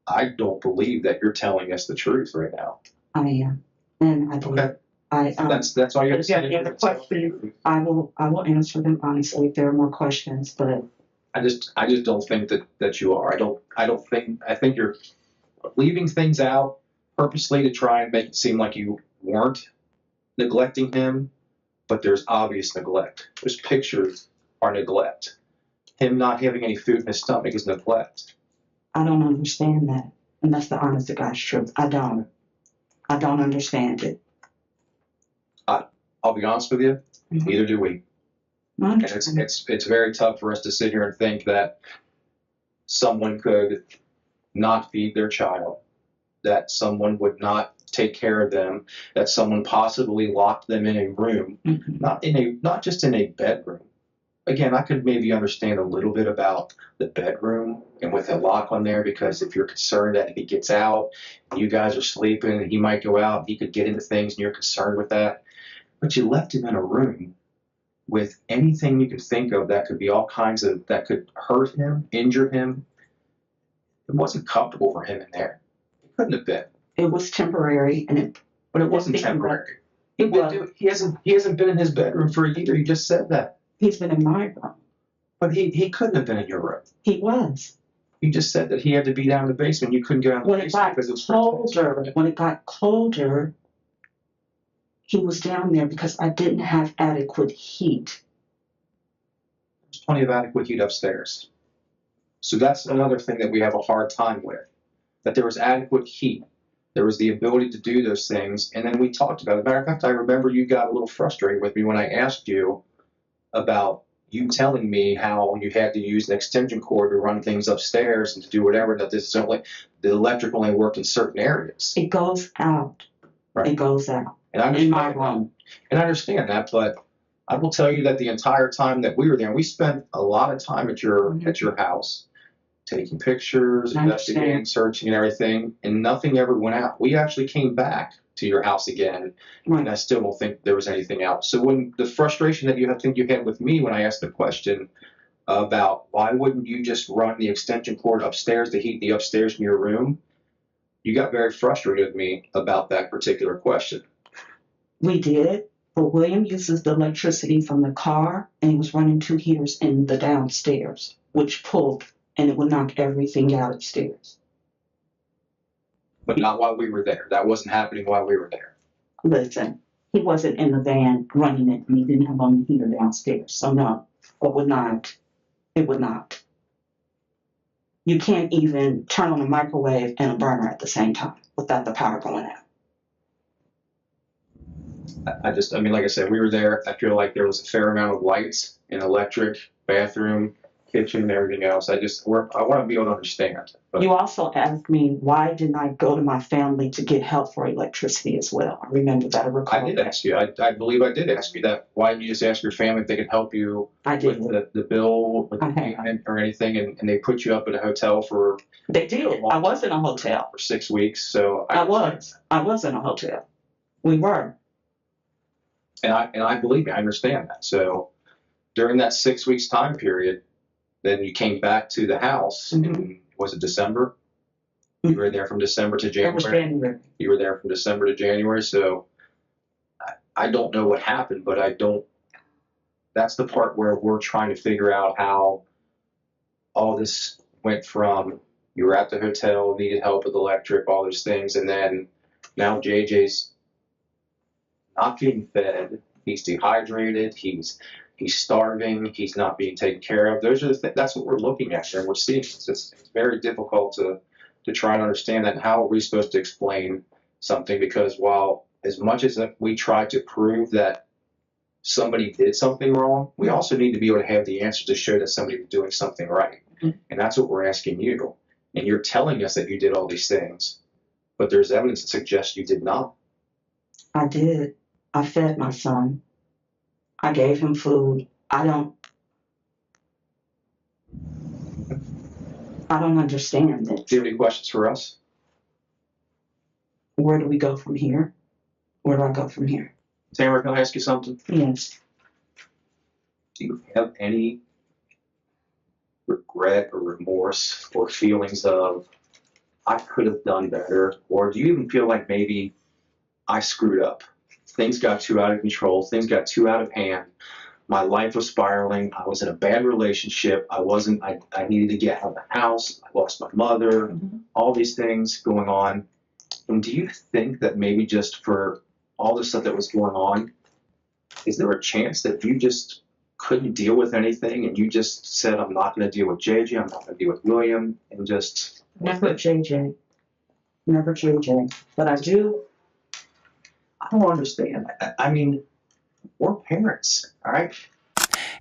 I don't believe that you're telling us the truth right now. I am, and I believe. Okay. That's all you have to say. The questions, I will answer them honestly if there are more questions, but I just don't think that you are. I think you're leaving things out purposely to try and make it seem like you weren't neglecting him. But there's obvious neglect. Those pictures are neglect. Him not having any food in his stomach is neglect. I don't understand that. And that's the honest to God's truth. I don't understand it. I'll be honest with you, neither do we. And it's very tough for us to sit here and think that someone could not feed their child, that someone would not take care of them, that someone possibly locked them in a room, not just in a bedroom. Again, I could maybe understand a little bit about the bedroom and with a lock on there, because if you're concerned that if he gets out, and you guys are sleeping, and he might go out, he could get into things, and you're concerned with that. But you left him in a room with anything you could think of that could be all kinds of, that could hurt him, injure him. It wasn't comfortable for him in there. It couldn't have been. It was temporary, But it wasn't temporary. He hasn't been in his bedroom for a year. You just said that. He's been in my room. But he couldn't have been in your room. He was. You just said that he had to be down in the basement. You couldn't go down in the basement because it was colder. When it got colder, he was down there because I didn't have adequate heat. There's plenty of adequate heat upstairs. So that's another thing that we have a hard time with. That there was adequate heat. There was the ability to do those things, and then we talked about it. As a matter of fact, I remember you got a little frustrated with me when I asked you about, you telling me how you had to use an extension cord to run things upstairs and to do whatever, that this is only, the electric only worked in certain areas. It goes out. Right. It goes out. And I In my understand room. And I understand that, but I will tell you that the entire time that we were there, we spent a lot of time at your house, taking pictures, investigating, searching, and everything, and nothing ever went out. We actually came back to your house again, and I still don't think there was anything else. So when the frustration that you had with me when I asked the question about why wouldn't you just run the extension cord upstairs to heat the upstairs in your room, you got very frustrated with me about that particular question. We did, but William uses the electricity from the car, and he was running 2 heaters in the downstairs, which pulled, and it would knock everything out upstairs. But not while we were there. That wasn't happening while we were there. Listen, he wasn't in the van running it, and he didn't have on the heater downstairs. So no, it would not. It would not. You can't even turn on a microwave and a burner at the same time without the power going out. I mean, like I said, we were there. I feel like there was a fair amount of lights and electric, bathroom, kitchen, and everything else. I want to be able to understand. But You also asked me why didn't I go to my family to get help for electricity as well. I remember that. I recall I did that. ask you. I believe I did ask you that. Why didn't you just ask your family if they could help you with the bill, with the payment or anything, and they put you up at a hotel for? They did. I was in a hotel for 6 weeks. So I was in a hotel. We were. And I believe you. I understand that. So during that 6 weeks time period, then you came back to the house. In, was it December? You were there from December to January. It was January. You were there from December to January. So I don't know what happened, but I don't. That's the part where we're trying to figure out how all this went from you were at the hotel, needed help with electric, all those things, and then now JJ's not getting fed. He's dehydrated. He's starving. He's not being taken care of. Those are that's what we're looking at here. We're seeing it's very difficult to try and understand that. And how are we supposed to explain something? Because while as much as we try to prove that somebody did something wrong, we also need to be able to have the answer to show that somebody was doing something right. And that's what we're asking you. And you're telling us that you did all these things, but there's evidence that suggests you did not. I did. I fed my son. I gave him food. I don't understand this. Do you have any questions for us? Where do we go from here? Where do I go from here? Tamara, can I ask you something? Yes. Do you have any regret or remorse or feelings of, I could have done better? Or do you even feel like maybe I screwed up? Things got too out of control. Things got too out of hand. My life was spiraling. I was in a bad relationship. I needed to get out of the house. I lost my mother, all these things going on. And do you think that maybe just for all the stuff that was going on, is there a chance that you just couldn't deal with anything and you just said, I'm not going to deal with JJ, I'm not going to deal with William, and just... Never JJ. Never JJ. But I do. I don't understand. I mean, we're parents, all right?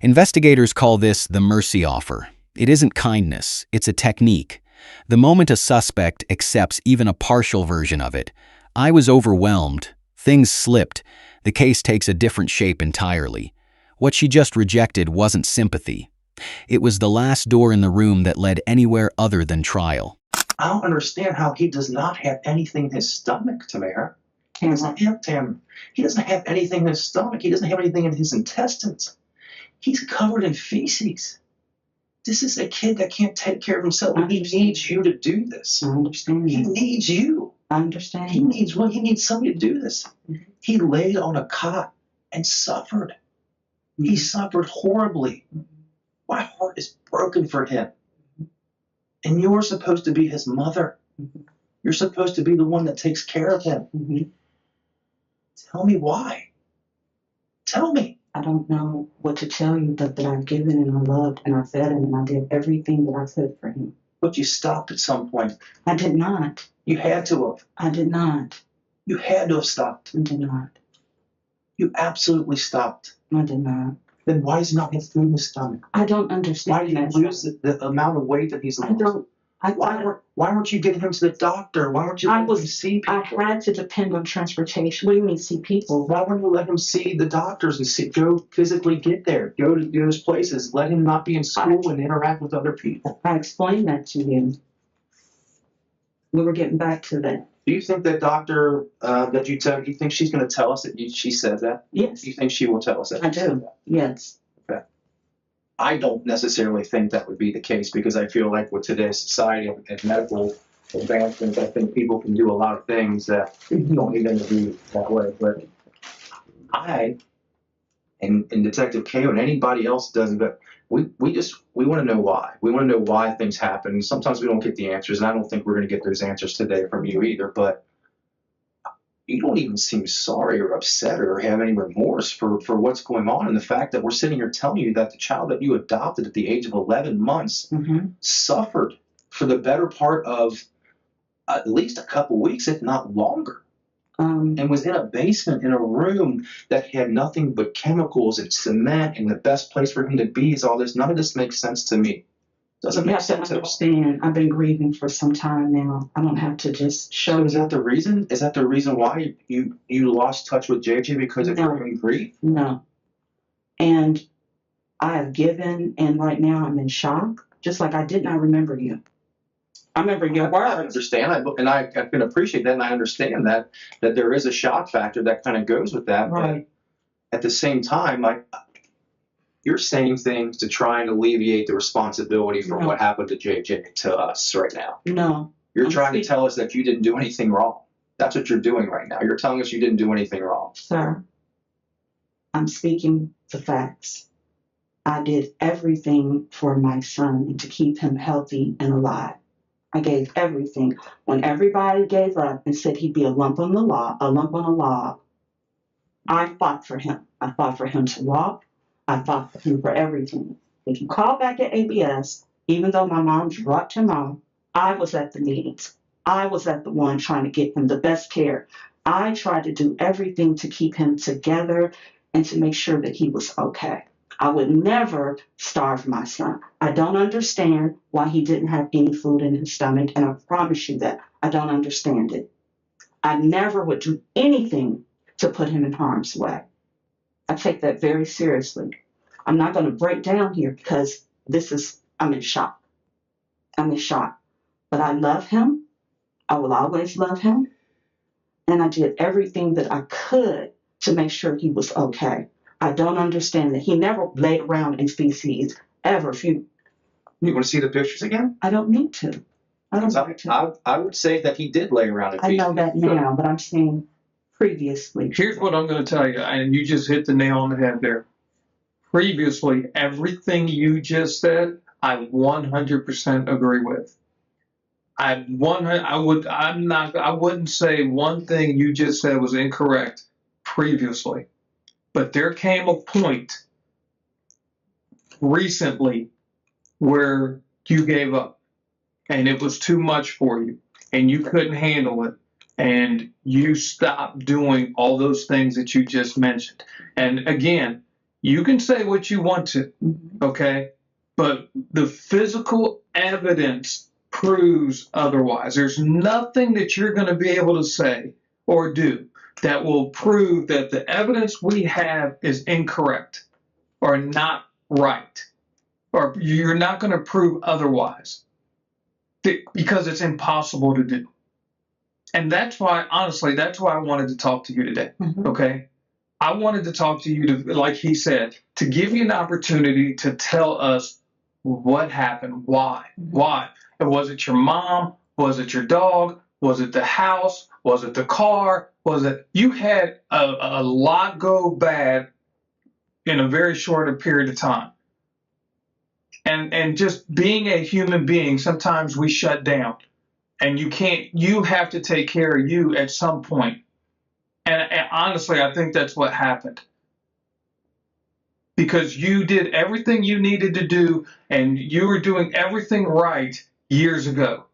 Investigators call this the mercy offer. It isn't kindness, it's a technique. The moment a suspect accepts even a partial version of it, I was overwhelmed, things slipped, the case takes a different shape entirely. What she just rejected wasn't sympathy. It was the last door in the room that led anywhere other than trial. I don't understand how he does not have anything in his stomach, Tamara. He doesn't have anything in his stomach. He doesn't have anything in his intestines. He's covered in feces. This is a kid that can't take care of himself. He needs you to do this. I understand. He needs you. I understand. He needs somebody to do this. He laid on a cot and suffered. He suffered horribly. My heart is broken for him. And you're supposed to be his mother. You're supposed to be the one that takes care of him. Tell me why. Tell me. I don't know what to tell you, that I've given and I loved and I fed him and I did everything that I could for him. But you stopped at some point. I did not. You had to have. I did not. You had to have stopped. I did not. You absolutely stopped. I did not. then why does he not have food in his stomach? I don't Why understand did that. he lose the amount of weight that he's I lost? don't. Why weren't you getting him to the doctor? Why weren't you letting him see people? I had to depend on transportation. What do you mean see people? Why wouldn't you let him see the doctors and go physically get there? Go to those places. Let him not be in school and interact with other people. I explained that to him. We were getting back to that. Do you think that doctor that you tell, do you think she's going to tell us that she said that? Yes. Do you think she will tell us that? I do. Yes. Okay. I don't necessarily think that would be the case because I feel like with today's society and medical advancements, I think people can do a lot of things that don't need them to be that way. But I and Detective Ko and anybody else does, but we want to know why. We want to know why things happen. Sometimes we don't get the answers, and I don't think we're going to get those answers today from you either. But you don't even seem sorry or upset or have any remorse for what's going on, and the fact that we're sitting here telling you that the child that you adopted at the age of 11 months suffered for the better part of at least a couple weeks, if not longer. And was in a basement in a room that had nothing but chemicals and cement, and the best place for him to be is all this. None of this makes sense to me. Doesn't make sense at all. Understand. I've been grieving for some time now. I don't have to just show. So is that the reason? Is that the reason why you lost touch with JJ because of your grief? No. And I have given, and right now I'm in shock. Just like I did not remember you. I remember your words. I understand, and I can appreciate that, and I understand that there is a shock factor that kind of goes with that. Right. But at the same time, you're saying things to try and alleviate the responsibility for what happened to JJ to us right now. No. You're trying to tell us that you didn't do anything wrong. That's what you're doing right now. You're telling us you didn't do anything wrong. Sir, I'm speaking the facts. I did everything for my son to keep him healthy and alive. I gave everything. When everybody gave up and said he'd be a lump on a log, I fought for him. I fought for him to walk. I fought for him for everything. If you call back at ABS, even though my mom dropped him off, I was at the meetings. I was at the one trying to get him the best care. I tried to do everything to keep him together and to make sure that he was okay. I would never starve my son. I don't understand why he didn't have any food in his stomach, and I promise you that I don't understand it. I never would do anything to put him in harm's way. I take that very seriously. I'm not going to break down here because I'm in shock. I'm in shock. But I love him. I will always love him. And I did everything that I could to make sure he was okay. I don't understand that he never laid around in feces ever. You want to see the pictures again? I don't need to. I would say that he did lay around in feces. I know that now, but I'm saying previously. Here's what I'm going to tell you, and you just hit the nail on the head there. Previously, everything you just said, I 100% agree with. I wouldn't say one thing you just said was incorrect previously. But there came a point recently where you gave up and it was too much for you and you couldn't handle it and you stopped doing all those things that you just mentioned. And again, you can say what you want to, okay? But the physical evidence proves otherwise. There's nothing that you're going to be able to say or do that will prove that the evidence we have is incorrect or not right, or you're not going to prove otherwise because it's impossible to do. And that's why, honestly, that's why I wanted to talk to you today, okay? I wanted to talk to you, to, like he said, to give you an opportunity to tell us what happened, why. And was it your mom? Was it your dog? Was it the house? Was it the car? You had a lot go bad in a very short period of time. And just being a human being, sometimes we shut down. And you have to take care of you at some point. And honestly, I think that's what happened. Because you did everything you needed to do, and you were doing everything right years ago.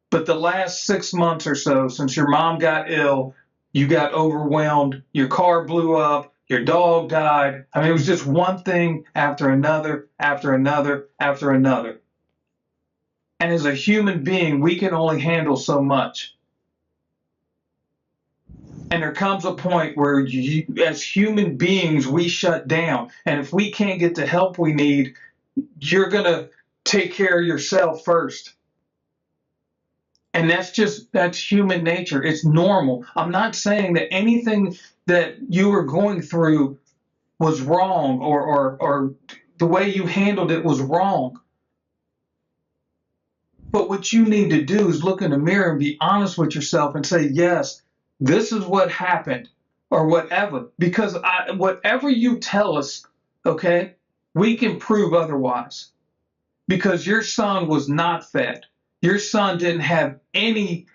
But the last 6 months or so, since your mom got ill, you got overwhelmed, your car blew up, your dog died. I mean, it was just one thing after another, after another, after another. And as a human being, we can only handle so much. And there comes a point where as human beings, we shut down. And if we can't get the help we need, you're going to take care of yourself first. And that's human nature. It's normal. I'm not saying that anything that you were going through was wrong or the way you handled it was wrong. But what you need to do is look in the mirror and be honest with yourself and say, yes, this is what happened or whatever. Because whatever you tell us, okay, we can prove otherwise. Because your son was not fed. Your son didn't have any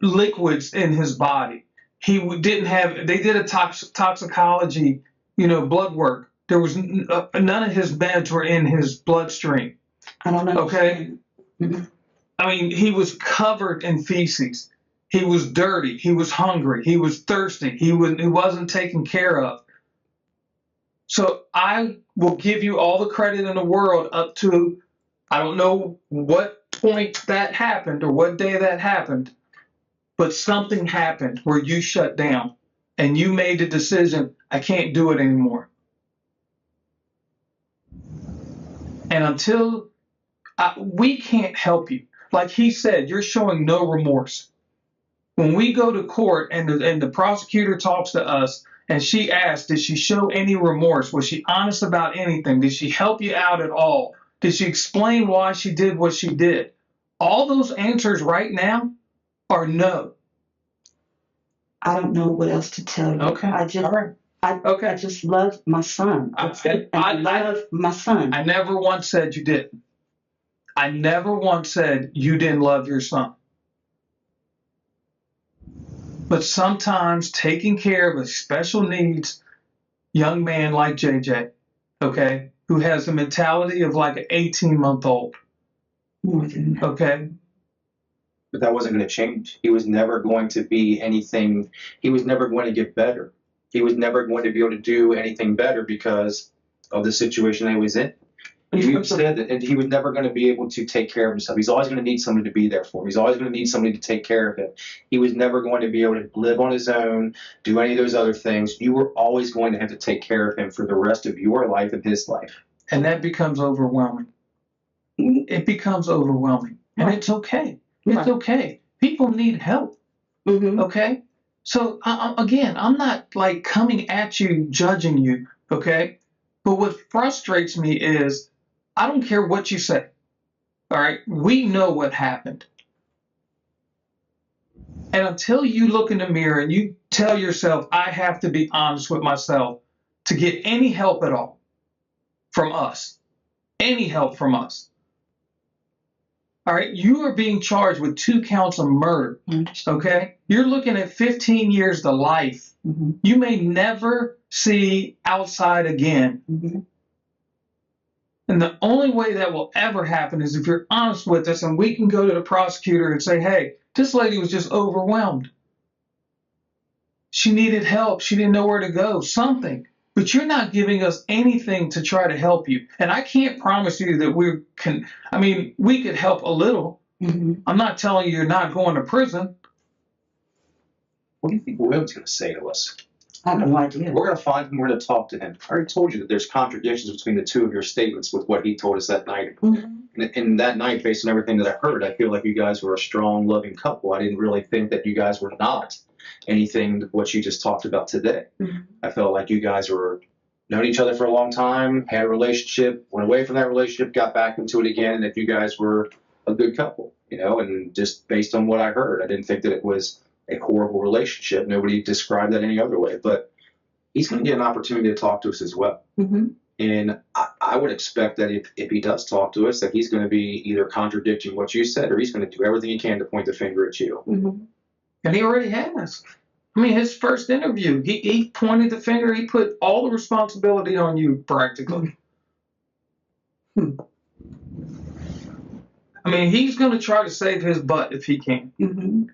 liquids in his body. He didn't have, they did a toxicology, blood work. There was none of his meds were in his bloodstream. I don't know. Okay. Mm-hmm. I mean, he was covered in feces. He was dirty. He was hungry. He was thirsty. He wasn't taken care of. So I will give you all the credit in the world up to, I don't know what point that happened or what day that happened, but something happened where you shut down and you made the decision, I can't do it anymore. And until we can't help you. Like he said, you're showing no remorse. When we go to court and the prosecutor talks to us and she asks, did she show any remorse? Was she honest about anything? Did she help you out at all? Did she explain why she did what she did? All those answers right now are no. I don't know what else to tell you. Okay. I just, all right. I just love my son. I love my son. I never once said you didn't. I never once said you didn't love your son. But sometimes taking care of a special needs young man like JJ, okay, who has the mentality of like an 18-month-old. More than that. Okay. But that wasn't going to change. He was never going to be anything. He was never going to get better. He was never going to be able to do anything better because of the situation he was in. You said that, and he was never going to be able to take care of himself. He's always going to need somebody to be there for him. He's always going to need somebody to take care of him. He was never going to be able to live on his own, do any of those other things. You were always going to have to take care of him for the rest of your life and his life. And that becomes overwhelming. It becomes overwhelming. And it's okay. It's okay. People need help. Mm-hmm. Okay? So, again, I'm not like coming at you, judging you. Okay? But what frustrates me is I don't care what you say. All right? We know what happened. And until you look in the mirror and you tell yourself, I have to be honest with myself to get any help at all from us, any help from us. All right? You are being charged with 2 counts of murder. Okay? You're looking at 15 years to life. Mm-hmm. You may never see outside again. Mm-hmm. And the only way that will ever happen is if you're honest with us and we can go to the prosecutor and say, hey, this lady was just overwhelmed. She needed help. She didn't know where to go, something. But you're not giving us anything to try to help you. And I can't promise you that we could help a little. Mm-hmm. I'm not telling you you're not going to prison. What do you think William's going to say to us? I have no idea. We're going to find him. We're going to talk to him. I already told you that there's contradictions between the two of your statements with what he told us that night. Mm-hmm. And that night, based on everything that I heard, I feel like you guys were a strong, loving couple. I didn't really think that you guys were not anything what you just talked about today. Mm-hmm. I felt like you guys were known each other for a long time, had a relationship, went away from that relationship, got back into it again, and that you guys were a good couple, and just based on what I heard, I didn't think that it was a horrible relationship. Nobody described that any other way, but he's going to get an opportunity to talk to us as well. Mm-hmm. And I would expect that if he does talk to us, that he's going to be either contradicting what you said or he's going to do everything he can to point the finger at you. Mm-hmm. And he already has. I mean, his first interview, he pointed the finger. He put all the responsibility on you, practically. Mm-hmm. I mean, he's going to try to save his butt if he can. Mm-hmm.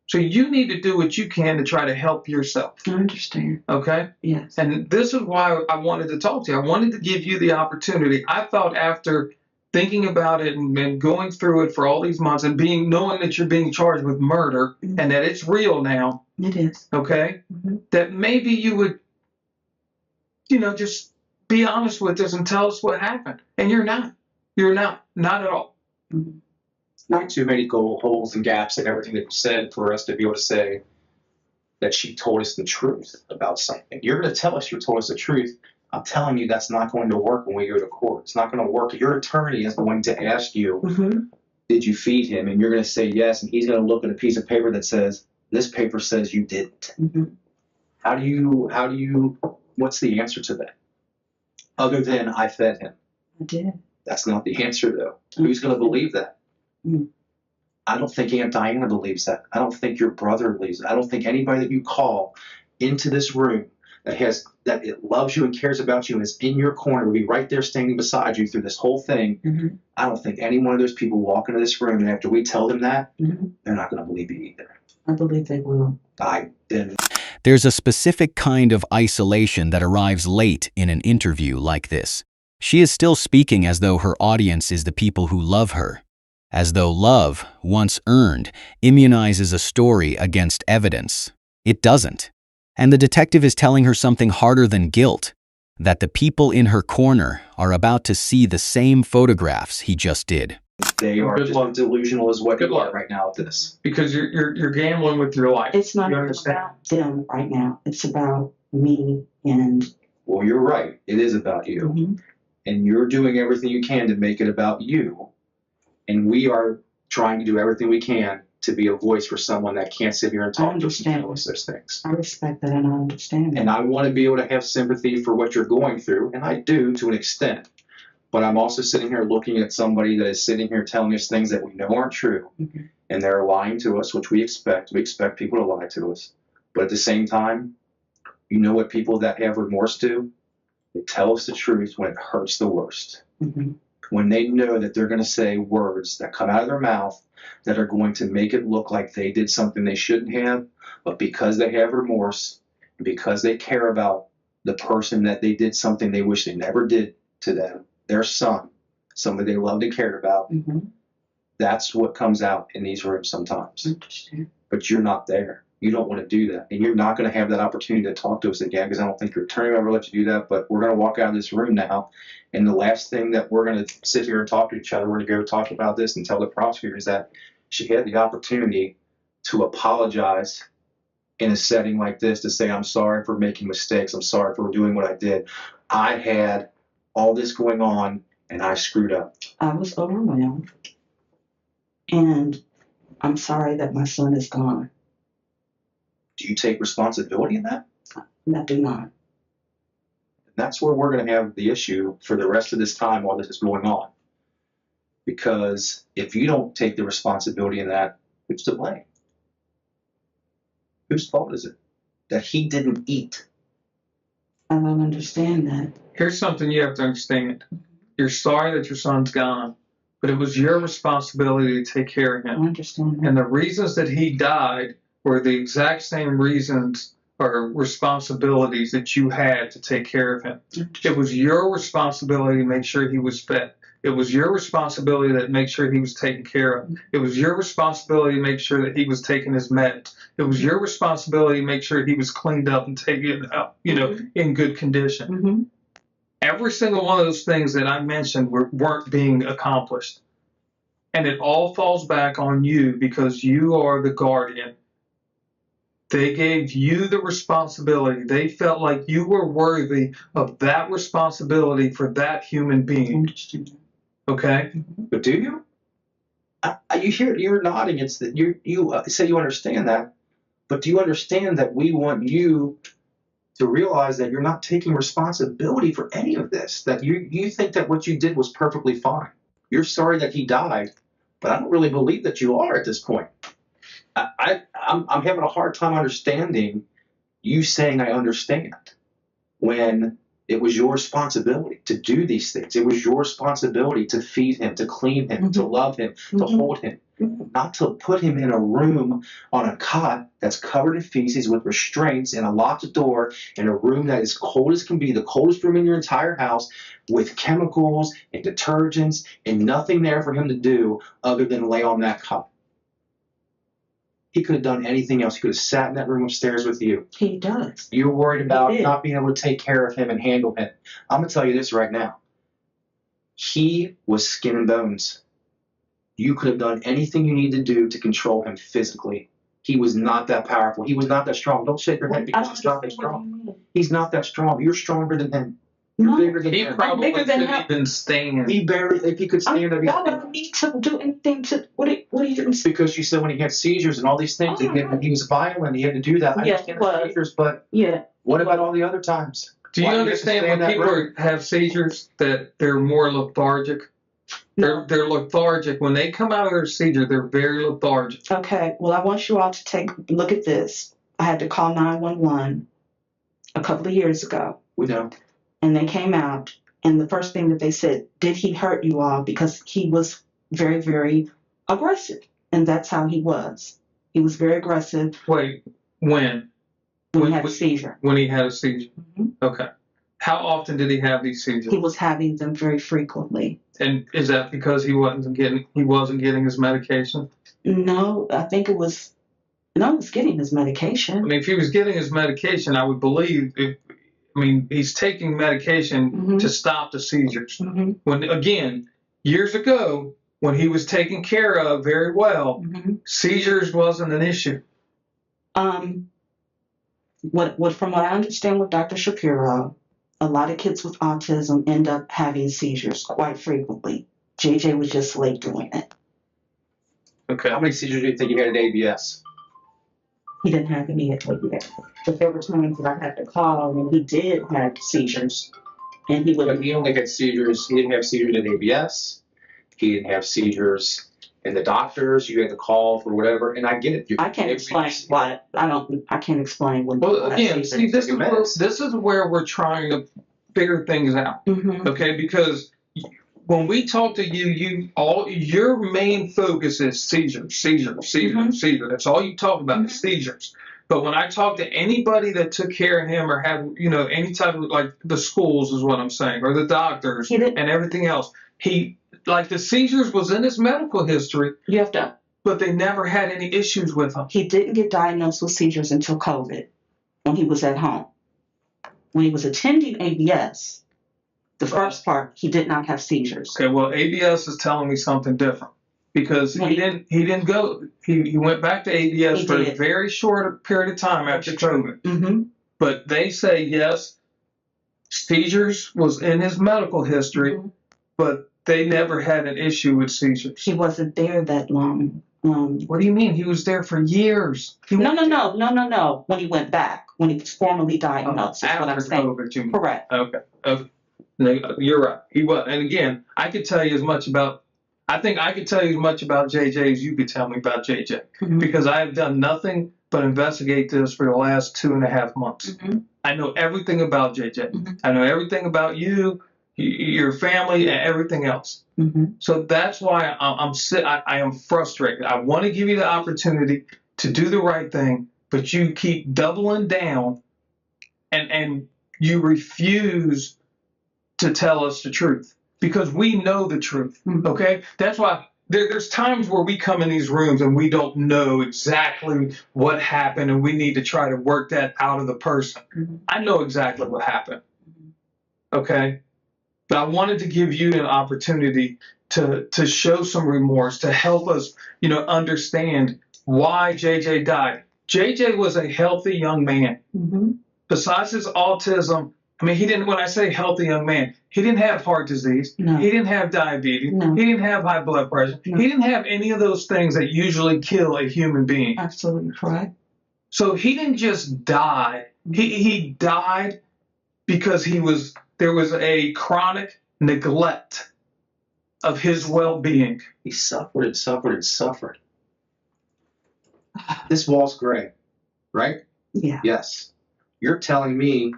So you need to do what you can to try to help yourself. I understand. Okay? Yes. And this is why I wanted to talk to you. I wanted to give you the opportunity. I thought after thinking about it and going through it for all these months and knowing that you're being charged with murder and that it's real now. It is. Okay? That maybe you would, just be honest with us and tell us what happened. And you're not. You're not at all. Not too many holes and gaps in everything that you said for us to be able to say that she told us the truth about something. You're going to tell us you told us the truth. I'm telling you that's not going to work when we go to court. It's not going to work. Your attorney is going to ask you, did you feed him? And you're going to say yes, and he's going to look at a piece of paper that says, this paper says you didn't. How do you, what's the answer to that? Other than I fed him. I did. That's not the answer, though. Who's going to believe that? I don't think Aunt Diana believes that. I don't think your brother believes that. I don't think anybody that you call into this room that it loves you and cares about you and is in your corner, will be right there standing beside you through this whole thing. I don't think any one of those people walk into this room and after we tell them that, they're not going to believe you either. I believe they will. There's a specific kind of isolation that arrives late in an interview like this. She is still speaking as though her audience is the people who love her, as though love, once earned, immunizes a story against evidence. It doesn't. And the detective is telling her something harder than guilt, that the people in her corner are about to see the same photographs he just did. They are just delusional as what you are right now with this. Because you're gambling with your life. It's not about them right now. It's about me and... Well, you're right. It is about you. And you're doing everything you can to make it about you. And we are trying to do everything we can to be a voice for someone that can't sit here and talk to us and tell us those things. I respect that and I understand that. And I want to be able to have sympathy for what you're going through, and I do to an extent. But I'm also sitting here looking at somebody that is sitting here telling us things that we know aren't true, and they're lying to us, which we expect. We expect people to lie to us. But at the same time, you know what people that have remorse do? They tell us the truth when it hurts the worst. When they know that they're going to say words that come out of their mouth that are going to make it look like they did something they shouldn't have, but because they have remorse, and because they care about the person that they did something they wish they never did to them, their son, somebody they loved and cared about, that's what comes out in these rooms sometimes. But you're not there. You don't want to do that. And you're not going to have that opportunity to talk to us again because I don't think your attorney will ever let you do that. But we're going to walk out of this room now. And the last thing that we're going to sit here and talk to each other, we're going to go talk about this and tell the prosecutor is that she had the opportunity to apologize in a setting like this, to say, I'm sorry for making mistakes. I'm sorry for doing what I did. I had all this going on and I screwed up. I was overwhelmed. And I'm sorry that my son is gone. Do you take responsibility in that? I do not. That's where we're going to have the issue for the rest of this time while this is going on. Because if you don't take the responsibility in that, who's to blame? Whose fault is it that he didn't eat? I don't understand that. Here's something you have to understand. You're sorry that your son's gone, but it was your responsibility to take care of him. I understand that. And the reasons that he died were the exact same reasons or responsibilities that you had to take care of him. It was your responsibility to make sure he was fed. It was your responsibility to make sure he was taken care of. It was your responsibility to make sure that he was taking his meds. It was your responsibility to make sure he was cleaned up and taken out, in good condition. Every single one of those things that I mentioned weren't being accomplished. And it all falls back on you because you are the guardian. They gave you the responsibility. They felt like you were worthy of that responsibility for that human being. Okay? But do you? You're nodding. It's that you say you understand that, but do you understand that we want you to realize that you're not taking responsibility for any of this? That you think that what you did was perfectly fine. You're sorry that he died, but I don't really believe that you are at this point. I'm having a hard time understanding you saying I understand when it was your responsibility to do these things. It was your responsibility to feed him, to clean him, to love him, to hold him. not to put him in a room on a cot that's covered in feces with restraints and a locked door in a room that is cold as can be, the coldest room in your entire house, with chemicals and detergents and nothing there for him to do other than lay on that cot. He could have done anything else. He could have sat in that room upstairs with you. He does. You're worried about not being able to take care of him and handle him. I'm going to tell you this right now. He was skin and bones. You could have done anything you need to do to control him physically. He was not that powerful. He was not that strong. Don't shake your head because he's not that strong. He's not that strong. You're stronger than him. You're bigger than He him. probably couldn't even stand. He barely, if he could stand, Y'all don't need to do anything to, what are you doing? because you said when he had seizures and all these things, he was violent. He had to do that. I understand the seizures, but what about all the other times? Do you understand when people have seizures that they're more lethargic? They're lethargic. When they come out of their seizure, they're very lethargic. Okay, well, I want you all to take a look at this. I had to call 911 a couple of years ago. We know. And they came out, and the first thing that they said, did he hurt you all? Because he was very, very aggressive, and that's how he was. He was very aggressive. Wait, when? When he had a seizure. When he had a seizure? Mm-hmm. Okay. How often did he have these seizures? He was having them very frequently. And is that because he wasn't getting his medication? No, I think it was. No, he was getting his medication. I mean, if he was getting his medication, I would believe. He's taking medication to stop the seizures. Mm-hmm. When again, years ago, when he was taken care of very well, seizures wasn't an issue. From what I understand with Dr. Shapiro, a lot of kids with autism end up having seizures quite frequently. JJ was just late doing it. Okay. How many seizures do you think you had at ABS? He didn't have any at ABS. But there were times that I had to call and he did have seizures. And he would. But he only had seizures. He didn't have seizures at ABS. He didn't have seizures in the doctors. You had to call for whatever. And I get it. I can't explain why. I can't explain when. Well, again, see, this is where we're trying to figure things out. Okay, because when we talk to you, your main focus is seizures. That's all you talk about is seizures. But when I talk to anybody that took care of him or had, any type of, like the schools is what I'm saying, or the doctors and everything else, like the seizures was in his medical history. You have to. But they never had any issues with him. He didn't get diagnosed with seizures until COVID, when he was at home. When he was attending ABS, the first part, he did not have seizures. Okay, well, ABS is telling me something different. Because he didn't go. He went back to ABS for a very short period of time after COVID. But they say yes, seizures was in his medical history, but they never had an issue with seizures. He wasn't there that long. What do you mean? He was there for years. No. When he went back, when he was formally diagnosed, is what I'm saying. COVID, correct. Okay. No, you're right. He was, and again, I could tell you as much about. I think I could tell you as much about JJ as you could tell me about JJ because I have done nothing but investigate this for the last 2.5 months. I know everything about JJ. I know everything about you, your family, and everything else. So that's why I am frustrated. I want to give you the opportunity to do the right thing, but you keep doubling down and you refuse to tell us the truth. Because we know the truth, okay? That's why there's times where we come in these rooms and we don't know exactly what happened and we need to try to work that out of the person. I know exactly what happened, okay? But I wanted to give you an opportunity to show some remorse, to help us, understand why JJ died. JJ was a healthy young man. Besides his autism, when I say healthy young man, he didn't have heart disease. No. He didn't have diabetes. No. He didn't have high blood pressure. No. He didn't have any of those things that usually kill a human being. Absolutely correct. So he didn't just die. He died because there was a chronic neglect of his well-being. He suffered and suffered and suffered. This wall's gray, right? Yeah. Yes. You're telling me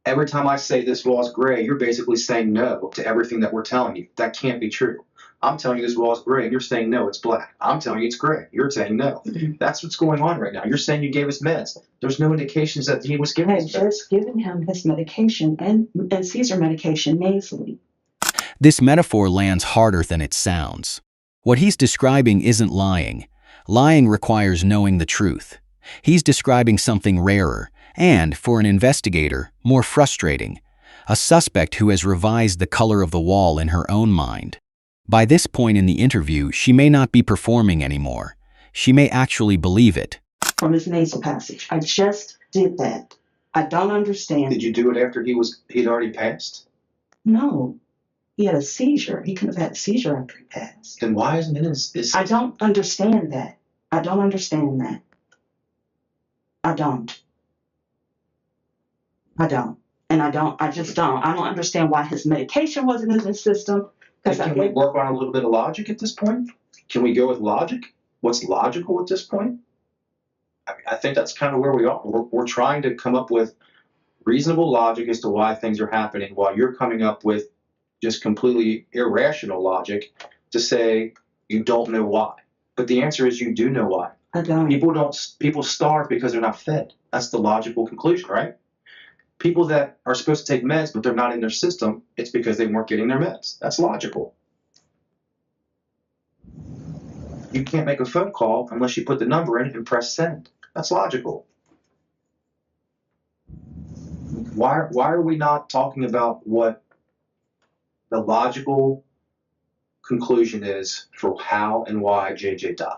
every time I say this wall's gray, you're basically saying no to everything that we're telling you. That can't be true. I'm telling you this wall is gray. You're saying no, it's black. I'm telling you it's gray. You're saying no. That's what's going on right now. You're saying you gave us meds. There's no indications that he was I giving had us meds. just given him his medication and seizure medication nasally. This metaphor lands harder than it sounds. What he's describing isn't lying. Lying requires knowing the truth. He's describing something rarer and, for an investigator, more frustrating. A suspect who has revised the color of the wall in her own mind. By this point in the interview, she may not be performing anymore. She may actually believe it. From his nasal passage. I just did that. I don't understand. Did you do it after he'd already passed? No. He had a seizure. He could have had a seizure after he passed. Then why isn't it his... I don't understand that. I don't understand that. I don't. And I just don't. I don't understand why his medication wasn't in his system. Can we work on a little bit of logic at this point? Can we go with logic? What's logical at this point? I think that's kind of where we are. We're trying to come up with reasonable logic as to why things are happening, while you're coming up with just completely irrational logic to say you don't know why. But the answer is you do know why. I don't. People starve because they're not fed. That's the logical conclusion, right? People that are supposed to take meds but they're not in their system, it's because they weren't getting their meds. That's logical. You can't make a phone call unless you put the number in and press send. That's logical. Why are we not talking about what the logical conclusion is for how and why JJ died?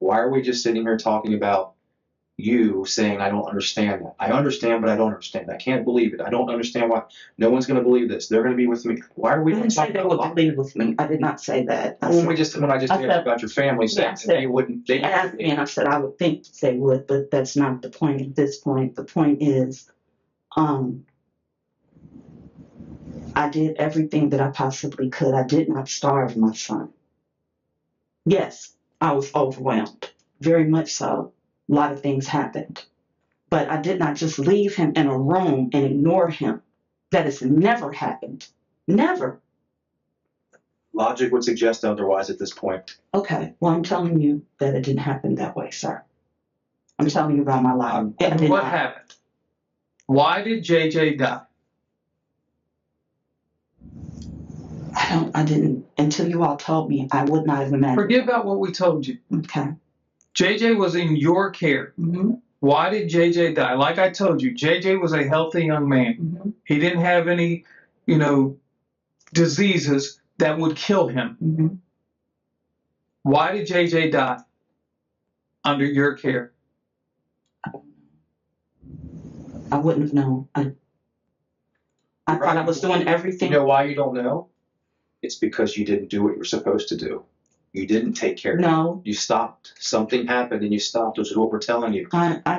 Why are we just sitting here talking about you saying, I don't understand that? I understand, but I don't understand. I can't believe it. I don't understand why. No one's going to believe this. They're going to be with me. Why are we I not didn't say talking they about would believe with me. I did not say that. when I just asked about your family, saying that they wouldn't. They asked me, and I said I would think they would, but that's not the point at this point. The point is, I did everything that I possibly could. I did not starve my son. Yes, I was overwhelmed, very much so. A lot of things happened, but I did not just leave him in a room and ignore him. That has never happened. Never. Logic would suggest otherwise at this point. Okay, well, I'm telling you that it didn't happen that way, sir. I'm telling you about my life. What happened? Why did JJ die? I didn't, until you all told me, I would not have imagined. Forget about what we told you. Okay. JJ was in your care. Mm-hmm. Why did JJ die? Like I told you, JJ was a healthy young man. Mm-hmm. He didn't have any, diseases that would kill him. Mm-hmm. Why did JJ die under your care? I wouldn't have known. I thought I was doing everything. You know why you don't know? It's because you didn't do what you were supposed to do. You didn't take care of it. You stopped. Something happened and you stopped, which is what we're telling you.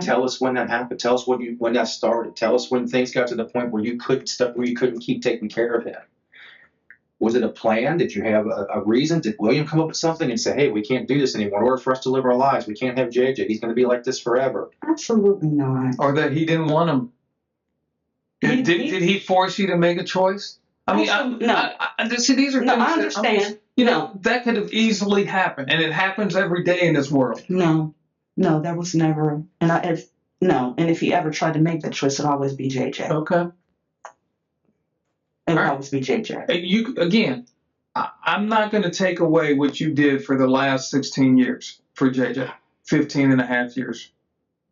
Tell us when that happened. Tell us when that started. Tell us when things got to the point where you couldn't keep taking care of him. Was it a plan? Did you have a reason? Did William come up with something and say, hey, we can't do this anymore. In order for us to live our lives, we can't have JJ. He's going to be like this forever. Absolutely not. Or that he didn't want him. Did he force you to make a choice? I mean, these are things I understand. That could have easily happened, and it happens every day in this world. No, there was never, and if he ever tried to make that choice, it'd always be JJ. Okay. It would always be JJ. I'm not going to take away what you did for the last 16 years for JJ. 15 and a half years.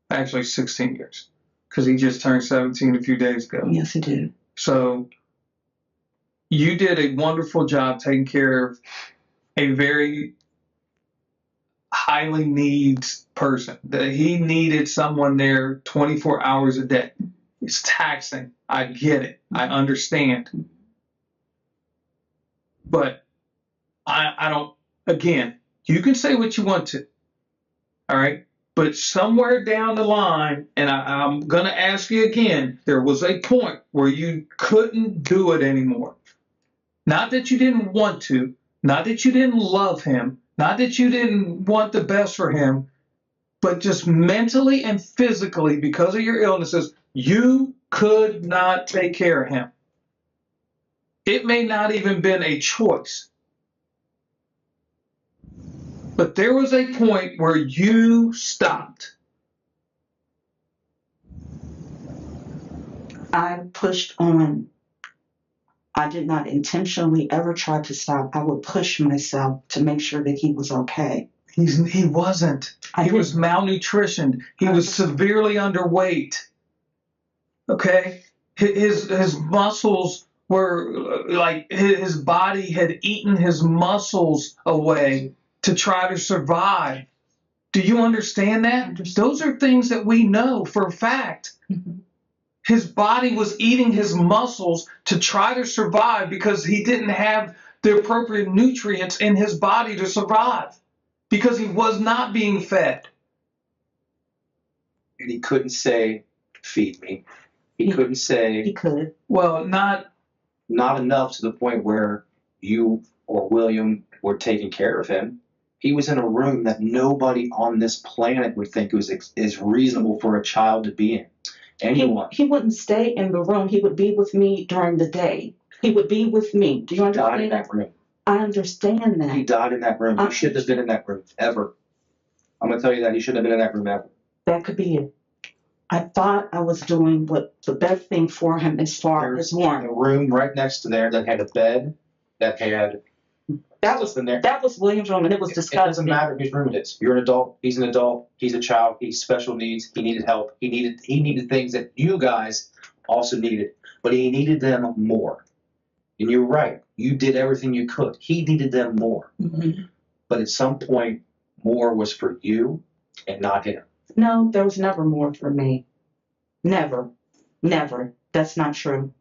Actually, 16 years. Because he just turned 17 a few days ago. Yes, he did. So you did a wonderful job taking care of a very highly needs person. That he needed someone there 24 hours a day. It's taxing. I get it. I understand. But I don't, again, you can say what you want to. All right? But somewhere down the line, and I'm going to ask you again, there was a point where you couldn't do it anymore. Not that you didn't want to, not that you didn't love him, not that you didn't want the best for him, but just mentally and physically, because of your illnesses, you could not take care of him. It may not even been a choice. But there was a point where you stopped. I pushed on. I did not intentionally ever try to stop. I would push myself to make sure that he was okay. He wasn't. He was malnutritioned. He was severely underweight. Okay? His muscles were like his body had eaten his muscles away to try to survive. Do you understand that? Those are things that we know for a fact. Mm-hmm. His body was eating his muscles to try to survive because he didn't have the appropriate nutrients in his body to survive because he was not being fed. And he couldn't say, feed me. He couldn't say. He could. Well, not enough to the point where you or William were taking care of him. He was in a room that nobody on this planet would think is reasonable for a child to be in. Anyone. He wouldn't stay in the room. He would be with me during the day. He would be with me. Do you understand? He died in that room. I understand that. He died in that room. He shouldn't have been in that room, ever. I'm going to tell you that. He shouldn't have been in that room, ever. That could be it. I thought I was doing what the best thing for him as far as warmth. A room right next to there that had a bed, that had... That was William's room, and it was disgusting. It doesn't matter whose room it is. You're an adult. He's an adult. He's a child. He's special needs. He needed help. He needed things that you guys also needed, but he needed them more. And you're right. You did everything you could. He needed them more. Mm-hmm. But at some point, more was for you and not him. No, there was never more for me. Never. Never. That's not true.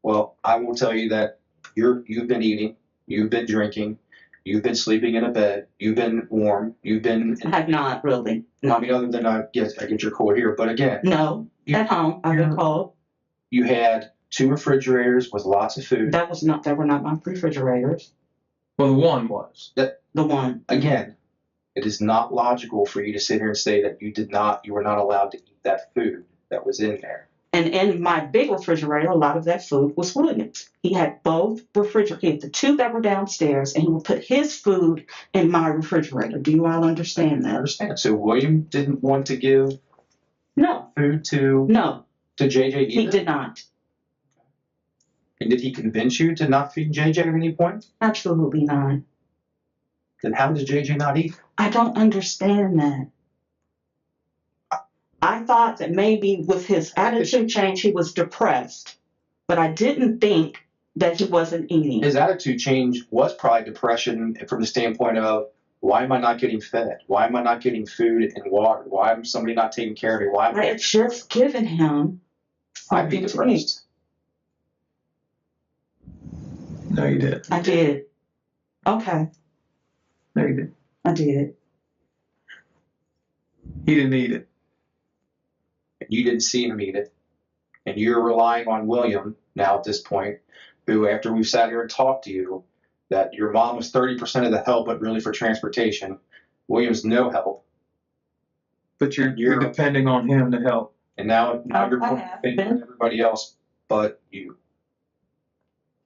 Well, I will tell you that you've been eating. You've been drinking. You've been sleeping in a bed. You've been warm. You've been... I have not, really. No. I mean, other than I get your quote here. But again... No. At home, I've been cold. You had 2 refrigerators with lots of food. They were not my refrigerators. Well, the one was. The one. Again, it is not logical for you to sit here and say that you were not allowed to eat that food that was in there. And in my big refrigerator, a lot of that food was William's. He had both refrigerators. He had the 2 that were downstairs, and he would put his food in my refrigerator. Do you all understand that? I understand. So William didn't want to give food to JJ either? He did not. And did he convince you to not feed JJ at any point? Absolutely not. Then how does JJ not eat? I don't understand that. I thought that maybe with his attitude change, he was depressed. But I didn't think that he wasn't eating. His attitude change was probably depression from the standpoint of, why am I not getting fed? Why am I not getting food and water? Why am somebody not taking care of me? Why am I had just given him I'd be depressed. No, you did. I did. Okay. No, you did. I did. He didn't eat it. And you didn't see him eat it. And you're relying on William now at this point, who, after we've sat here and talked to you, that your mom was 30% of the help, but really for transportation. William's no help. But you're depending on him to help. And now you're pointing the finger at everybody else but you.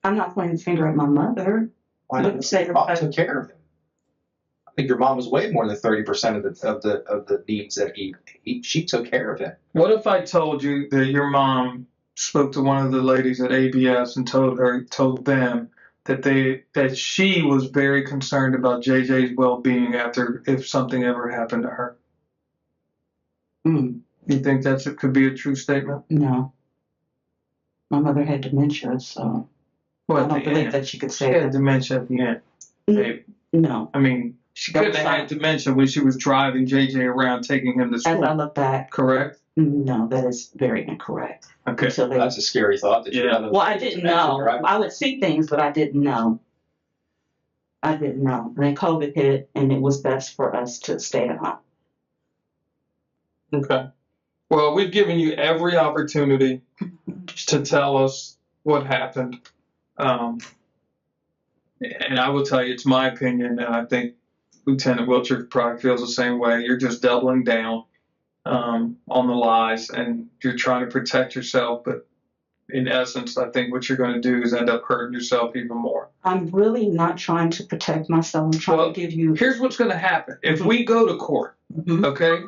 I'm not pointing the finger at my mother. Why not? Your mom took care of him. I think your mom was way more than 30% of the needs that she took care of him. What if I told you that your mom spoke to one of the ladies at ABS and told them that she was very concerned about JJ's well-being if something ever happened to her? You think it could be a true statement? No. My mother had dementia, so I don't believe that she could say that. She had dementia at the end. Maybe. No. I mean, she could have had dementia when she was driving JJ around, taking him to school. As I look back. Correct? No, that is very incorrect. Okay. That's a scary thought. Well, I didn't know. I would see things, but I didn't know. I didn't know. And then COVID hit, and it was best for us to stay at home. Okay. Well, we've given you every opportunity to tell us what happened. And I will tell you, it's my opinion, and I think Lieutenant Wiltshire probably feels the same way. You're just doubling down on the lies, and you're trying to protect yourself, but in essence, I think what you're going to do is end up hurting yourself even more. I'm really not trying to protect myself. I'm trying to give you. Here's what's going to happen. If we go to court, okay?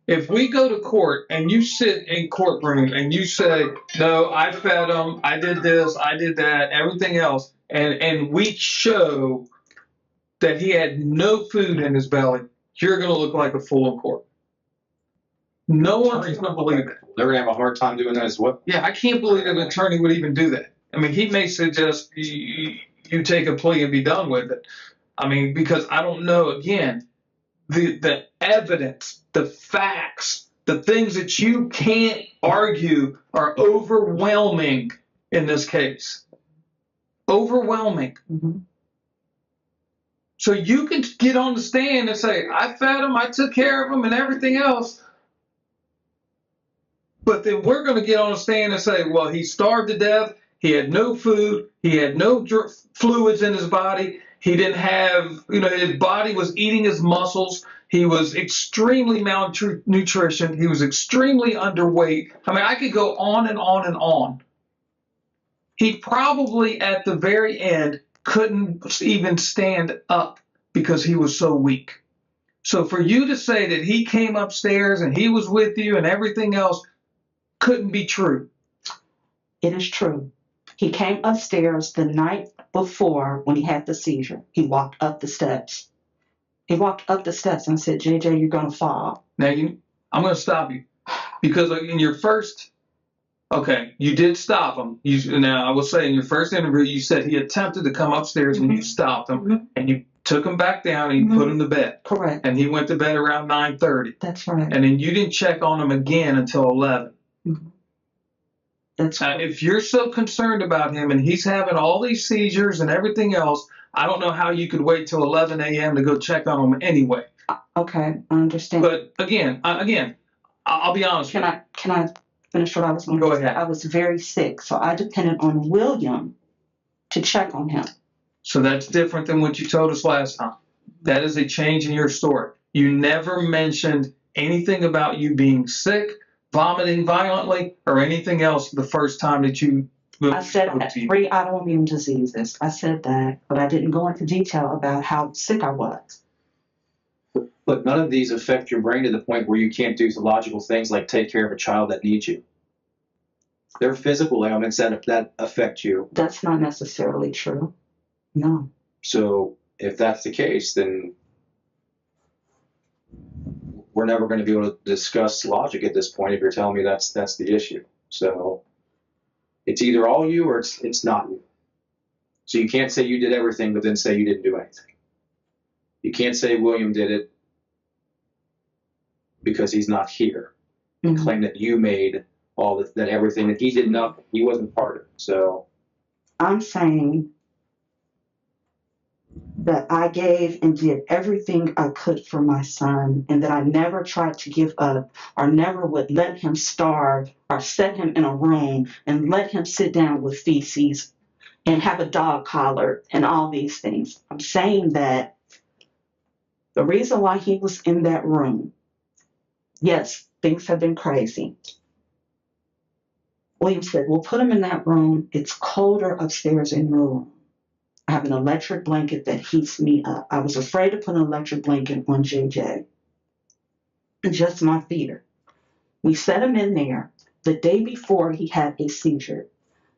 If we go to court and you sit in courtroom and you say, no, I fed him, I did this, I did that, everything else, and we show that he had no food in his belly, you're going to look like a fool in court. No one's going to believe it. They're going to have a hard time doing that as well. Yeah, I can't believe an attorney would even do that. I mean, he may suggest you take a plea and be done with it. I mean, because I don't know, again, the evidence, the facts, the things that you can't argue are overwhelming in this case. Overwhelming. So you can get on the stand and say, I fed him, I took care of him, and everything else. But then we're going to get on the stand and say, well, he starved to death. He had no food. He had no fluids in his body. He didn't have, his body was eating his muscles. He was extremely malnutrition. He was extremely underweight. I mean, I could go on and on and on. He probably at the very end couldn't even stand up because he was so weak. So for you to say that he came upstairs and he was with you and everything else couldn't be true. It is true. He came upstairs the night before when he had the seizure. He walked up the steps. He walked up the steps and said, JJ, you're going to fall. Now, I'm going to stop you. Because in your first, you did stop him. Now, I will say in your first interview, you said he attempted to come upstairs and you stopped him. And you took him back down and you put him to bed. Correct. And he went to bed around 9:30. That's right. And then you didn't check on him again until 11. That's right. If you're so concerned about him and he's having all these seizures and everything else, I don't know how you could wait till 11 a.m. to go check on him anyway. Okay, I understand. But again, I'll be honest. Can I finish what I was going to say? Go ahead. I was very sick, so I depended on William to check on him. So that's different than what you told us last time. That is a change in your story. You never mentioned anything about you being sick, vomiting violently, or anything else the first time that you. I said I had 3 autoimmune diseases. I said that, but I didn't go into detail about how sick I was. But none of these affect your brain to the point where you can't do logical things like take care of a child that needs you. They're physical ailments that affect you. That's not necessarily true. No. So if that's the case, then we're never going to be able to discuss logic at this point if you're telling me that's the issue. So it's either all you or it's not you. So you can't say you did everything but then say you didn't do anything. You can't say William did it because he's not here. And claim that you made all that everything, that he did nothing. He wasn't part of it. So I'm saying that I gave and did everything I could for my son, and that I never tried to give up or never would let him starve or set him in a room and let him sit down with feces and have a dog collar and all these things. I'm saying that the reason why he was in that room, yes, things have been crazy. William said, we'll put him in that room. It's colder upstairs in your room. I have an electric blanket that heats me up. I was afraid to put an electric blanket on JJ. Just my fear. We set him in there the day before he had a seizure.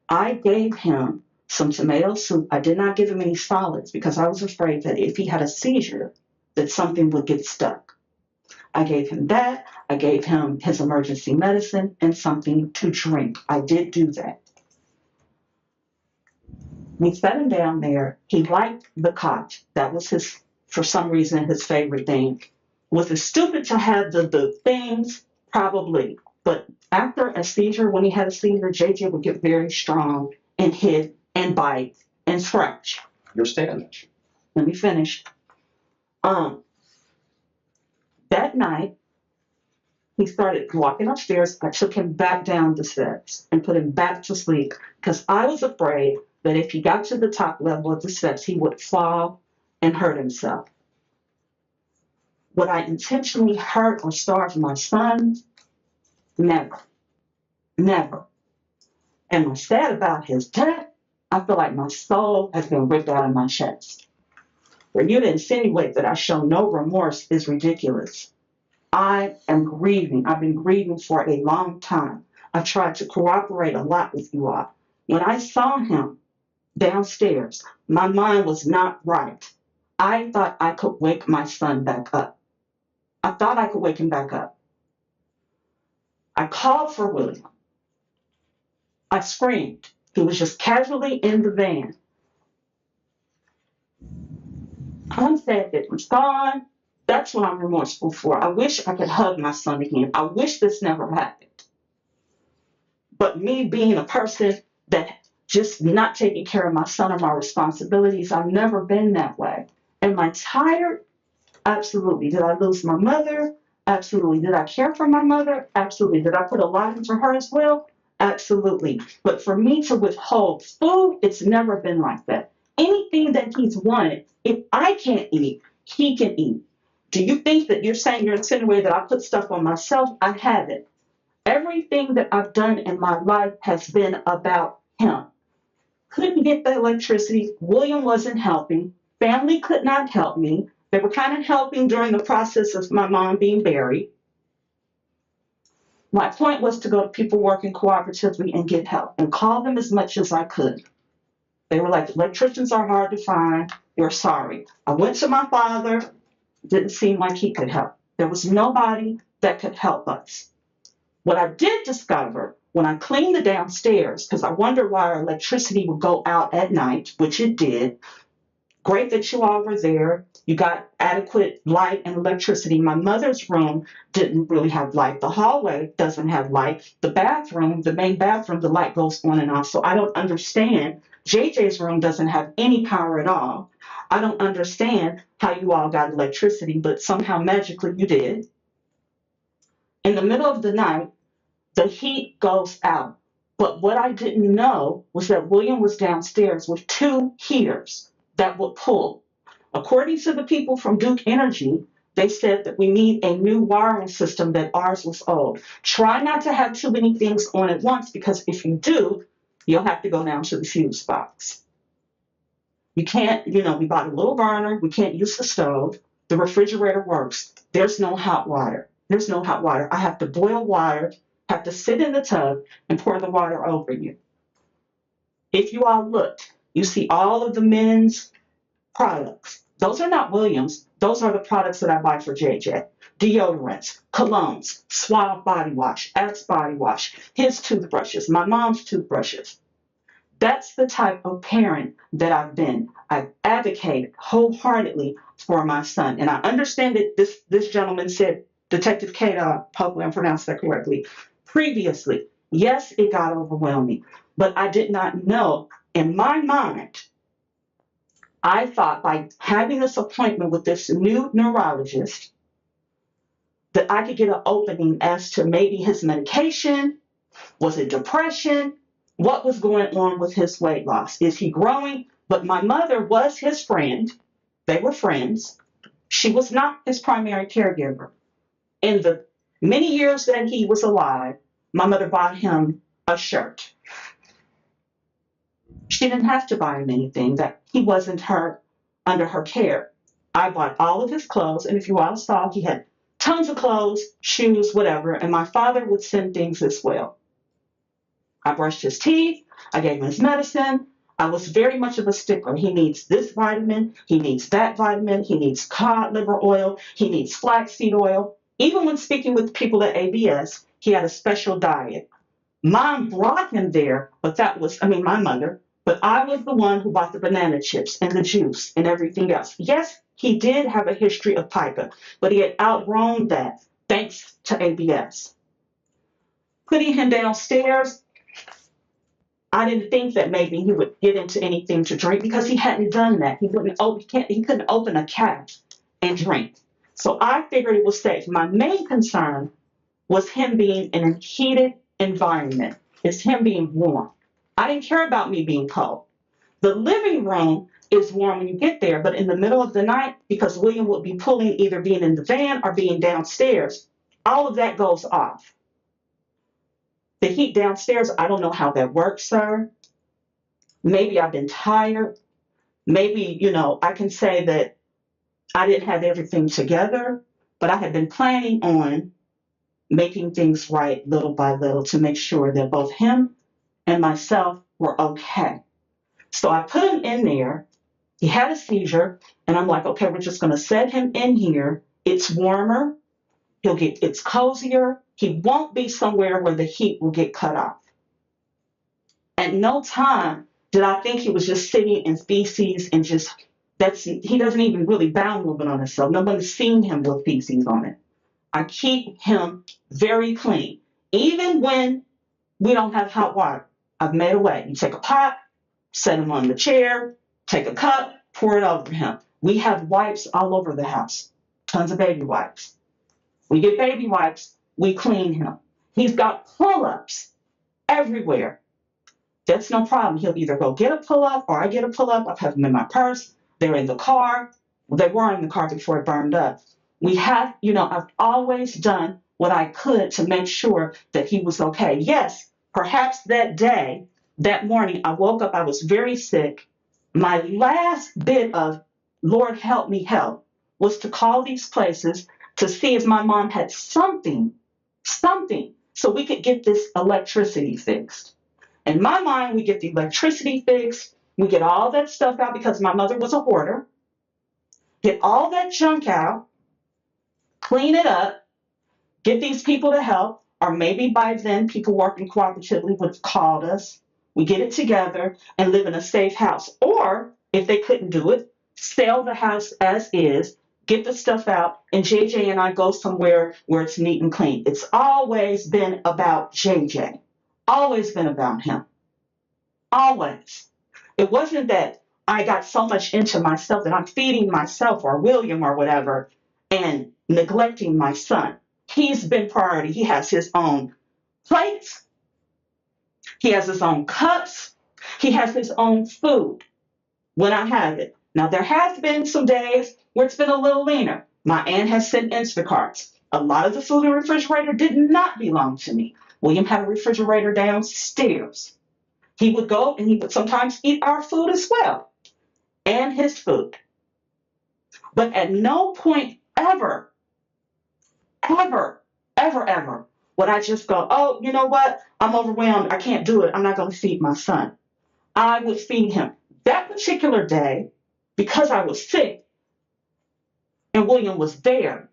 I gave him some tomato soup. I did not give him any solids because I was afraid that if he had a seizure, that something would get stuck. I gave him that. I gave him his emergency medicine and something to drink. I did do that. We set him down there. He liked the cot. That was for some reason, his favorite thing. Was it stupid to have the things? Probably. But after a seizure, when he had a seizure, JJ would get very strong and hit and bite and scratch. Understand. Let me finish. That night, he started walking upstairs. I took him back down the steps and put him back to sleep because I was afraid that if he got to the top level of the steps, he would fall and hurt himself. Would I intentionally hurt or starve my son? Never. Never. And what's sad about his death, I feel like my soul has been ripped out of my chest. For you to insinuate that I show no remorse is ridiculous. I am grieving. I've been grieving for a long time. I've tried to cooperate a lot with you all. When I saw him downstairs, my mind was not right. I thought I could wake my son back up. I thought I could wake him back up. I called for William. I screamed. He was just casually in the van. I'm sad that he's gone. That's what I'm remorseful for. I wish I could hug my son again. I wish this never happened. But me being a person that just not taking care of my son or my responsibilities, I've never been that way. Am I tired? Absolutely. Did I lose my mother? Absolutely. Did I care for my mother? Absolutely. Did I put a lot into her as well? Absolutely. But for me to withhold food, it's never been like that. Anything that he's wanted, if I can't eat, he can eat. Do you think that you're saying you're insinuating that I put stuff on myself? I haven't. Everything that I've done in my life has been about him. Couldn't get the electricity. William wasn't helping. Family could not help me. They were kind of helping during the process of my mom being buried. My point was to go to people working cooperatively and get help and call them as much as I could. They were like, electricians are hard to find. You're sorry. I went to my father. Didn't seem like he could help. There was nobody that could help us. What I did discover when I cleaned the downstairs, because I wondered why our electricity would go out at night, which it did. Great that you all were there. You got adequate light and electricity. My mother's room didn't really have light. The hallway doesn't have light. The bathroom, the main bathroom, the light goes on and off. So I don't understand. JJ's room doesn't have any power at all. I don't understand how you all got electricity, but somehow magically you did. In the middle of the night, the heat goes out. But what I didn't know was that William was downstairs with 2 heaters that would pull. According to the people from Duke Energy, they said that we need a new wiring system, that ours was old. Try not to have too many things on at once, because if you do, you'll have to go down to the fuse box. You can't, we bought a little burner. We can't use the stove. The refrigerator works. There's no hot water. There's no hot water. I have to boil water, have to sit in the tub and pour the water over you. If you all looked, you see all of the men's products. Those are not Williams. Those are the products that I buy for JJ. Deodorants, colognes, Suave body wash, Axe body wash, his toothbrushes, my mom's toothbrushes. That's the type of parent that I've been. I've advocated wholeheartedly for my son. And I understand that this gentleman said, Detective Kada, hopefully I'm pronounced that correctly, previously, yes, it got overwhelming, but I did not know. In my mind, I thought by having this appointment with this new neurologist that I could get an opening as to maybe his medication. Was it depression? What was going on with his weight loss? Is he growing? But my mother was his friend. They were friends. She was not his primary caregiver. In the many years that he was alive, my mother bought him a shirt. She didn't have to buy him anything, that he wasn't under her care. I bought all of his clothes, and if you all saw, he had tons of clothes, shoes, whatever, and my father would send things as well. I brushed his teeth. I gave him his medicine. I was very much of a stickler. He needs this vitamin. He needs that vitamin. He needs cod liver oil. He needs flaxseed oil. Even when speaking with people at ABS, he had a special diet. Mom brought him there, but my mother, but I was the one who bought the banana chips and the juice and everything else. Yes, he did have a history of pica, but he had outgrown that thanks to ABS. Putting him downstairs, I didn't think that maybe he would get into anything to drink because he hadn't done that. He couldn't open a cap and drink. So I figured it was safe. My main concern was him being in a heated environment. It's him being warm. I didn't care about me being cold. The living room is warm when you get there, but in the middle of the night, because William would be pulling either being in the van or being downstairs, all of that goes off. The heat downstairs, I don't know how that works, sir. Maybe I've been tired. Maybe, I can say that I didn't have everything together, but I had been planning on making things right little by little to make sure that both him and myself were okay. So I put him in there. He had a seizure, and I'm like, okay, we're just going to set him in here. It's warmer. It's cozier. He won't be somewhere where the heat will get cut off. At no time did I think he was just sitting in feces and he doesn't even really bound movement on himself. Nobody's seen him with feces on it. I keep him very clean. Even when we don't have hot water, I've made a way. You take a pot, set him on the chair, take a cup, pour it over him. We have wipes all over the house, tons of baby wipes. We get baby wipes, we clean him. He's got pull-ups everywhere. That's no problem. He'll either go get a pull-up or I get a pull-up. I have them in my purse. They're in the car. They were in the car before it burned up. I've always done what I could to make sure that he was okay. Yes, perhaps that morning, I woke up, I was very sick. My last bit of Lord help me help was to call these places to see if my mom had something, so we could get this electricity fixed. In my mind, we get the electricity fixed. We get all that stuff out because my mother was a hoarder. Get all that junk out, clean it up, get these people to help, or maybe by then people working cooperatively would have called us. We get it together and live in a safe house. Or if they couldn't do it, sell the house as is, get the stuff out, and JJ and I go somewhere where it's neat and clean. It's always been about JJ. Always been about him. Always. It wasn't that I got so much into myself that I'm feeding myself or William or whatever and neglecting my son. He's been priority. He has his own plates. He has his own cups. He has his own food when I have it. Now, there has been some days where it's been a little leaner. My aunt has sent Instacarts. A lot of the food in the refrigerator did not belong to me. William had a refrigerator downstairs. He would go and he would sometimes eat our food as well, and his food. But at no point ever would I just go, oh, you know what? I'm overwhelmed. I can't do it. I'm not going to feed my son. I would feed him. That particular day, because I was sick and William was there,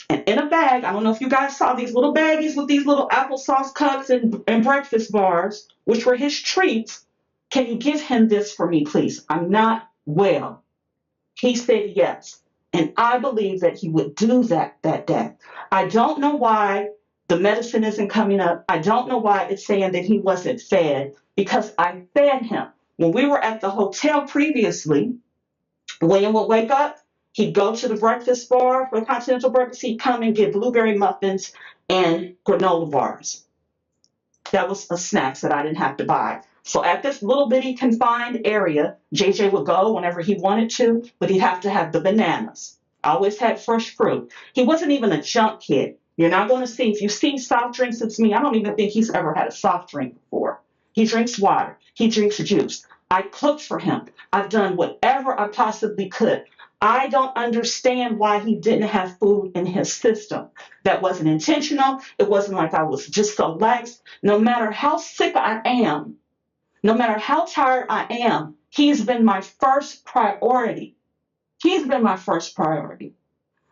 and in a bag, I don't know if you guys saw these little baggies with these little applesauce cups and breakfast bars, which were his treats. Can you give him this for me, please? I'm not well. He said yes. And I believe that he would do that day. I don't know why the medicine isn't coming up. I don't know why it's saying that he wasn't fed, because I fed him. When we were at the hotel previously, William would wake up. He'd go to the breakfast bar for a continental breakfast. He'd come and get blueberry muffins and granola bars. That was a snack that I didn't have to buy. So at this little bitty confined area, JJ would go whenever he wanted to, but he'd have to have the bananas. I always had fresh fruit. He wasn't even a junk kid. You're not going to see, if you see soft drinks, it's me. I don't even think he's ever had a soft drink before. He drinks water. He drinks juice. I cooked for him. I've done whatever I possibly could. I don't understand why he didn't have food in his system. That wasn't intentional. It wasn't like I was just so lax. No matter how sick I am, no matter how tired I am, he's been my first priority. He's been my first priority.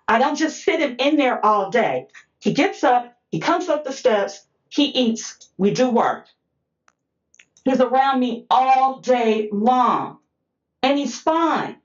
I don't just sit him in there all day. He gets up, he comes up the steps, he eats, we do work. He's around me all day long, and he's fine.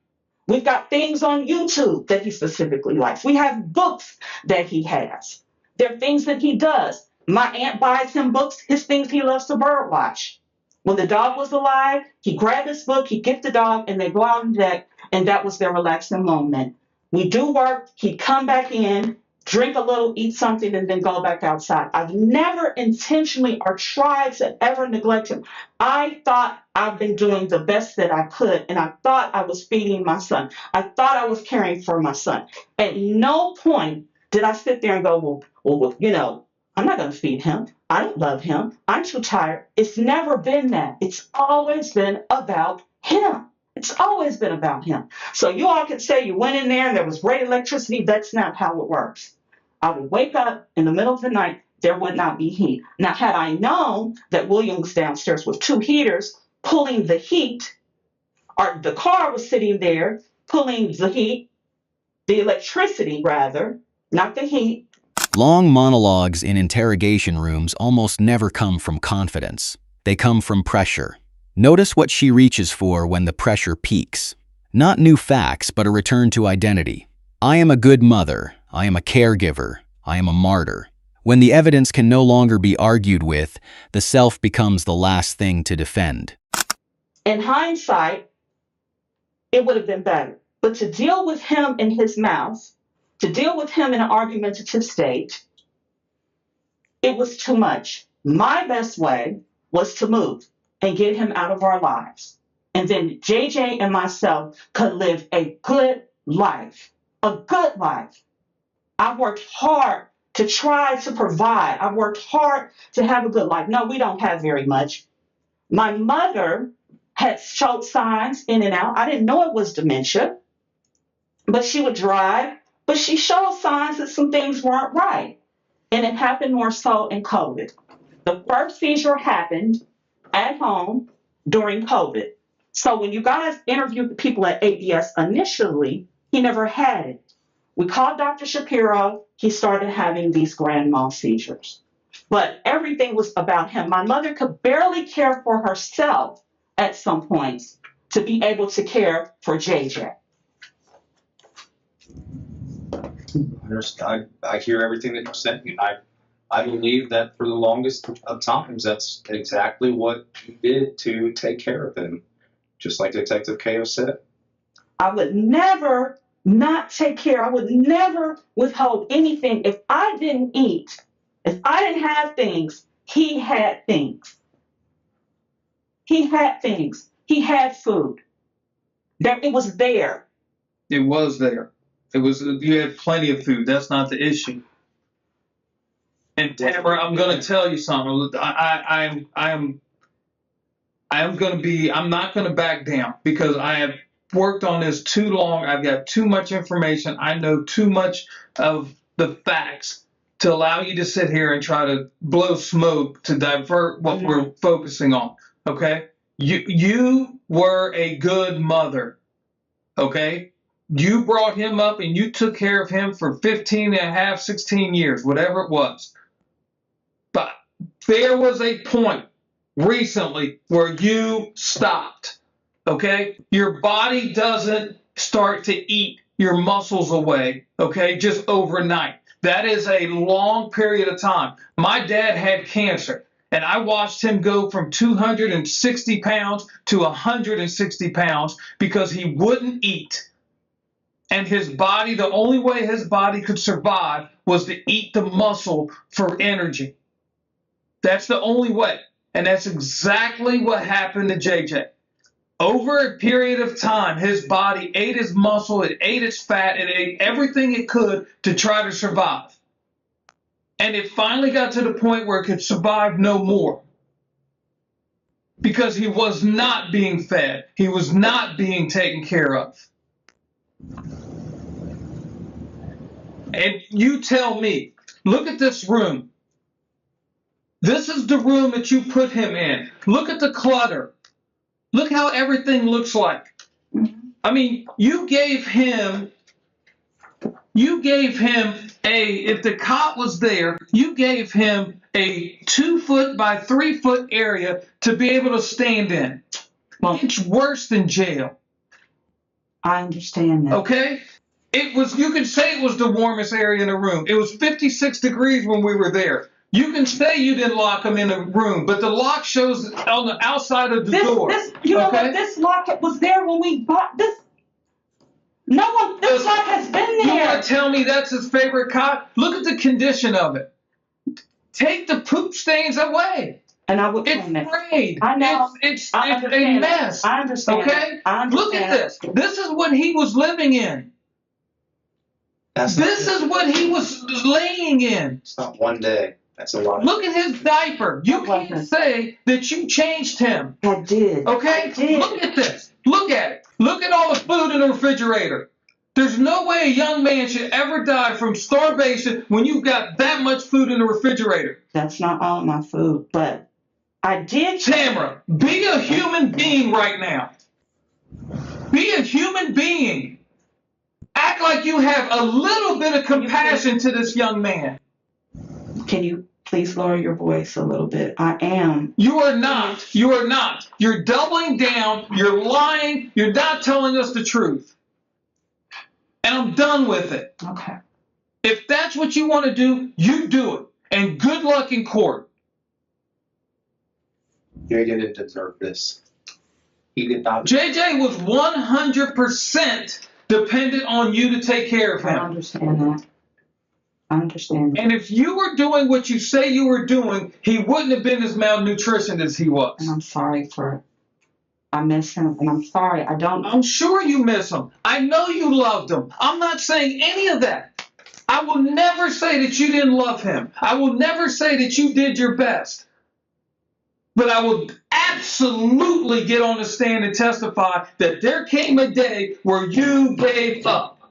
We've got things on YouTube that he specifically likes. We have books that he has. There are things that he does. My aunt buys him books, his things he loves to bird watch. When the dog was alive, he grabbed his book, he'd get the dog, and they go out on deck, and that was their relaxing moment. We do work, he'd come back in, drink a little, eat something, and then go back outside. I've never intentionally or tried to ever neglect him. I thought I've been doing the best that I could, and I thought I was feeding my son. I thought I was caring for my son. At no point did I sit there and go, well, I'm not going to feed him. I don't love him. I'm too tired. It's never been that. It's always been about him. It's always been about him. So you all could say you went in there and there was great electricity. That's not how it works. I would wake up in the middle of the night. There would not be heat. Now, had I known that William was downstairs with 2 heaters pulling the heat, or the car was sitting there pulling the heat, the electricity rather, not the heat. Long monologues in interrogation rooms almost never come from confidence. They come from pressure. Notice what she reaches for when the pressure peaks. Not new facts, but a return to identity. I am a good mother. I am a caregiver. I am a martyr. When the evidence can no longer be argued with, the self becomes the last thing to defend. In hindsight, it would have been better. But to deal with him in his mouth, to deal with him in an argumentative state, it was too much. My best way was to move and get him out of our lives. And then JJ and myself could live a good life. A good life. I worked hard to try to provide. I worked hard to have a good life. No, we don't have very much. My mother had showed signs in and out. I didn't know it was dementia, but she would drive, but she showed signs that some things weren't right. And it happened more so in COVID. The first seizure happened at home during COVID. So when you guys interviewed the people at ABS initially, he never had it. We called Dr. Shapiro. He started having these grand mal seizures. But everything was about him. My mother could barely care for herself at some points to be able to care for JJ. I hear everything that you're saying. I believe that for the longest of times, that's exactly what you did to take care of him, just like Detective Ko said. I would never not take care. I would never withhold anything. If I didn't eat, if I didn't have things, he had things. He had things. He had food. It was there. It was there. You had plenty of food. That's not the issue. And Tamara, I'm going to tell you something. I'm not going to back down because I have worked on this too long. I've got too much information. I know too much of the facts to allow you to sit here and try to blow smoke to divert what we're focusing on. Okay? You were a good mother. Okay? You brought him up and you took care of him for 15 and a half, 16 years, whatever it was. But there was a point recently where you stopped, okay? Your body doesn't start to eat your muscles away, okay, just overnight. That is a long period of time. My dad had cancer, and I watched him go from 260 pounds to 160 pounds because he wouldn't eat. And his body, the only way his body could survive was to eat the muscle for energy. That's the only way. And that's exactly what happened to JJ. Over a period of time, his body ate his muscle, it ate its fat, it ate everything it could to try to survive. And it finally got to the point where it could survive no more. Because he was not being fed. He was not being taken care of. And you tell me, look at this room. This is the room that you put him in. Look at the clutter. Look how everything looks like. I mean, you gave him if the cot was there, you gave him a 2-foot by 3-foot area to be able to stand in. Well, it's worse than jail. I understand that. Okay? You can say it was the warmest area in the room. It was 56 degrees when we were there. You can say you didn't lock him in a room, but the lock shows on the outside of the door. You know what? This lock was there when we bought this. This lock has been there. You want to tell me that's his favorite cot? Look at the condition of it. Take the poop stains away. And I would. It's frayed. I know. It's a mess. I understand. Okay? I understand. Look at this. This is what he was living in. This is what he was laying in. It's not one day. That's a lot. Look at his diaper. You can't say that you changed him. I did. Okay? I did. Look at this. Look at it. Look at all the food in the refrigerator. There's no way a young man should ever die from starvation when you've got that much food in the refrigerator. That's not all my food, but I did. Tamara, be a human being right now. Be a human being. Act like you have a little bit of compassion to this young man. Can you please lower your voice a little bit? I am. You are not. You are not. You're doubling down. You're lying. You're not telling us the truth. And I'm done with it. Okay. If that's what you want to do, you do it. And good luck in court. JJ didn't deserve this. He did not. JJ was 100% dependent on you to take care of him. I understand that. I understand. And if you were doing what you say you were doing, he wouldn't have been as malnutritioned as he was. And I'm sorry for it. I miss him, and I'm sorry. I don't. I'm sure you miss him. I know you loved him. I'm not saying any of that. I will never say that you didn't love him. I will never say that you did your best. But I will absolutely get on the stand and testify that there came a day where you gave up.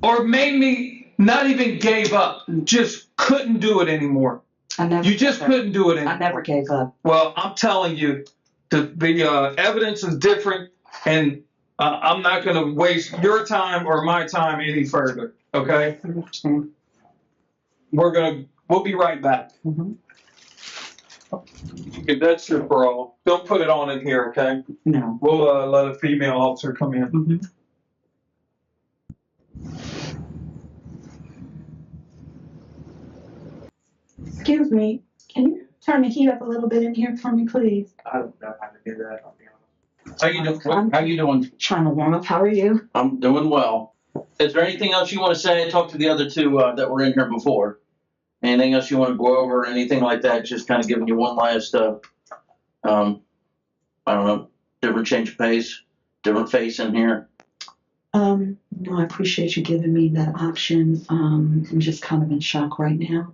Or maybe not even gave up, just couldn't do it anymore. You just couldn't do it anymore. I never gave up. Well, I'm telling you, the evidence is different, and I'm not going to waste your time or my time any further. Okay? I understand. We'll be right back. If that's your parole, don't put it on in here, okay? No. We'll let a female officer come in. Excuse me. Can you turn the heat up a little bit in here for me, please? I don't know how to do that. I'll be honest. How you doing? How you doing? Trying to warm up. How are you? I'm doing well. Is there anything else you want to say? Talk to the other two that were in here before. Anything else you want to go over? Anything like that? Just kind of giving you one last, I don't know, different change of pace, different face in here. No, I appreciate you giving me that option. I'm just kind of in shock right now.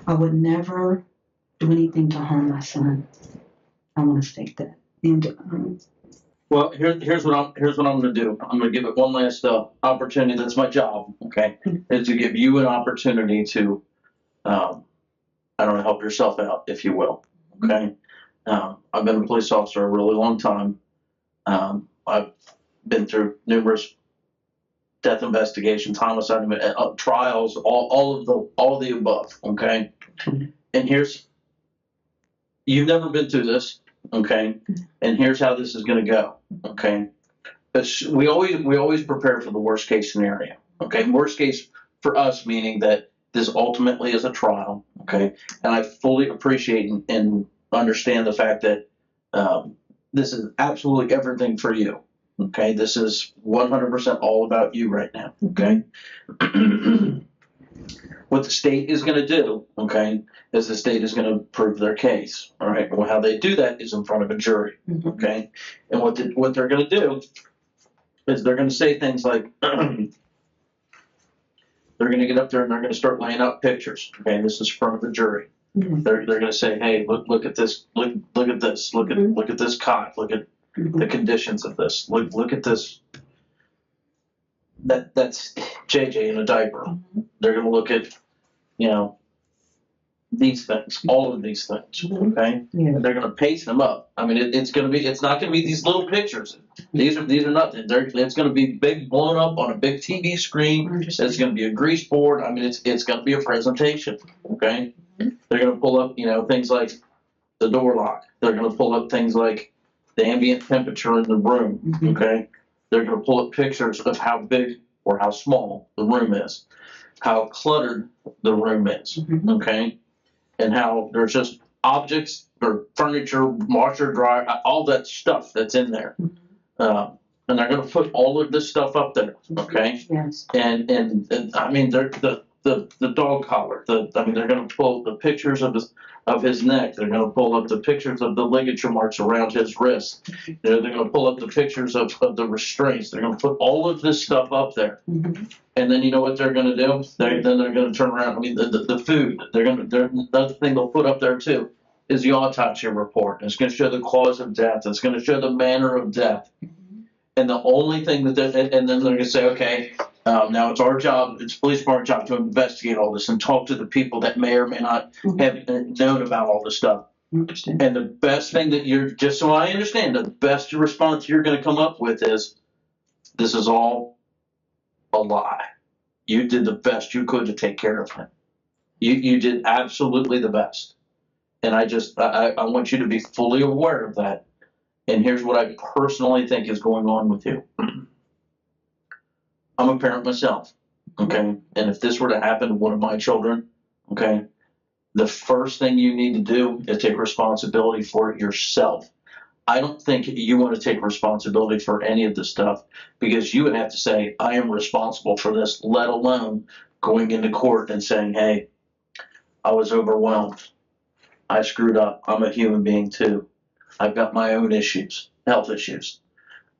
I would never do anything to harm my son. I want to state that. And Well, here's what I'm going to do. I'm going to give it one last opportunity. That's my job. Okay, is to give you an opportunity to, I don't know, help yourself out, if you will. Okay, I've been a police officer a really long time. I've been through numerous death investigations, homicide trials, all of the above. Okay, and you've never been through this. Okay, and here's how this is going to go. Okay, we always prepare for the worst case scenario. Okay, worst case for us meaning that this ultimately is a trial. Okay, and I fully appreciate and understand the fact that this is absolutely everything for you. Okay, this is 100% all about you right now. Okay. What the state is going to do, okay, is the state is going to prove their case. All right. Well, how they do that is in front of a jury. Okay. And what they're going to do is they're going to say things like, they're going to get up there and they're going to start laying out pictures. Okay. This is in front of the jury. They're going to say, hey, look at this. Look at this. Look at this cot. Look at the conditions of this. Look at this. That's JJ in a diaper. They're going to look at, these things, all of these things, okay? And they're going to paste them up. I mean, it's not going to be these little pictures. These are nothing. It's going to be big, blown up on a big TV screen. It's going to be a grease board. I mean, it's going to be a presentation, okay? They're going to pull up, things like the door lock. They're going to pull up things like the ambient temperature in the room, okay? They're going to pull up pictures of how big or how small the room is, how cluttered the room is, okay? And how there's just objects or furniture, washer, dryer, all that stuff that's in there. And they're going to put all of this stuff up there, okay? Yes. And I mean, the dog collar. I mean, they're going to pull the pictures of his neck. They're going to pull up the pictures of the ligature marks around his wrist. They're going to pull up the pictures of the restraints. They're going to put all of this stuff up there. And then you know what they're going to do? Then they're going to turn around. I mean, the food. Another thing they'll put up there too is the autopsy report. It's going to show the cause of death. It's going to show the manner of death. And the only thing and then they're going to say, okay, now it's our job, it's police department job to investigate all this and talk to the people that may or may not have known about all this stuff. And the best thing that just so I understand, the best response you're going to come up with is, this is all a lie. You did the best you could to take care of him. You did absolutely the best. And I want you to be fully aware of that. And here's what I personally think is going on with you. I'm a parent myself, okay? And if this were to happen to one of my children, okay, the first thing you need to do is take responsibility for it yourself. I don't think you want to take responsibility for any of this stuff, because you would have to say, I am responsible for this, let alone going into court and saying, hey, I was overwhelmed. I screwed up. I'm a human being too. I've got my own issues, health issues.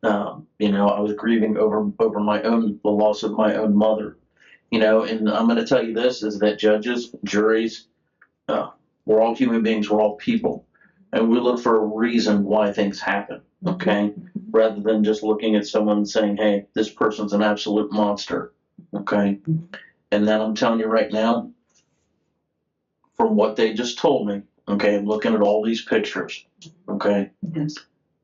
I was grieving over the loss of my own mother. And I'm going to tell you this, is that judges, juries, we're all human beings, we're all people. And we look for a reason why things happen, okay? Rather than just looking at someone and saying, hey, this person's an absolute monster, okay? And then I'm telling you right now, from what they just told me, okay, I'm looking at all these pictures, okay? Yes.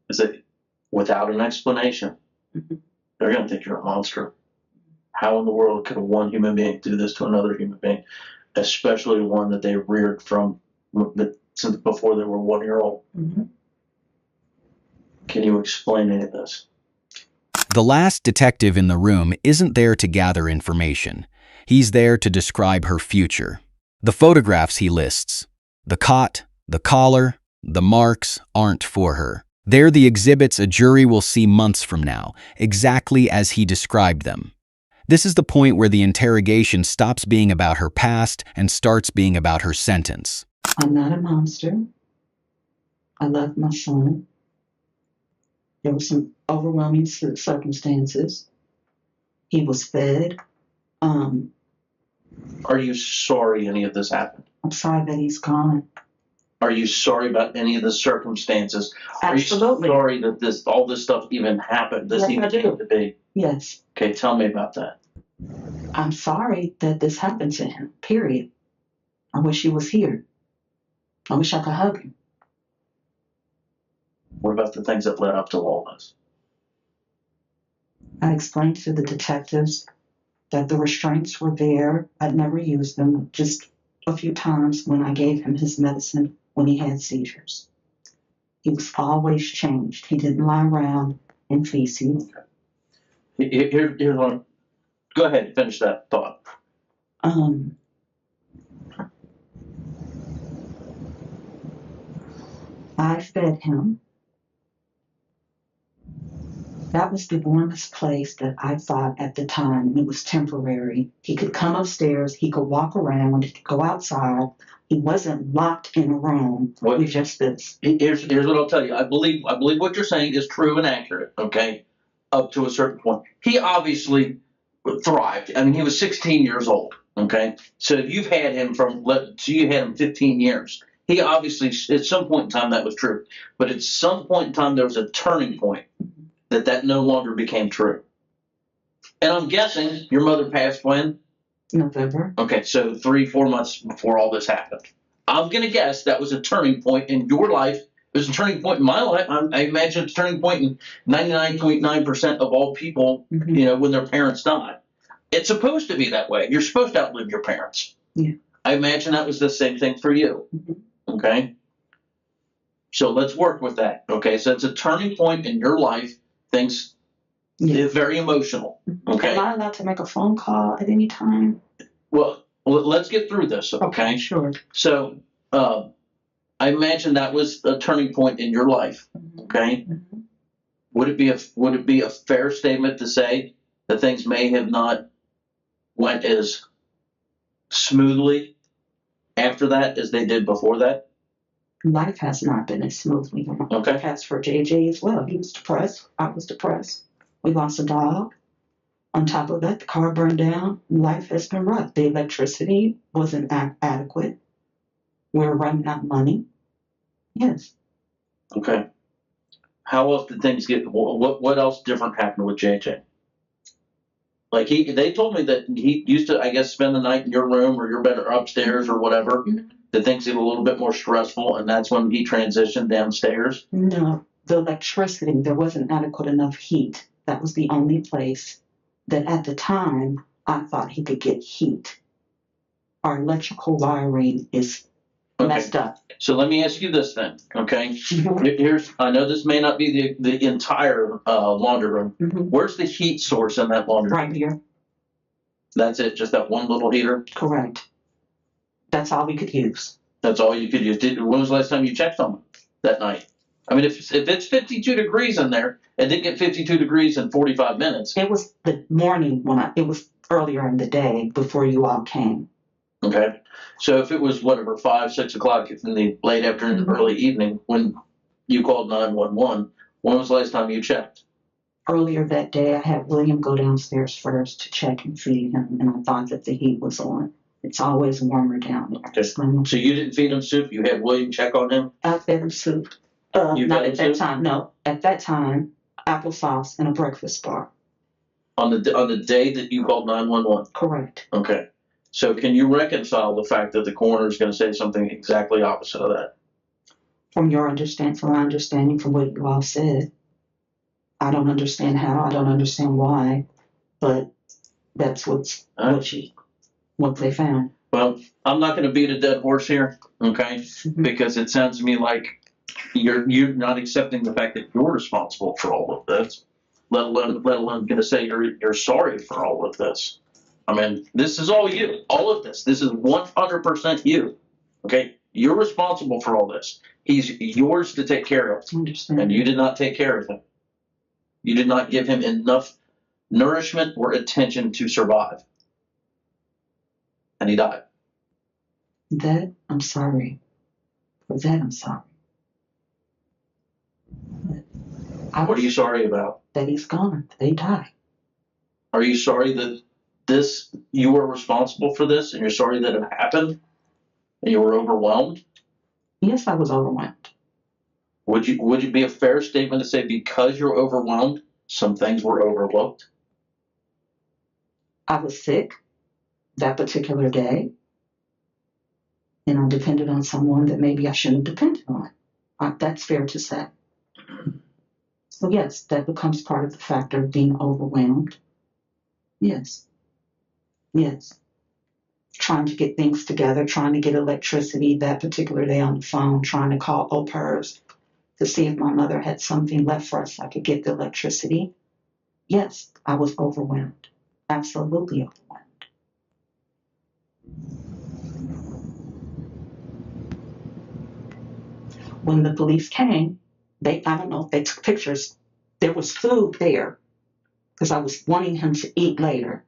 Is that without an explanation, they're going to think you're a monster. How in the world could one human being do this to another human being, especially one that they reared from since before they were 1 year old? Can you explain any of this? The last detective in the room isn't there to gather information. He's there to describe her future. The photographs he lists, the cot, the collar, the marks aren't for her. They're the exhibits a jury will see months from now, exactly as he described them. This is the point where the interrogation stops being about her past and starts being about her sentence. I'm not a monster. I love my son. There were some overwhelming circumstances. He was fed. Are you sorry any of this happened? I'm sorry that he's gone. Are you sorry about any of the circumstances? Absolutely. Are you sorry that all this stuff even happened? This Yes, even I do. came to be? Yes. Okay, tell me about that. I'm sorry that this happened to him, period. I wish he was here. I wish I could hug him. What about the things that led up to all this? I explained to the detectives that the restraints were there. I'd never used them, just a few times when I gave him his medicine when he had seizures. He was always changed. He didn't lie around in feces. Here's one. Go ahead, finish that thought. I fed him. That was the warmest place that I thought at the time. It was temporary. He could come upstairs. He could walk around. He could go outside. He wasn't locked in a room. What? With just this. Here's what I'll tell you. I believe what you're saying is true and accurate. Okay, up to a certain point. He obviously thrived. I mean, he was 16 years old. Okay, so you've had him you had him 15 years. He obviously, at some point in time, that was true. But at some point in time, there was a turning point that no longer became true. And I'm guessing your mother passed when? November. Okay, so 3-4 months before all this happened. I'm going to guess that was a turning point in your life. It was a turning point in my life. I imagine it's a turning point in 99.9% of all people, when their parents die. It's supposed to be that way. You're supposed to outlive your parents. Yeah. I imagine that was the same thing for you. Okay? So let's work with that. Okay, so it's a turning point in your life. Things very emotional. Okay. Am I allowed to make a phone call at any time? Well, let's get through this. Okay. Sure. So, I imagine that was a turning point in your life. Okay. Would it be a fair statement to say that things may have not went as smoothly after that as they did before that? Life has not been as smoothly. Okay. As for JJ as well, he was depressed. I was depressed. We lost a dog. On top of that, the car burned down. Life has been rough. The electricity wasn't adequate. We're running out of money. Yes. Okay. How else did things get? What else different happened with JJ? Like they told me that he used to, I guess, spend the night in your room or your bed or upstairs or whatever. Mm-hmm. That things get a little bit more stressful, and that's when he transitioned downstairs. No, the electricity, there wasn't adequate enough heat. That was the only place that at the time I thought he could get heat. Our electrical wiring is messed up. So let me ask you this then, okay? Here's, I know this may not be the entire laundry room. Mm-hmm. Where's the heat source in that laundry room? Right here. That's it, just that one little heater? Correct. That's all we could use. That's all you could use. When was the last time you checked on it that night? I mean, if it's 52 degrees in there, it didn't get 52 degrees in 45 minutes. It was the morning it was earlier in the day before you all came. Okay. So if it was whatever, 5, 6 o'clock in the late afternoon, Mm-hmm. early evening, when you called 911, when was the last time you checked? Earlier that day, I had William go downstairs first to check and feed him, and I thought that the heat was on. It's always warmer down there. Okay. So you didn't feed him soup? You had William check on him? I fed him soup. You not fed him at that soup? time. No, at that time, applesauce and a breakfast bar. On the day that you called 911? Correct. Okay. So can you reconcile the fact that the coroner is going to say something exactly opposite of that? From my understanding, from what you all said, I don't understand how. I don't understand why, but that's what they found. Well, I'm not going to beat a dead horse here, okay? Mm-hmm. Because it sounds to me like you're not accepting the fact that you're responsible for all of this, let alone going to say you're sorry for all of this. I mean, this is all you. All of this. This is 100% you. Okay? You're responsible for all this. He's yours to take care of. Understand. And you did not take care of him. You did not give him enough nourishment or attention to survive. And he died. That, I'm sorry. For that, I'm sorry. What are you sorry about? That he's gone. That he died. Are you sorry that you were responsible for this, and you're sorry that it happened, and you were overwhelmed? Yes, I was overwhelmed. Would it be a fair statement to say because you're overwhelmed, some things were overlooked? I was sick that particular day, and I depended on someone that maybe I shouldn't have depended on. That's fair to say. So yes, that becomes part of the factor of being overwhelmed. Yes. Yes. Trying to get things together, trying to get electricity that particular day on the phone, trying to call OPERS to see if my mother had something left for us I could get the electricity. Yes, I was overwhelmed. Absolutely overwhelmed. When the police came, I don't know if they took pictures. There was food there because I was wanting him to eat later.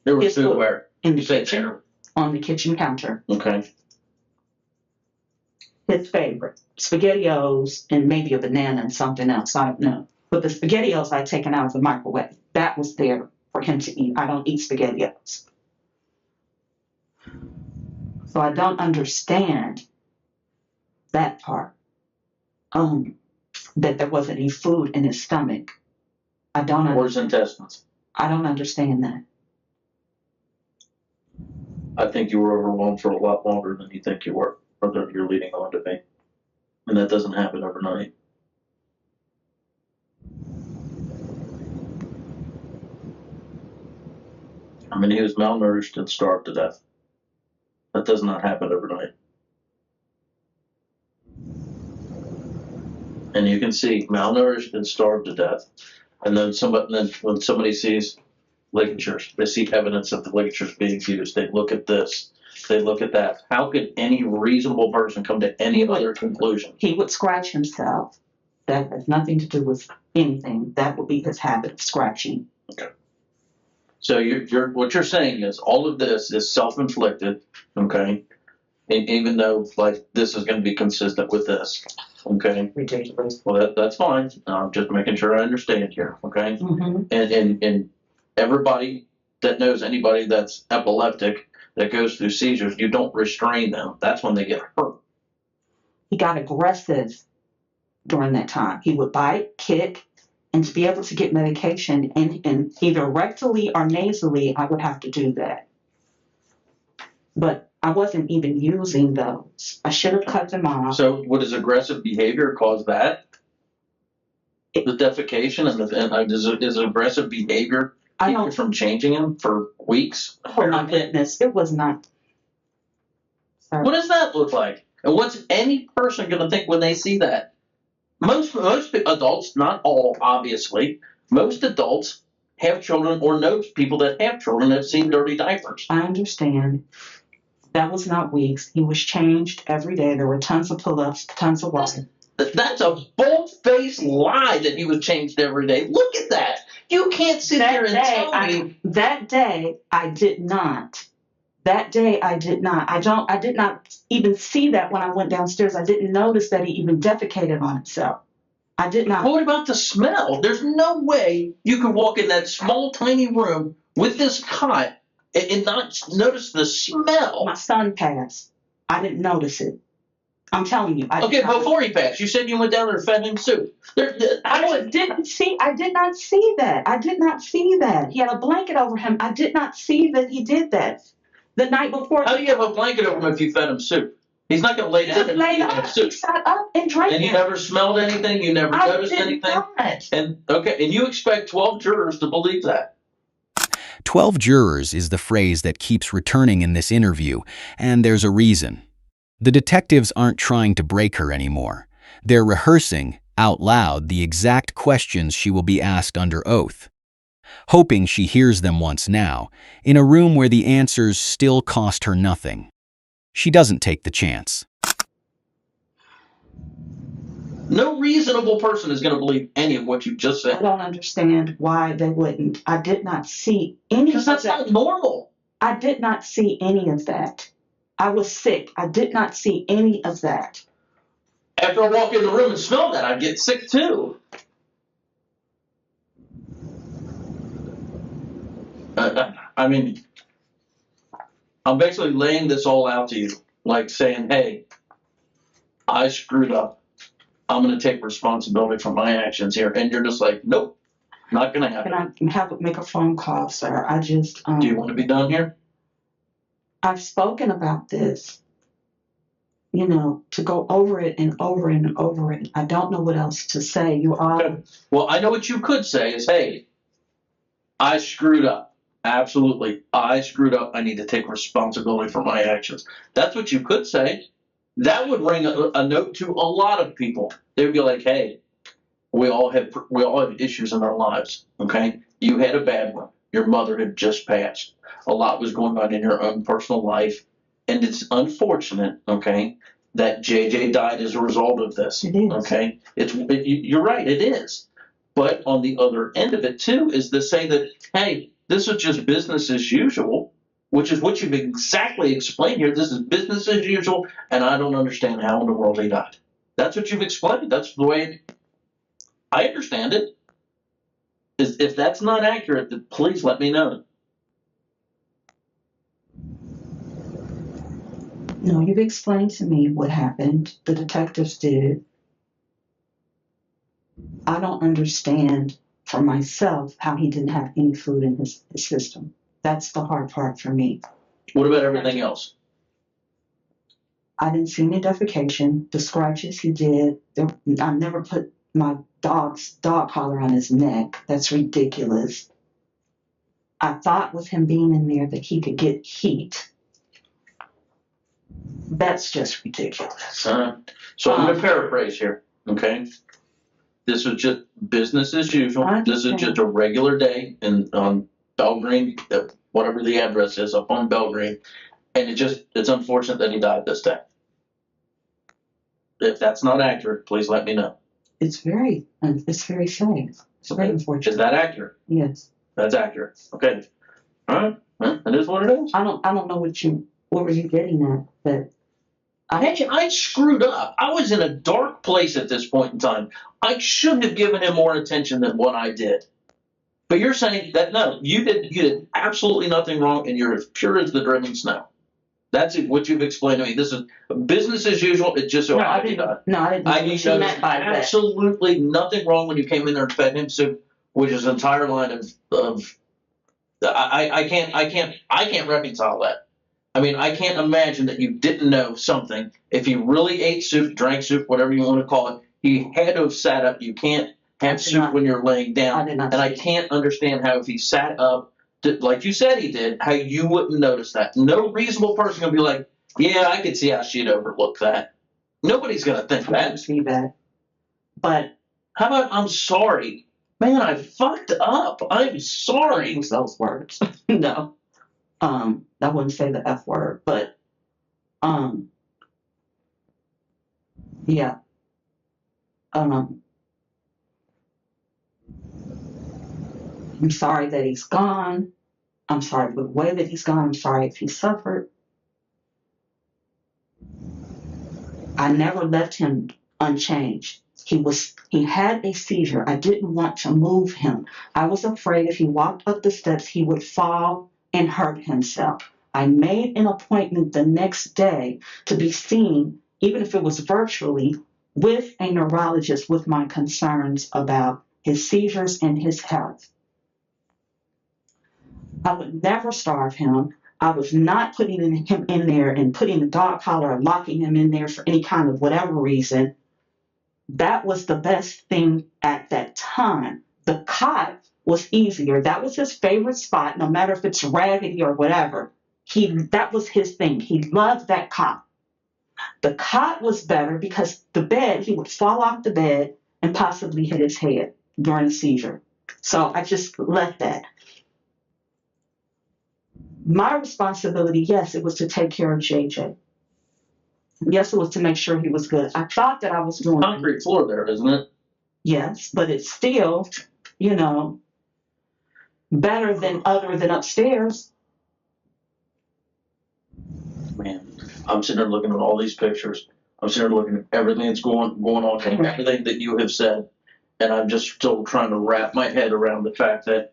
There was food where? In the kitchen, on the kitchen counter. Okay. His favorite, SpaghettiOs and maybe a banana and something else, I don't know. But the SpaghettiOs I'd taken out of the microwave, that was there for him to eat. I don't eat SpaghettiOs. So I don't understand that part. That there wasn't any food in his stomach. Or his intestines. I don't understand that. I think you were overwhelmed for a lot longer than you think you were, or that you're leading on to be. And that doesn't happen overnight. I mean, he was malnourished and starved to death. That does not happen overnight. And you can see malnourished and starved to death. And then when somebody sees ligatures, they see evidence of the ligatures being used. They look at this. They look at that. How could any reasonable person come to any other conclusion? He would scratch himself. That has nothing to do with anything. That would be his habit of scratching. Okay. So what you're saying is all of this is self-inflicted, okay? And even though like this is going to be consistent with this, okay? Ridiculous. Well, that's fine. I'm just making sure I understand here, okay? Mm-hmm. And everybody that knows anybody that's epileptic that goes through seizures, you don't restrain them. That's when they get hurt. He got aggressive during that time. He would bite, kick, and to be able to get medication, and either rectally or nasally, I would have to do that. But I wasn't even using those. I should have cut them off. So would his aggressive behavior cause that? The defecation and is aggressive behavior keep you from changing him for weeks? Oh my goodness, it was not. Sorry. What does that look like? And what's any person going to think when they see that? Most adults, not all, obviously, most adults have children or know people that have children that have seen dirty diapers. I understand. That was not weeks. He was changed every day. There were tons of pull-ups, tons of walking. That's a bold-faced lie that he was changed every day. Look at that. You can't sit there and tell me. That day, I did not. That day, I did not. I did not even see that when I went downstairs. I didn't notice that he even defecated on himself. I did not. What about the smell? There's no way you could walk in that small, tiny room with this cot and not notice the smell. My son passed. I didn't notice it. I'm telling you. Okay, before he passed, you said you went down there and fed him soup. I did not see that. I did not see that. He had a blanket over him. I did not see that he did that. The night before. How do you have a blanket over him if you fed him soup? He's not going to lay down and eat him soup. He sat up and drank it. And you never smelled anything? You never noticed anything? Not. And you expect 12 jurors to believe that? 12 jurors is the phrase that keeps returning in this interview, and there's a reason. The detectives aren't trying to break her anymore. They're rehearsing, out loud, the exact questions she will be asked under oath, hoping she hears them once now, in a room where the answers still cost her nothing. She doesn't take the chance. No reasonable person is going to believe any of what you just said. I don't understand why they wouldn't. I did not see any of that. Because that's not normal. I did not see any of that. I was sick. I did not see any of that. After I walk in the room and smell that, I'd get sick too. I mean, I'm basically laying this all out to you, like saying, hey, I screwed up. I'm going to take responsibility for my actions here. And you're just like, nope, not going to happen. Can I make a phone call, sir? I just... Do you want to be done here? I've spoken about this, to go over it and over and over it. I don't know what else to say. You are... Okay. Well, I know what you could say is, hey, I screwed up. Absolutely. I screwed up. I need to take responsibility for my actions. That's what you could say. That would ring a note to a lot of people. They would be like, hey, we all have issues in our lives, okay? You had a bad one. Your mother had just passed. A lot was going on in your own personal life. And it's unfortunate, okay, that JJ died as a result of this. It is. Okay? You're right, it is. But on the other end of it, too, is to say that, hey, this is just business as usual, which is what you've exactly explained here. This is business as usual, and I don't understand how in the world he died. That's what you've explained. That's the way I understand it. If that's not accurate, then please let me know. No, you've explained to me what happened. The detectives did. I don't understand for myself how he didn't have any food in his system. That's the hard part for me. What about everything else? I didn't see any defecation. The scratches he did. I never put my dog's dog collar on his neck. That's ridiculous. I thought with him being in there that he could get heat. That's just ridiculous. So I'm going to paraphrase here, okay? This was just business as usual. This is just a regular day on Belgreen, whatever the address is, up on Belgreen. And it's unfortunate that he died this day. If that's not accurate, please let me know. It's very sad. It's very unfortunate. Is that accurate? Yes. That's accurate. Okay. All right, well, it is what it is. I don't know what were you getting at, but I screwed up. I was in a dark place at this point in time. I should have given him more attention than what I did. But you're saying that no, you did absolutely nothing wrong, and you're as pure as the driven snow. That's what you've explained to me. This is business as usual. It just so no, I happened didn't. to. No, I didn't. I know mean, what you there's meant by that. absolutely nothing wrong when you came in there and fed him soup, which is an entire line of I can't reconcile that. I mean, I can't imagine that you didn't know something. If he really ate soup, drank soup, whatever you want to call it, he had to have sat up. You can't have soup when you're laying down. I did not. And I can't understand how if he sat up, like you said he did, how you wouldn't notice that. No reasonable person can be like, yeah, I could see how she'd overlook that. Nobody's going to think I that. didn't see that. But how about I'm sorry? Man, I fucked up. I'm sorry. Use those words. No. I wouldn't say the F word, but yeah. I'm sorry that he's gone. I'm sorry for the way that he's gone. I'm sorry if he suffered. I never left him unchanged. He had a seizure. I didn't want to move him. I was afraid if he walked up the steps, he would fall and hurt himself. I made an appointment the next day to be seen, even if it was virtually, with a neurologist with my concerns about his seizures and his health. I would never starve him. I was not putting him in there and putting a dog collar or locking him in there for any kind of whatever reason. That was the best thing at that time. The cot was easier. That was his favorite spot, no matter if it's raggedy or whatever. That was his thing. He loved that cot. The cot was better because the bed, he would fall off the bed and possibly hit his head during a seizure. So I just left that. My responsibility, yes, it was to take care of JJ. Yes, it was to make sure he was good. I thought that I was doing concrete floor there, isn't it? Yes, but it's still, better than other than upstairs. Man, I'm sitting there looking at all these pictures. I'm sitting there looking at everything that's going on and everything that you have said, and I'm just still trying to wrap my head around the fact that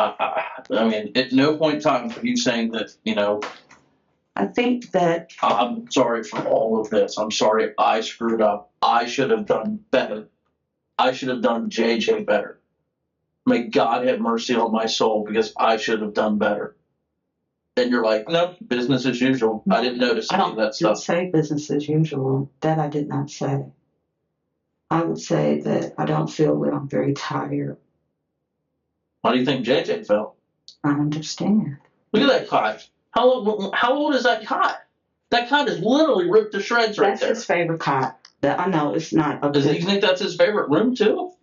I mean, at no point in time are you saying that, I think that I'm sorry for all of this. I'm sorry I screwed up. I should have done better. I should have done JJ better. May God have mercy on my soul because I should have done better. And you're like, nope, business as usual. I didn't notice any of that stuff. I didn't say business as usual. That I did not say. I would say that I don't feel well. I'm very tired. How do you think JJ felt? I understand. Look at that cot. How old is that cot? That cot is literally ripped to shreds right there. That's his favorite cot. I know it's not. Does he think that's his favorite room too?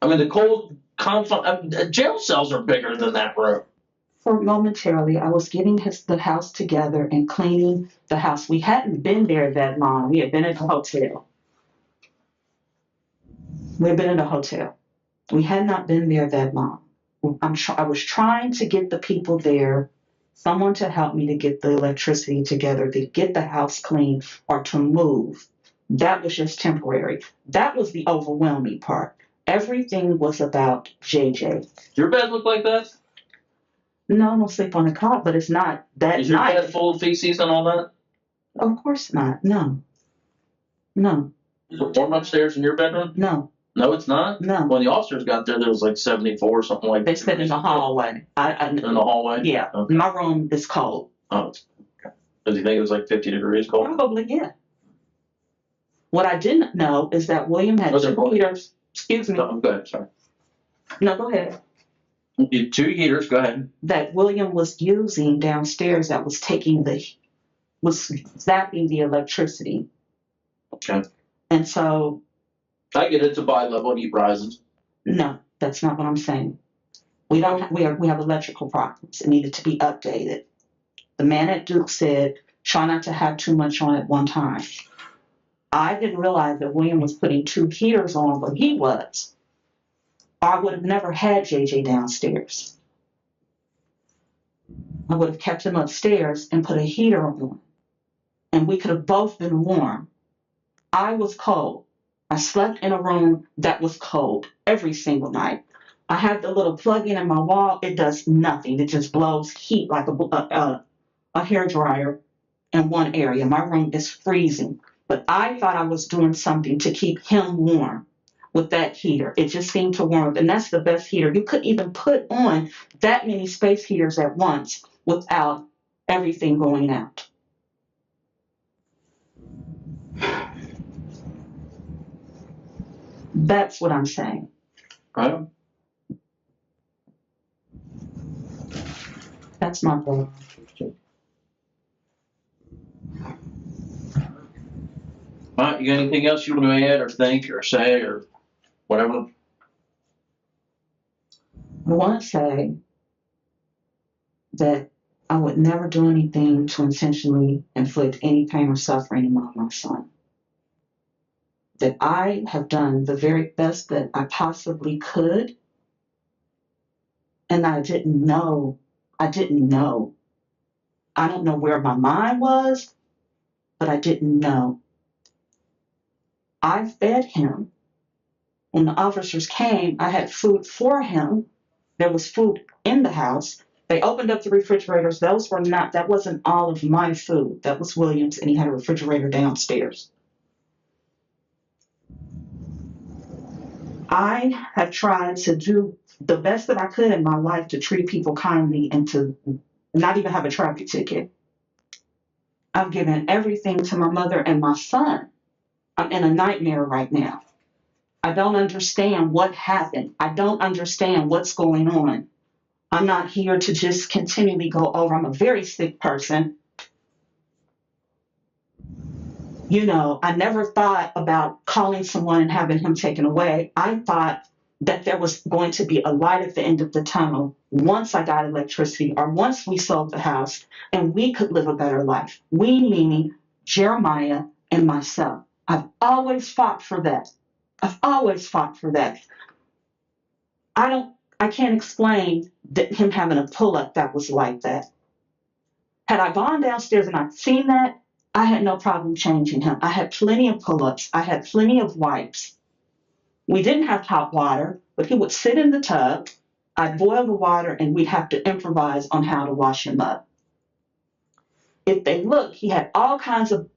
I mean, the cold jail cells are bigger than that room. For momentarily, I was getting the house together and cleaning the house. We hadn't been there that long. We had been at the hotel. We had been in a hotel. We had not been there that long. I was trying to get the people there, someone to help me to get the electricity together, to get the house clean, or to move. That was just temporary. That was the overwhelming part. Everything was about JJ. Your bed look like that? No, I don't sleep on the cot, but it's not that nice. Is your bed full of feces and all that? Of course not. No. Is it warm upstairs in your bedroom? No. No, it's not? No. When the officers got there was like 74 or something like that. They said in the hallway. In the hallway? Yeah. Okay. My room is cold. Oh, okay. Does he think it was like 50 degrees cold? Probably, yeah. What I didn't know is that William had 2 heaters. Excuse me. No, go ahead, sorry. No, go ahead. 2 heaters, go ahead. That William was using downstairs that was zapping the electricity. Okay. And so I get it, to bi-level heat rises. No, that's not what I'm saying. We have electrical problems. It needed to be updated. The man at Duke said, try not to have too much on at one time. I didn't realize that William was putting 2 heaters on where he was. I would have never had JJ downstairs. I would have kept him upstairs and put a heater on, and we could have both been warm. I was cold. I slept in a room that was cold every single night. I have the little plug-in in my wall. It does nothing. It just blows heat like a hair dryer in one area. My room is freezing. But I thought I was doing something to keep him warm with that heater. It just seemed to warm up. And that's the best heater. You couldn't even put on that many space heaters at once without everything going out. That's what I'm saying. Right? That's my goal. All right, you got anything else you want to add or think or say or whatever? I want to say that I would never do anything to intentionally inflict any pain or suffering on my son. That I have done the very best that I possibly could, and I didn't know. I don't know where my mind was, but I didn't know. I fed him. When the officers came, I had food for him. There was food in the house. They opened up the refrigerators. That wasn't all of my food. That was William's, and he had a refrigerator downstairs. I have tried to do the best that I could in my life to treat people kindly and to not even have a traffic ticket. I've given everything to my mother and my son. I'm in a nightmare right now. I don't understand what happened. I don't understand what's going on. I'm not here to just continually go over. I'm a very sick person. You know, I never thought about calling someone and having him taken away. I thought that there was going to be a light at the end of the tunnel once I got electricity or once we sold the house and we could live a better life. We, meaning Jeremiah and myself. I've always fought for that. I've always fought for that. I can't explain him having a pull-up that was like that. Had I gone downstairs and I'd seen that, I had no problem changing him. I had plenty of pull-ups. I had plenty of wipes. We didn't have hot water, but he would sit in the tub. I'd boil the water, and we'd have to improvise on how to wash him up. If they look, he had all kinds of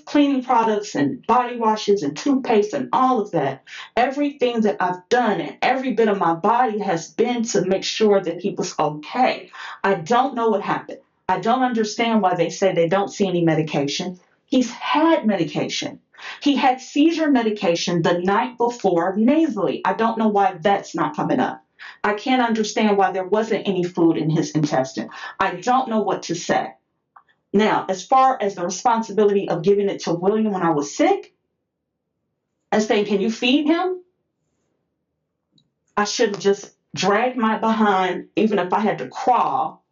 cleaning products and body washes and toothpaste and all of that. Everything that I've done and every bit of my body has been to make sure that he was okay. I don't know what happened. I don't understand why they say they don't see any medication. He's had medication. He had seizure medication the night before nasally. I don't know why that's not coming up. I can't understand why there wasn't any food in his intestine. I don't know what to say. Now, as far as the responsibility of giving it to William when I was sick and saying, can you feed him? I should have just dragged my behind, even if I had to crawl,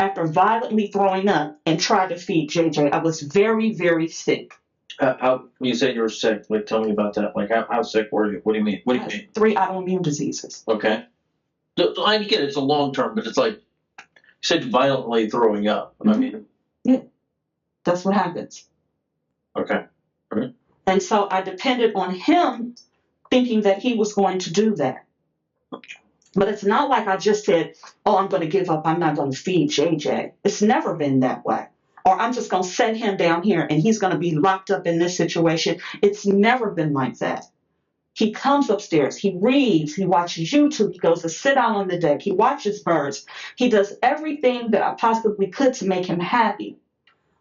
after violently throwing up and tried to feed JJ. I was very, very sick. How you say you were sick? Like, tell me about that. Like, how sick were you? What do you mean? What do you mean? 3 autoimmune diseases. Okay. I get it. It's a long term, but it's like you said violently throwing up. I mean, yeah, that's what happens. Okay. Okay. And so I depended on him, thinking that he was going to do that. But it's not like I just said, oh, I'm going to give up. I'm not going to feed JJ. It's never been that way. Or I'm just going to set him down here and he's going to be locked up in this situation. It's never been like that. He comes upstairs. He reads. He watches YouTube. He goes to sit out on the deck. He watches birds. He does everything that I possibly could to make him happy.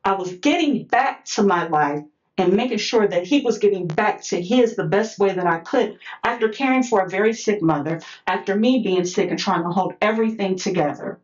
I was getting back to my life and making sure that he was getting back to his the best way that I could after caring for a very sick mother, after me being sick and trying to hold everything together.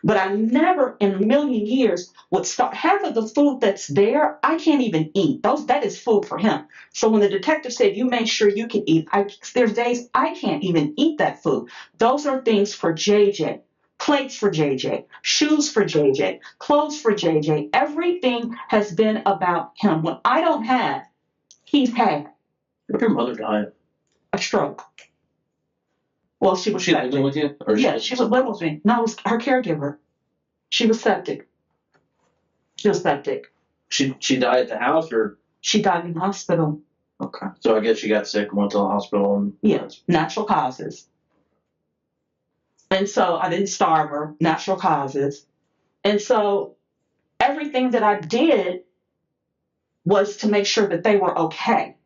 But I never in a million years would start. Half of the food that's there, I can't even eat. That is food for him. So when the detective said, you make sure you can eat, there's days I can't even eat that food. Those are things for JJ. Plates for JJ, shoes for JJ, clothes for JJ. Everything has been about him. What I don't have, he's had. What your mother died? A stroke. Well, she was living with you? Or yeah, she was living with me. No, I was her caregiver. She was septic. She was septic. She died at the house, or She died in the hospital. okay? So I guess she got sick and went to the hospital. And Yeah, natural causes. And so I didn't starve her, natural causes. And so everything that I did was to make sure that they were okay.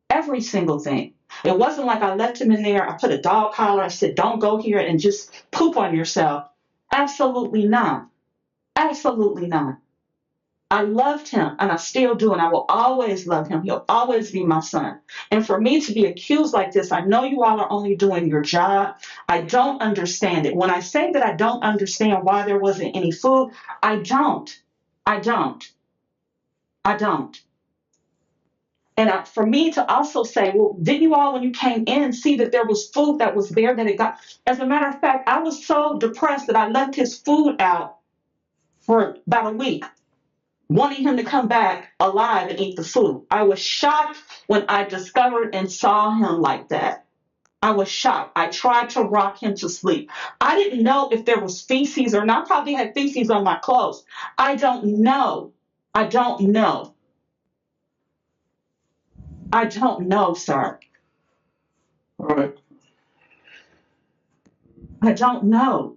Every single thing. It wasn't like I left him in there, I put a dog collar, I said, don't go here and just poop on yourself. Absolutely not. Absolutely not. I loved him, and I still do, and I will always love him. He'll always be my son. And for me to be accused like this, I know you all are only doing your job. I don't understand it. When I say that I don't understand why there wasn't any food, I don't. I don't. I don't. And for me to also say, well, didn't you all, when you came in, see that there was food that was there that it got? As a matter of fact, I was so depressed that I left his food out for about a week, wanting him to come back alive and eat the food. I was shocked when I discovered and saw him like that. I was shocked. I tried to rock him to sleep. I didn't know if there was feces or not. I probably had feces on my clothes. I don't know. I don't know. I don't know, sir. all right. I don't know.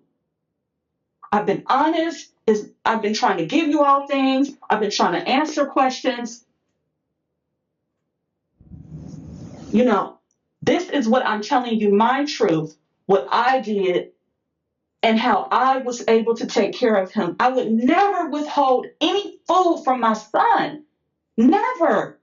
I've been honest. I've been trying to give you all things. I've been trying to answer questions. You know, this is what I'm telling you, my truth, what I did, and how I was able to take care of him. I would never withhold any food from my son. Never.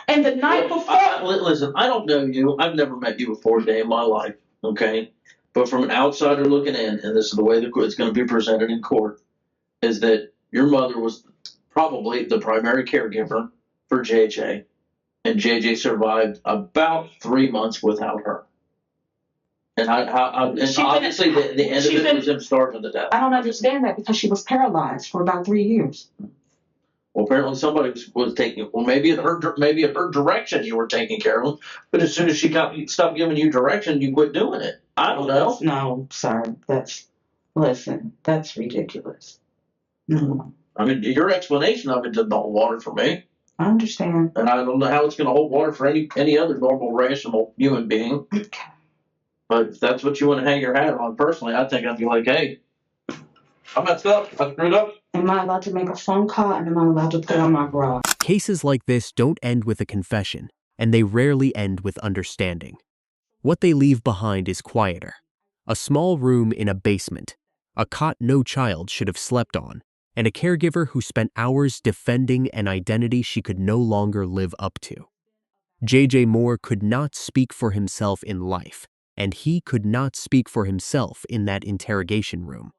And the night before. Listen, I don't know you. I've never met you before a day in my life, okay? But from an outsider looking in, and this is the way it's going to be presented in court, is that your mother was probably the primary caregiver for JJ, and JJ survived about 3 months without her. And obviously the end of it was him starving to death. I don't understand that, because she was paralyzed for about 3 years. Well, apparently somebody was taking. Well, maybe at her direction you were taking care of him, but as soon as she stopped giving you direction, you quit doing it. I don't know. No, sir. That's ridiculous. No. I mean, your explanation of it didn't hold water for me. I understand. And I don't know how it's going to hold water for any other normal, rational human being. Okay. But if that's what you want to hang your hat on, personally, I think I'd be like, hey, I messed up. I screwed up. Am I allowed to make a phone call, and am I allowed to put on my bra? Cases like this don't end with a confession, and they rarely end with understanding. What they leave behind is quieter. A small room in a basement, a cot no child should have slept on, and a caregiver who spent hours defending an identity she could no longer live up to. J.J. Moore could not speak for himself in life, and he could not speak for himself in that interrogation room.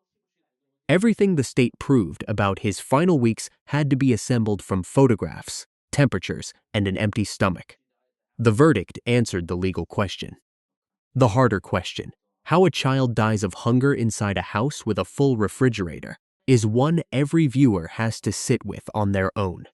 Everything the state proved about his final weeks had to be assembled from photographs, temperatures, and an empty stomach. The verdict answered the legal question. The harder question, how a child dies of hunger inside a house with a full refrigerator, is one every viewer has to sit with on their own.